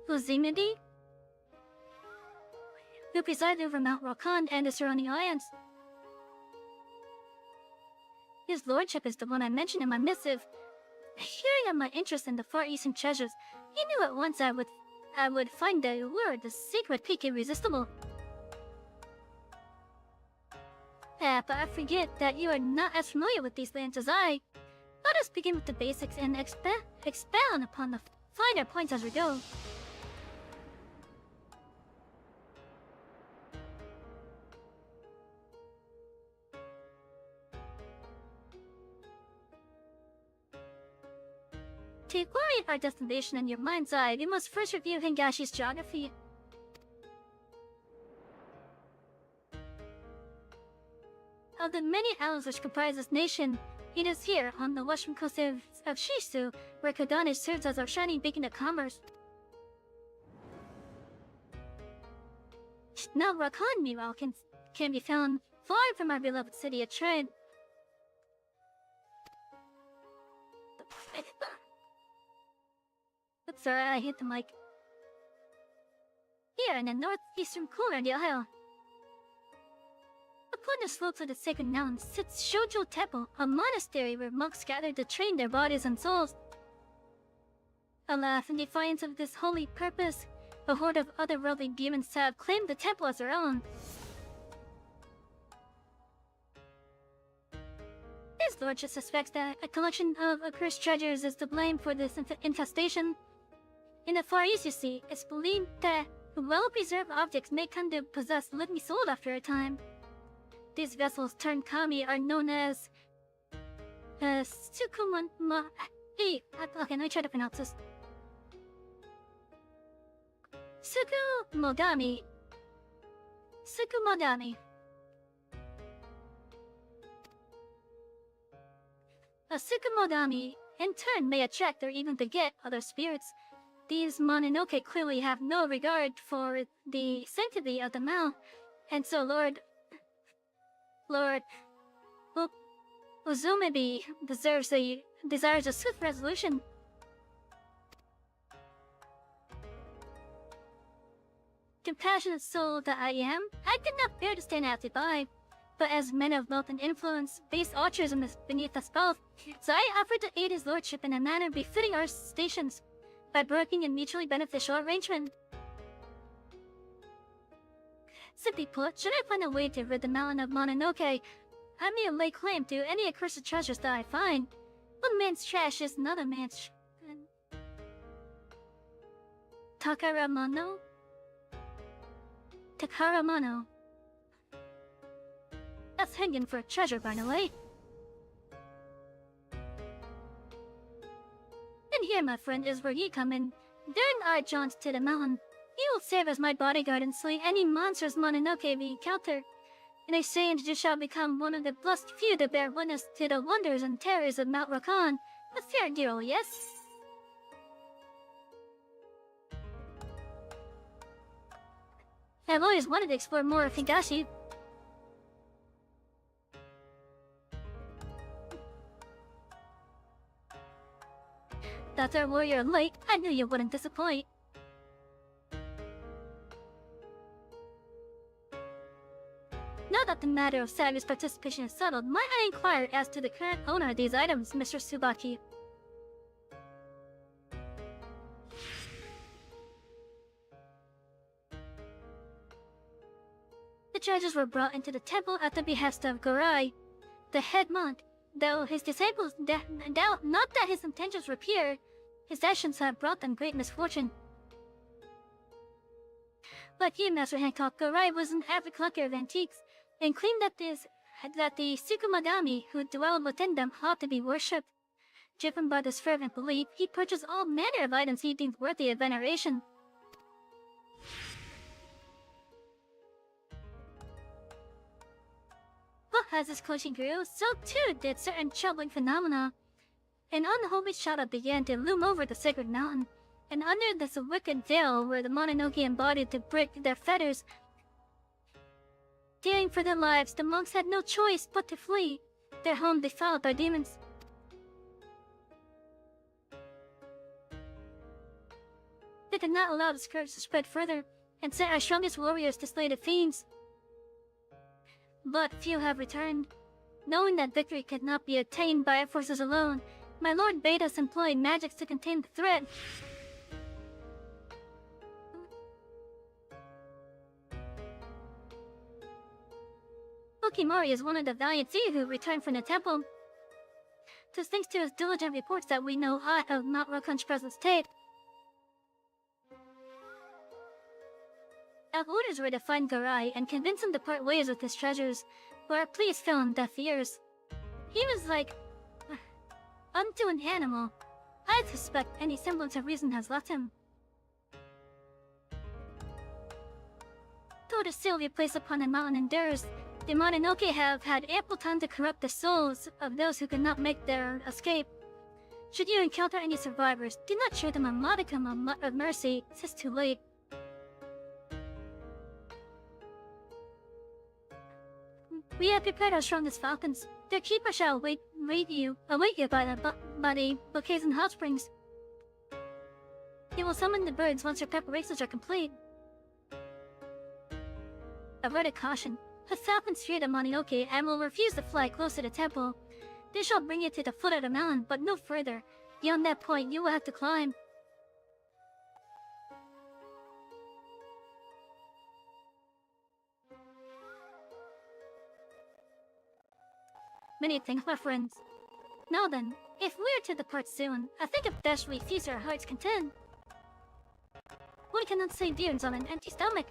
Uzimidi, who presides over Mount Rokan and the surrounding islands. His lordship is the one I mentioned in my missive. Hearing of my interest in the Far Eastern treasures, he knew at once I would find the allure, the secret peak irresistible. But I forget that you are not as familiar with these lands as I. Let us begin with the basics and expound upon the finer points as we go. To evaluate our destination in your mind's eye, we must first review Hingashi's geography. Of the many islands which comprise this nation, it is here, on the western coast of Shisu, where Kugane serves as our shining beacon of commerce. Now Rakan, meanwhile, can be found far from our beloved city of trade. Oops, sorry, I hit the mic. Here in the northeastern corner of the isle, upon the slopes of the sacred mountain, sits Shoujo Temple, a monastery where monks gather to train their bodies and souls. Alas, in defiance of this holy purpose, a horde of otherworldly demons have claimed the temple as their own. His lordship suspects that a collection of accursed treasures is to blame for this infestation. In the Far East, you see, it's believed that well-preserved objects may come to possess living souls after a time. These vessels turned kami are known as Sukumon. Okay, let me try to pronounce this. Sukumodami. Sukumodami. A Sukumodami, in turn, may attract or even beget other spirits. These Mononoke clearly have no regard for the sanctity of the Mao, and so Lord Uzumibe desires a swift resolution. Compassionate soul that I am, I could not bear to stand idly by. But as men of wealth and influence, base altruism is beneath us both, so I offered to aid his lordship in a manner befitting our stations, by broking a mutually beneficial arrangement. Simply put, should I find a way to rid the mountain of Mononoke, I may lay claim to any accursed treasures that I find. One man's trash is another man's Takaramano? Takaramano. That's hanging for a treasure, by the way. And here, my friend, is where you come in. During our jaunts to the mountain, you will serve as my bodyguard and slay any monsters Mononoke we encounter. And I say, and you shall become one of the blessed few to bear witness to the wonders and terrors of Mount Rakan. A fair deal, yes? I've always wanted to explore more of Higashi. After a warrior late, I knew you wouldn't disappoint. Now that the matter of Savy's participation is settled, might I inquire as to the current owner of these items, Mr. Tsubaki? The treasures were brought into the temple at the behest of Gorai, the head monk. Though his disciples doubt not that his intentions were pure, his actions have brought them great misfortune. Like you, Master Hancock, Gorai was an avid collector of antiques, and claimed that the Tsukumagami who dwelled within them ought to be worshipped. Driven by this fervent belief, he purchased all manner of items he deemed worthy of veneration. But as his collection grew, so too did certain troubling phenomena. An unholy shadow began to loom over the sacred mountain, and under this wicked veil were the Mononoke embodied to break their fetters. Fearing for their lives, the monks had no choice but to flee, their home defiled by demons. They did not allow the scourge to spread further, and sent our strongest warriors to slay the fiends. But few have returned. Knowing that victory could not be attained by our forces alone, my lord bade us employ magics to contain the threat. Okimori is one of the valiant Zi who returned from the temple. 'Tis thanks to his diligent reports that we know aught of Mount Rakun's present state. Our orders were to find Garai and convince him to part ways with his treasures, but our pleas fell on deaf ears. He was like unto an animal. I suspect any semblance of reason has left him. Though the seal we place upon the mountain endures, the Mononoke have had ample time to corrupt the souls of those who could not make their escape. Should you encounter any survivors, do not show them a modicum of mercy, 'tis too late. We have prepared our strongest falcons. Their keeper shall await you by the bouquets and hot springs. He will summon the birds once your preparations are complete. A word of caution. The falcons fear the Mononoke and will refuse to fly close to the temple. They shall bring you to the foot of the mountain, but no further. Beyond that point, you will have to climb. Many thanks, my friends. Now then, if we're to depart soon, I think it best we feast our hearts' content. One cannot say beers on an empty stomach.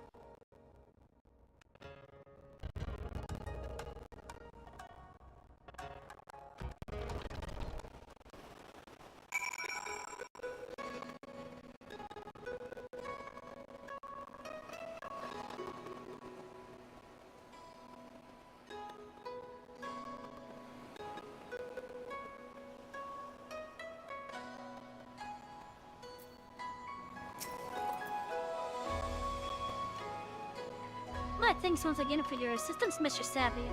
Thanks once again for your assistance, Mr. Savy.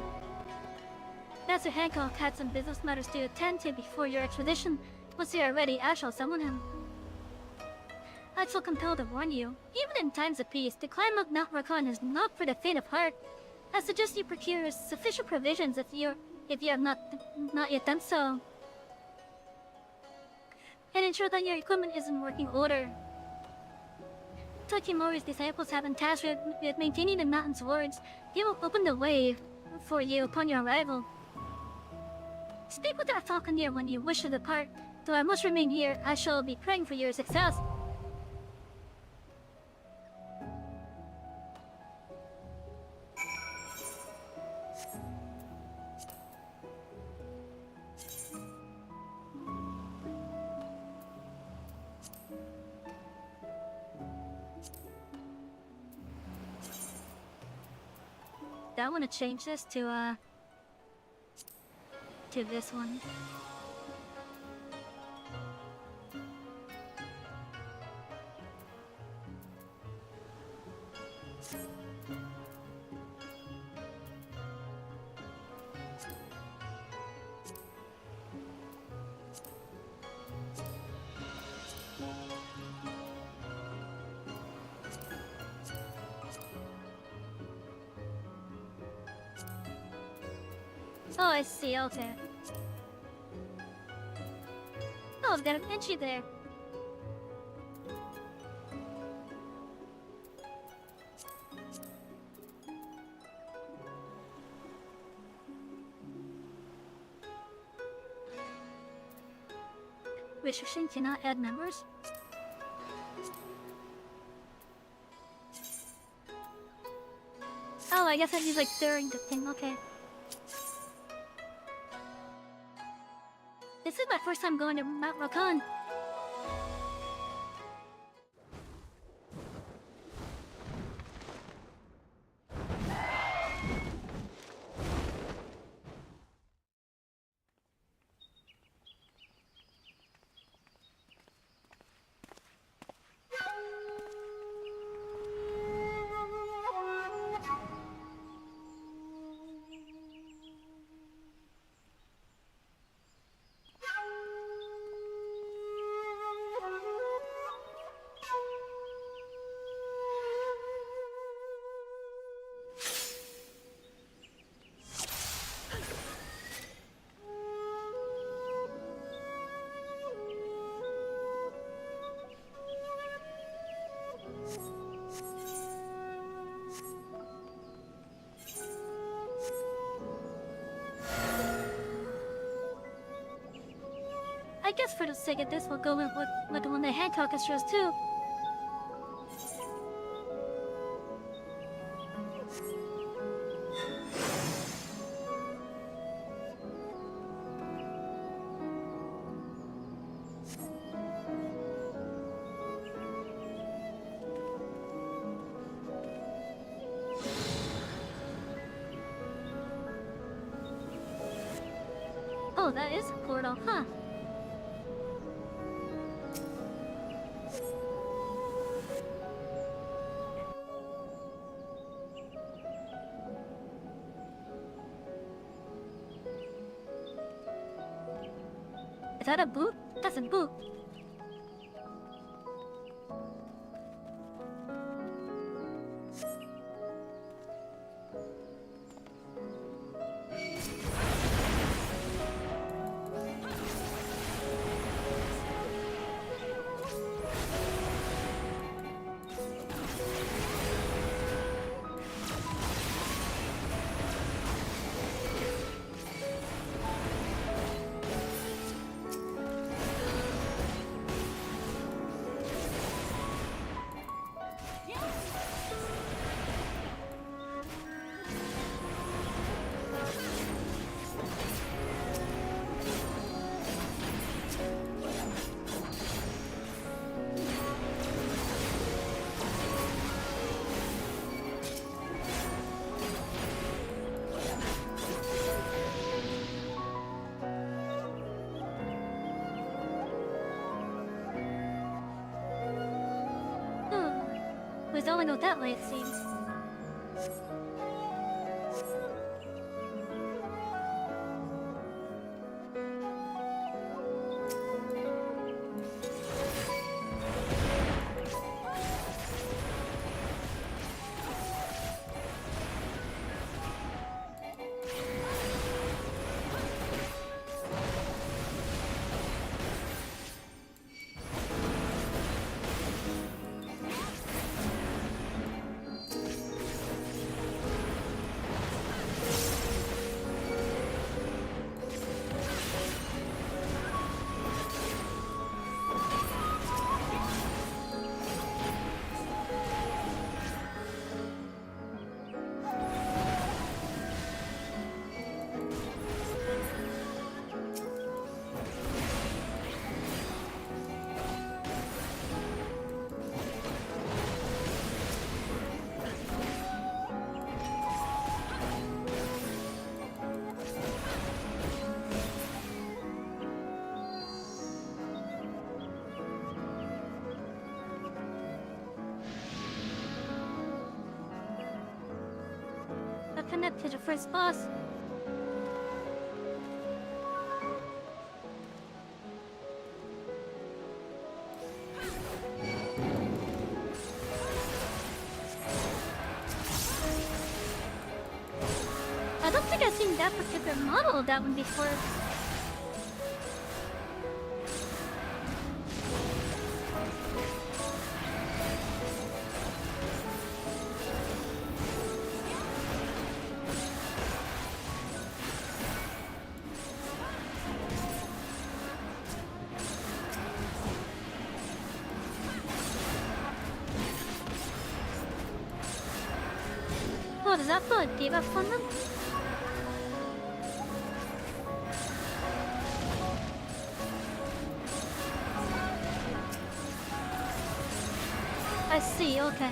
Master Hancock had some business matters to attend to before your expedition. Once you are ready, I shall summon him. I feel compelled to warn you, even in times of peace, to climb up Mount Rakon is not for the faint of heart. I suggest you procure sufficient provisions if you have not yet done so. And ensure that your equipment is in working order. Tokimori's disciples have been tasked with maintaining the mountain's wards. They will open the way for you upon your arrival. Speak with our falconer when you wish to depart. Though I must remain here, I shall be praying for your success. I want to change this to this one. Oh, I see, okay. Oh, it's got an entry there. Restriction cannot add members. Oh, I guess that means like during the thing, okay. This is my first time going to Mount Rakan. I guess for the sake of this, we'll go with the one that Hancock has chose too. Oh, that is a portal, huh? Is that a boot? That's a boot. We only go that way, it seems. Connect to the first boss. I don't think I've seen that particular model of that one before. Oh, does that put a debuff on them? I see, okay.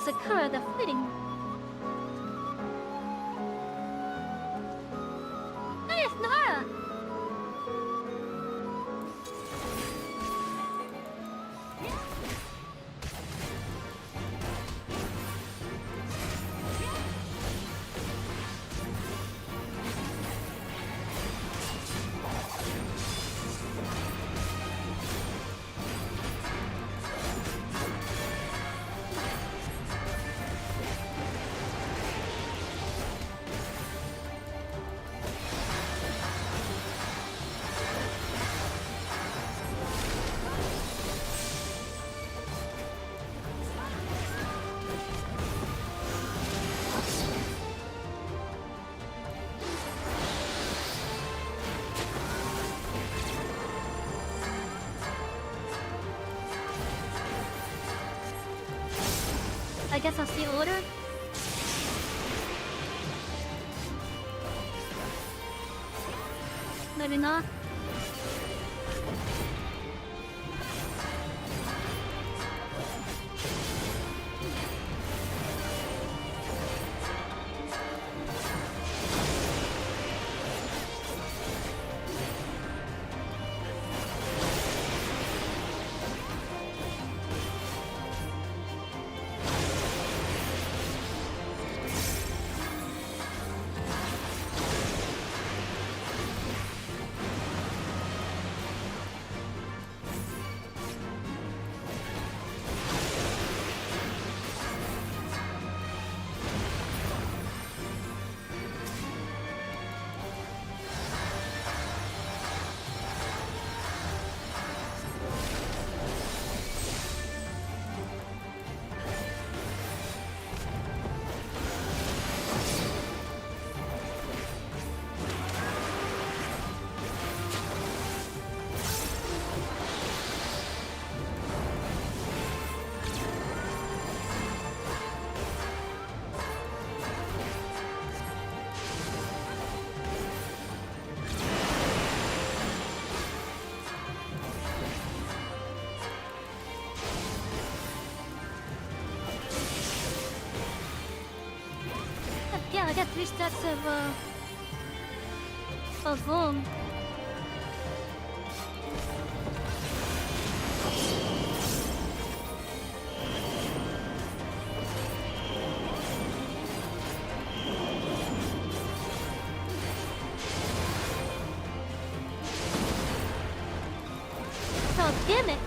Sakura the Flitting. Hey, it's Nara! I guess I'll see order. Maybe not. Yeah, I got 3 stacks of boom. Oh, damn it.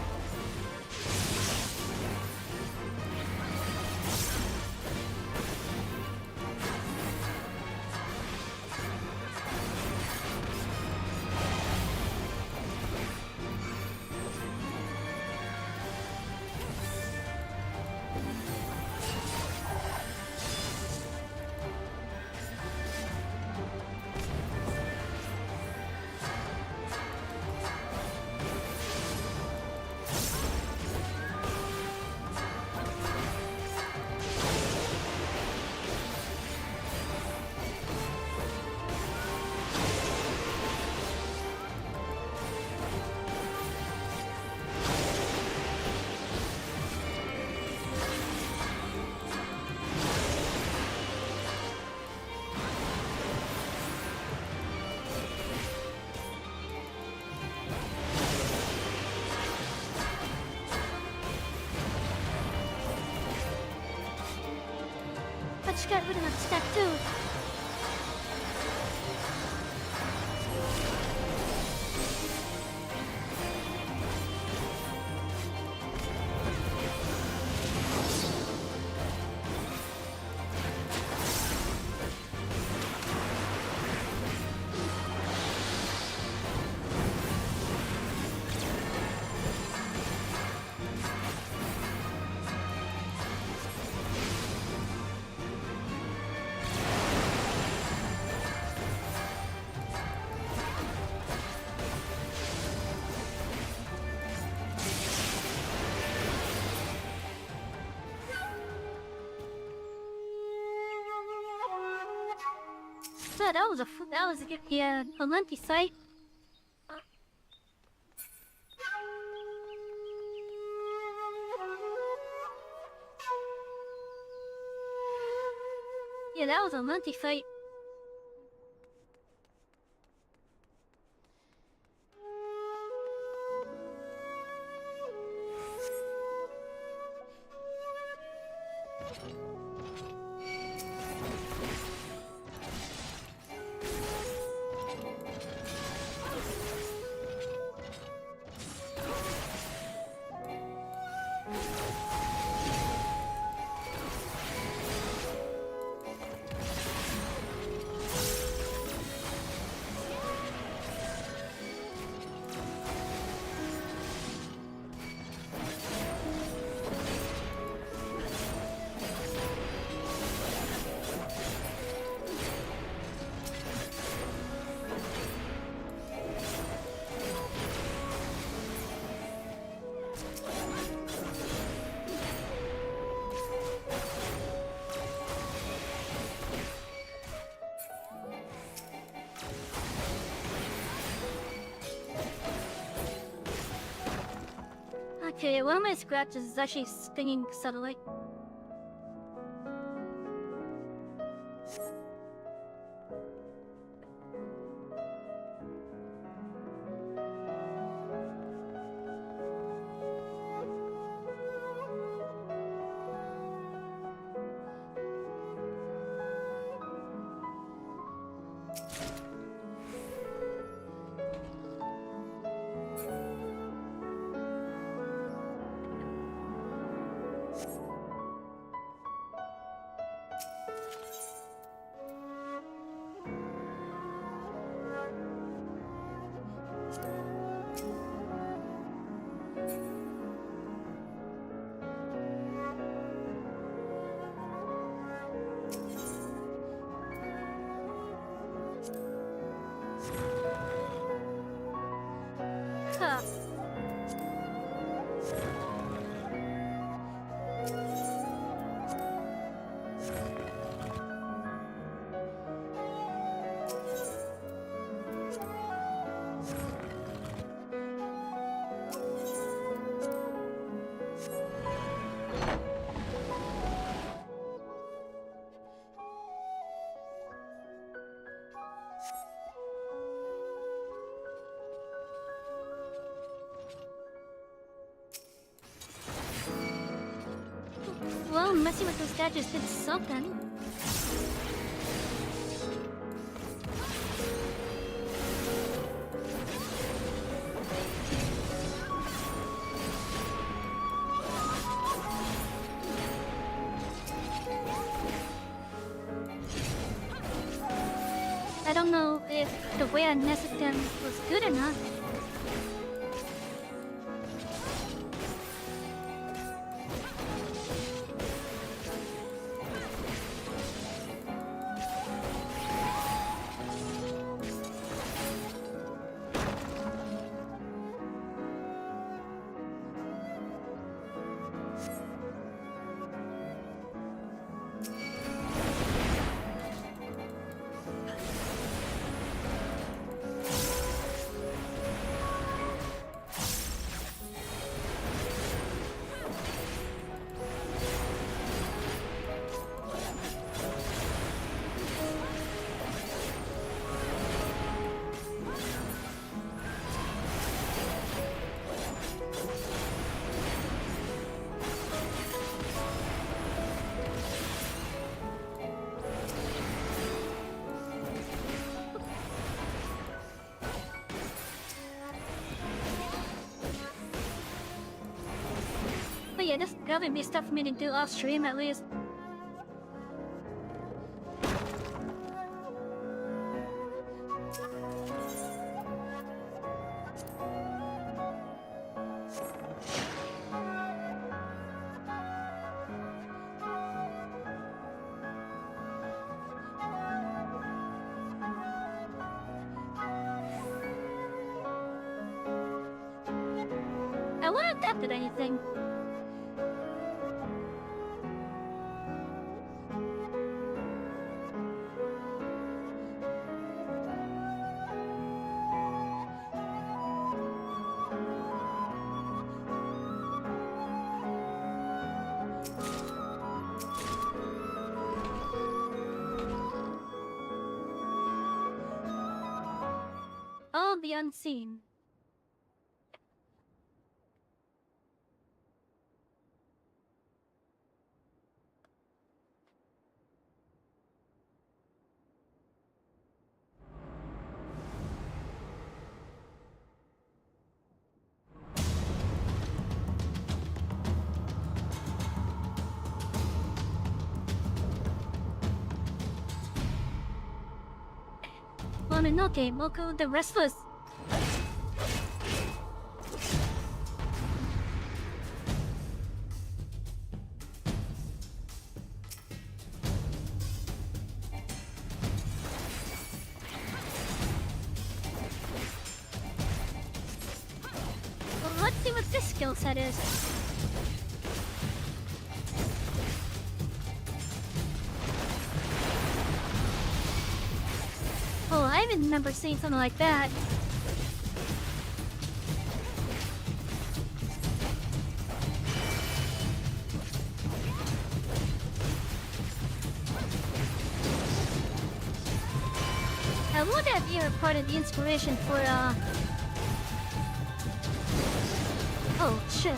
much got rid of that tattoo. So that was a lengthy sight. Yeah, that was a lengthy fight. Okay, one of my scratches is actually stinging subtly. Huh. Well, messing with those statues did something. I don't know if the way I nested them was good or not. Okay, this gotta be stuff for me to do off stream at least. I wonder if that did anything. All the unseen. Mononoke, Moku the Restless. Well, let's see what this skill set is. Oh, I even remember seeing something like that. I wonder if you're part of the inspiration for, oh, shit.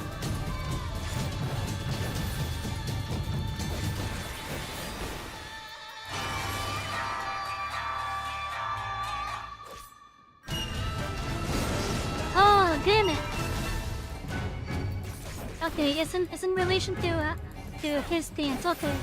Oh, damn it. Okay, it's in relation to his stance, okay.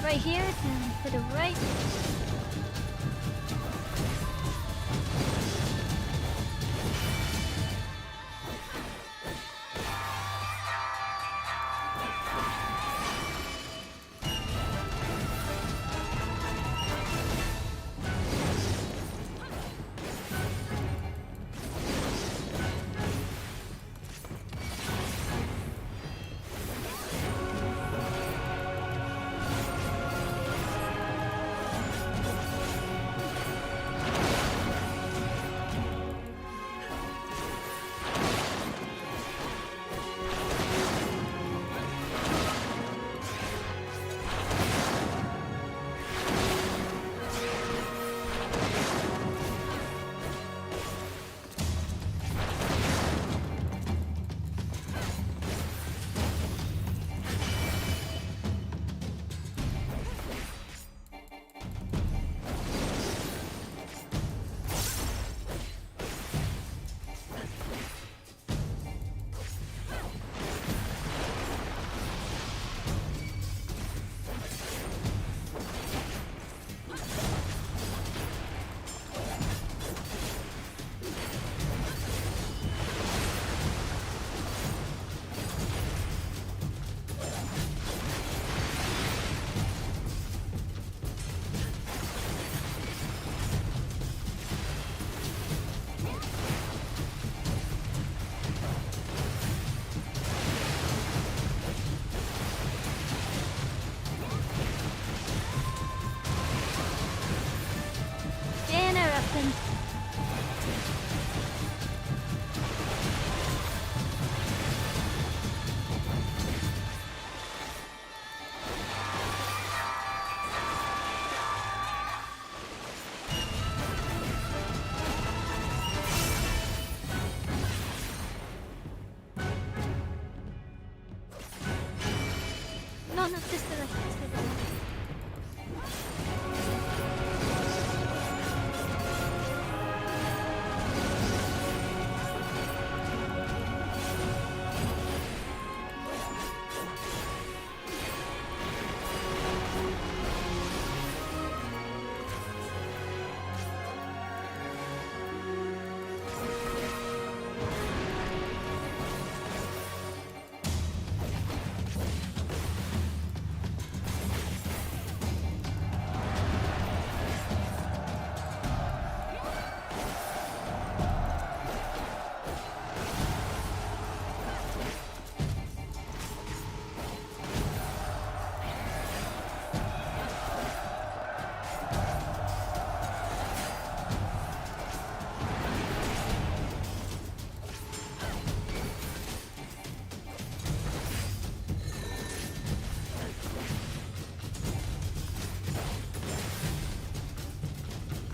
Right here, and to the right. Oh no, this direction.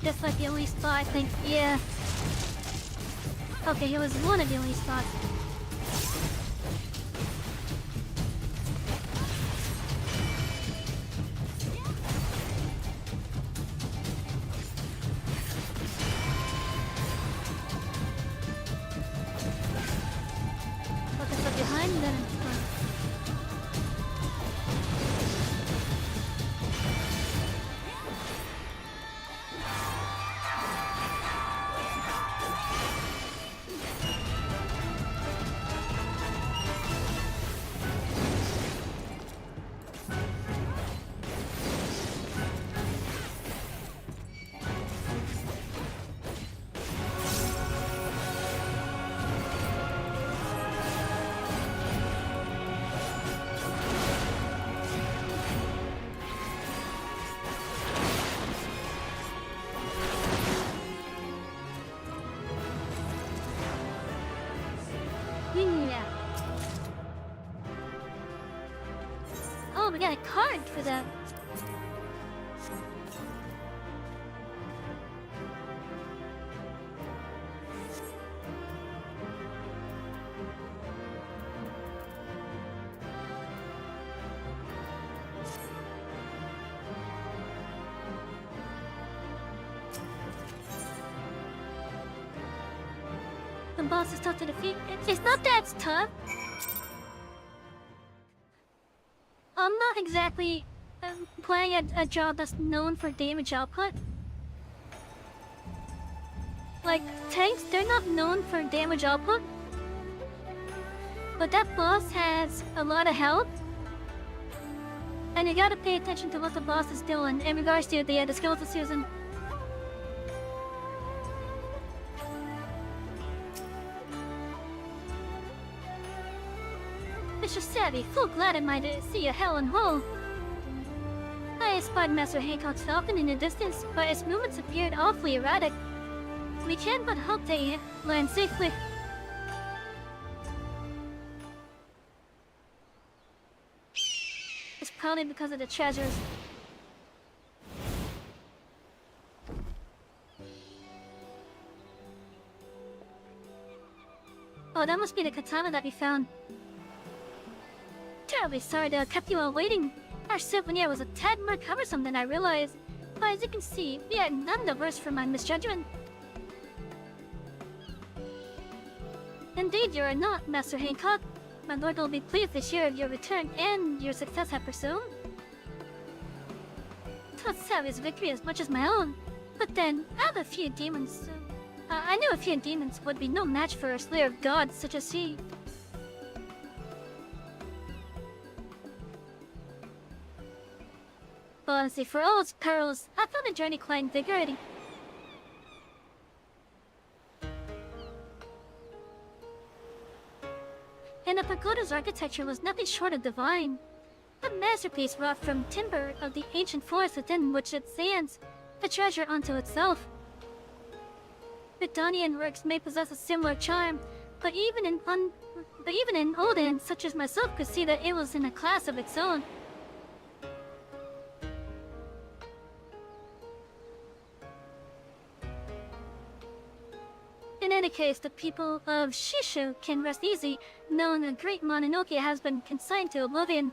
Just like the only spot, I think. Yeah. Okay, it was one of the only spots. Okay, so behind them. Yeah. Oh, we got a card for that. The boss is tough to defeat. It's not that it's tough. I'm not exactly playing a job that's known for damage output. Like, tanks, they're not known for damage output. But that boss has a lot of health. And you gotta pay attention to what the boss is doing in regards to the skeletal season. Mr. Savy, full glad am I to see you hell and whole. I espied Master Hancock's falcon in the distance, but its movements appeared awfully erratic. We can't but hope they land safely. It's probably because of the treasures. Oh, that must be the katana that we found. Terribly sorry to have kept you all waiting. Our souvenir was a tad more cumbersome than I realized. But as you can see, we are none the worse for my misjudgment. Indeed, you are not, Master Hancock. My lord will be pleased to hear of your return and your success at Pursuit. Not Savy's victory as much as my own. But then, I have a few demons. I knew a few demons would be no match for a slayer of gods such as he. Honestly, for all its perils, I found the journey quite invigorating. And the pagoda's architecture was nothing short of divine. A masterpiece wrought from timber of the ancient forest within which it stands, a treasure unto itself. Bidonian works may possess a similar charm, but even an Odin such as myself could see that it was in a class of its own. In any case, the people of Shishu can rest easy, knowing the great Mononoke has been consigned to oblivion.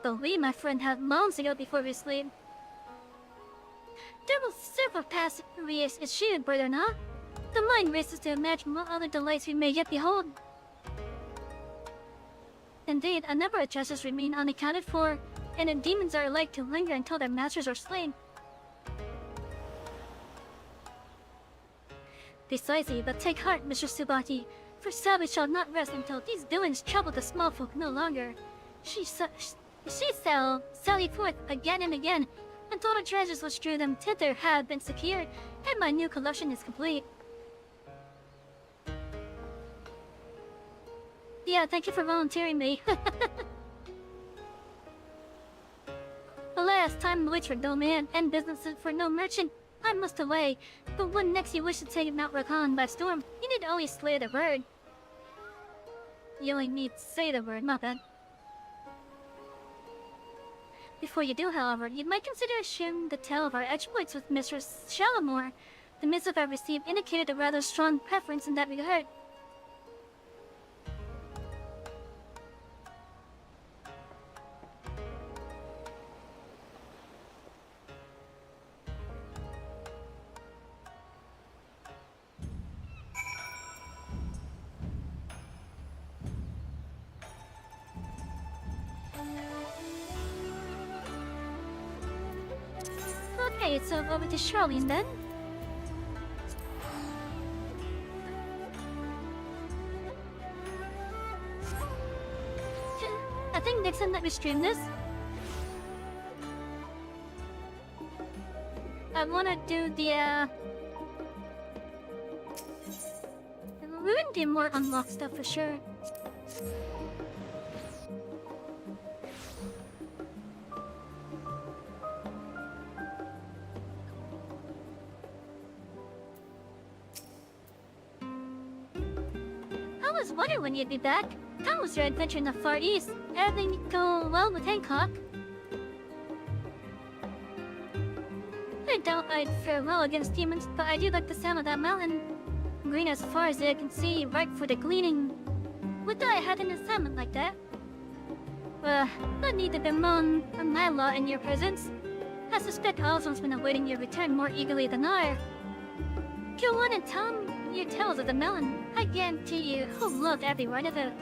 believe my friend had months ago before we sleep. There will several past years is she and brother not? The mind races to imagine what other delights we may yet behold. Indeed, a number of treasures remain unaccounted for, and the demons are like to linger until their masters are slain. Precisely, but take heart, Mr. Tsubaki, for Savy shall not rest until these villains trouble the small folk no longer. She shall sally forth again and again, until the treasures which drew them thither have been secured, and my new collection is complete. Yeah, thank you for volunteering me. Alas, time waits for no man, and business for no merchant. I must away, but when next you wish to take Mount Rakan by storm, you need only slay the bird. You only need to say the word, my bad. Before you do, however, you might consider sharing the tale of our exploits with Mistress Shalimore. The missive I received indicated a rather strong preference in that regard. Okay, so over to Charlene then. I think next time that we stream this, I wanna do the we're gonna do more unlock stuff for sure. I was wondering when you'd be back. How was your adventure in the Far East? Everything go well with Hancock? I doubt I'd fare well against demons, but I do like the sound of that mountain. Green as far as I can see, ripe for the gleaning. Would I had an assignment like that? No need to bemoan my lot in your presence. I suspect Alson's been awaiting your return more eagerly than I. Go on and tell me your tales of the melon. I guarantee you, he'll love every word of it.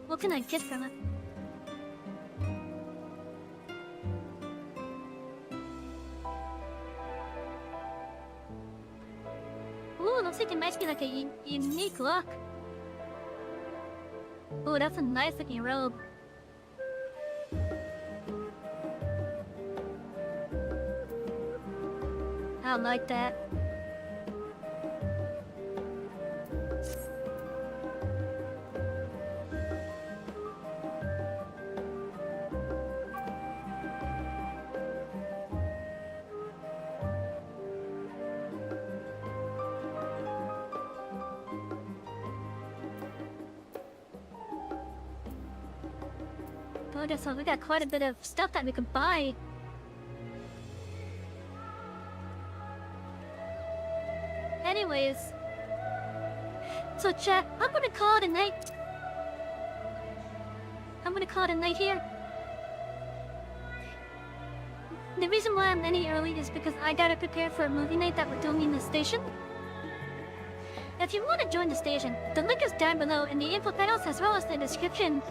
What can I get from it? Ooh, looks like it might be like a unique look. Ooh, that's a nice looking robe. I like that. Oh, so we got quite a bit of stuff that we could buy. Anyways, so chat, I'm gonna call it a night. I'm gonna call it a night here. The reason why I'm any early is because I gotta prepare for a movie night that we're doing in the station. If you want to join the station, the link is down below in the info panels as well as the description.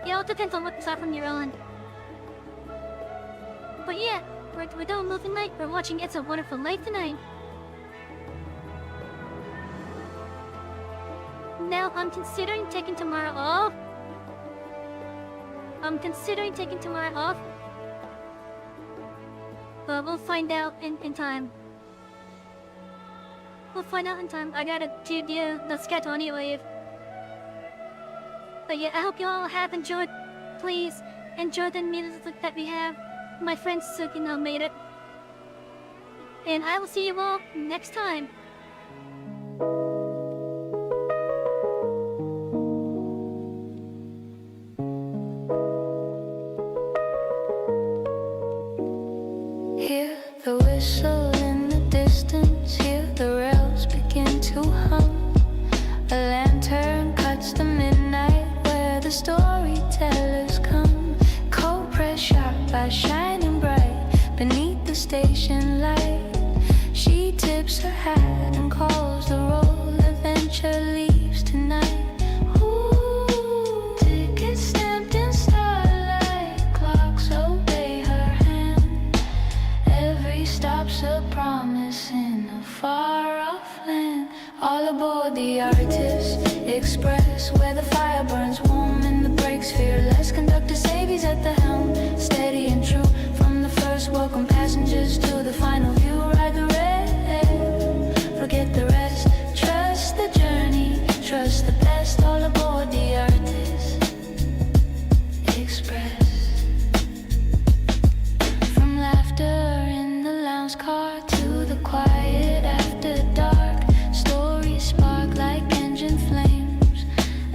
It all depends on what platform you're on. But yeah, we're doing movie night. We're watching It's a Wonderful Life tonight. Now I'm considering taking tomorrow off. But we'll find out in time. We'll find out in time. I gotta do the schedule anyway. But yeah, I hope you all have enjoyed. Please enjoy the music that we have. My friend Sukino made it. And I will see you all next time. storytellers come, co-press sharp by shining bright beneath the station light. She tips her hat and calls the roll. Adventure leaves tonight. Ooh, tickets stamped in starlight. Clocks obey her hand. Every stop's a promise in a far-off land. All aboard the Artist Express, where the fire burns warm and the brakes fearless. Conductor Savy's at the helm, steady and true. From the first, welcome passengers to the final view. Ride the rail, forget the rest. Trust the journey, trust the best. All aboard the Artist Express. From laughter in the lounge car to the quiet after dark, stories spark like engine flames,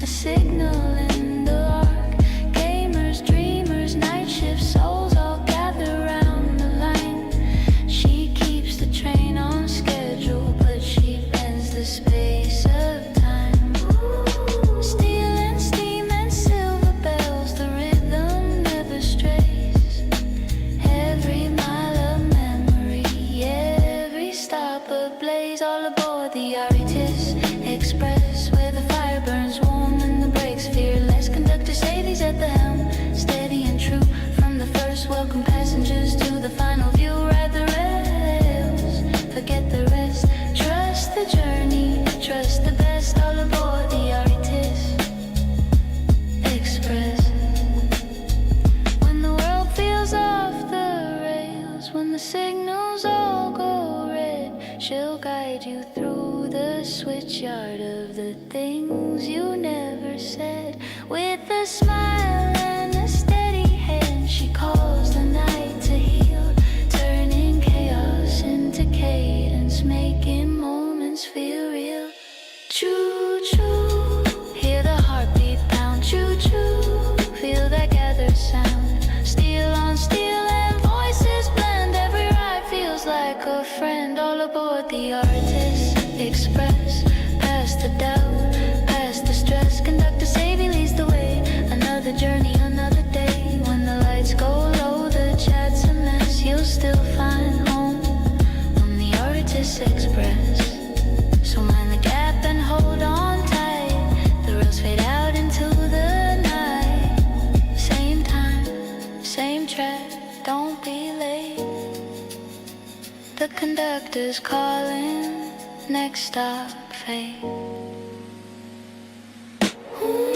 a signal in the arc. Gamers, dreamers, night shift souls all gather round the line. She keeps the train on schedule, but she bends the space of time. Steel and steam and silver bells, the rhythm never strays. Every mile of memory, every stop ablaze. All aboard the Artist Express, where the fire burns warm and the brakes fearless. Conductor Savy's at the helm, steady and true. From the first, welcome passengers to the final view. Ride the rails, forget the rest. Trust the journey, trust the best. All aboard the Artist Express. When the world feels off the rails, when the signals all go red, she'll guide you through the switchyard of the things you never said. With a smile and a steady hand, she calls the night to heal, turning chaos into cadence, making moments feel real. Choo-choo, hear the heartbeat pound. Choo-choo, feel that gathered sound. Steel on steel and voices blend. Every ride feels like a friend. All aboard the Artist Express. Past the doubt, past the stress. Conductor Savy leads the way. Another journey, another day. When the lights go low, the chat's a mess. You'll still find home on the Artist Express. So mind the gap and hold on tight. The rails fade out into the night. Same time, same track, don't be late. The conductor's calling, next stop, fate. Ooh.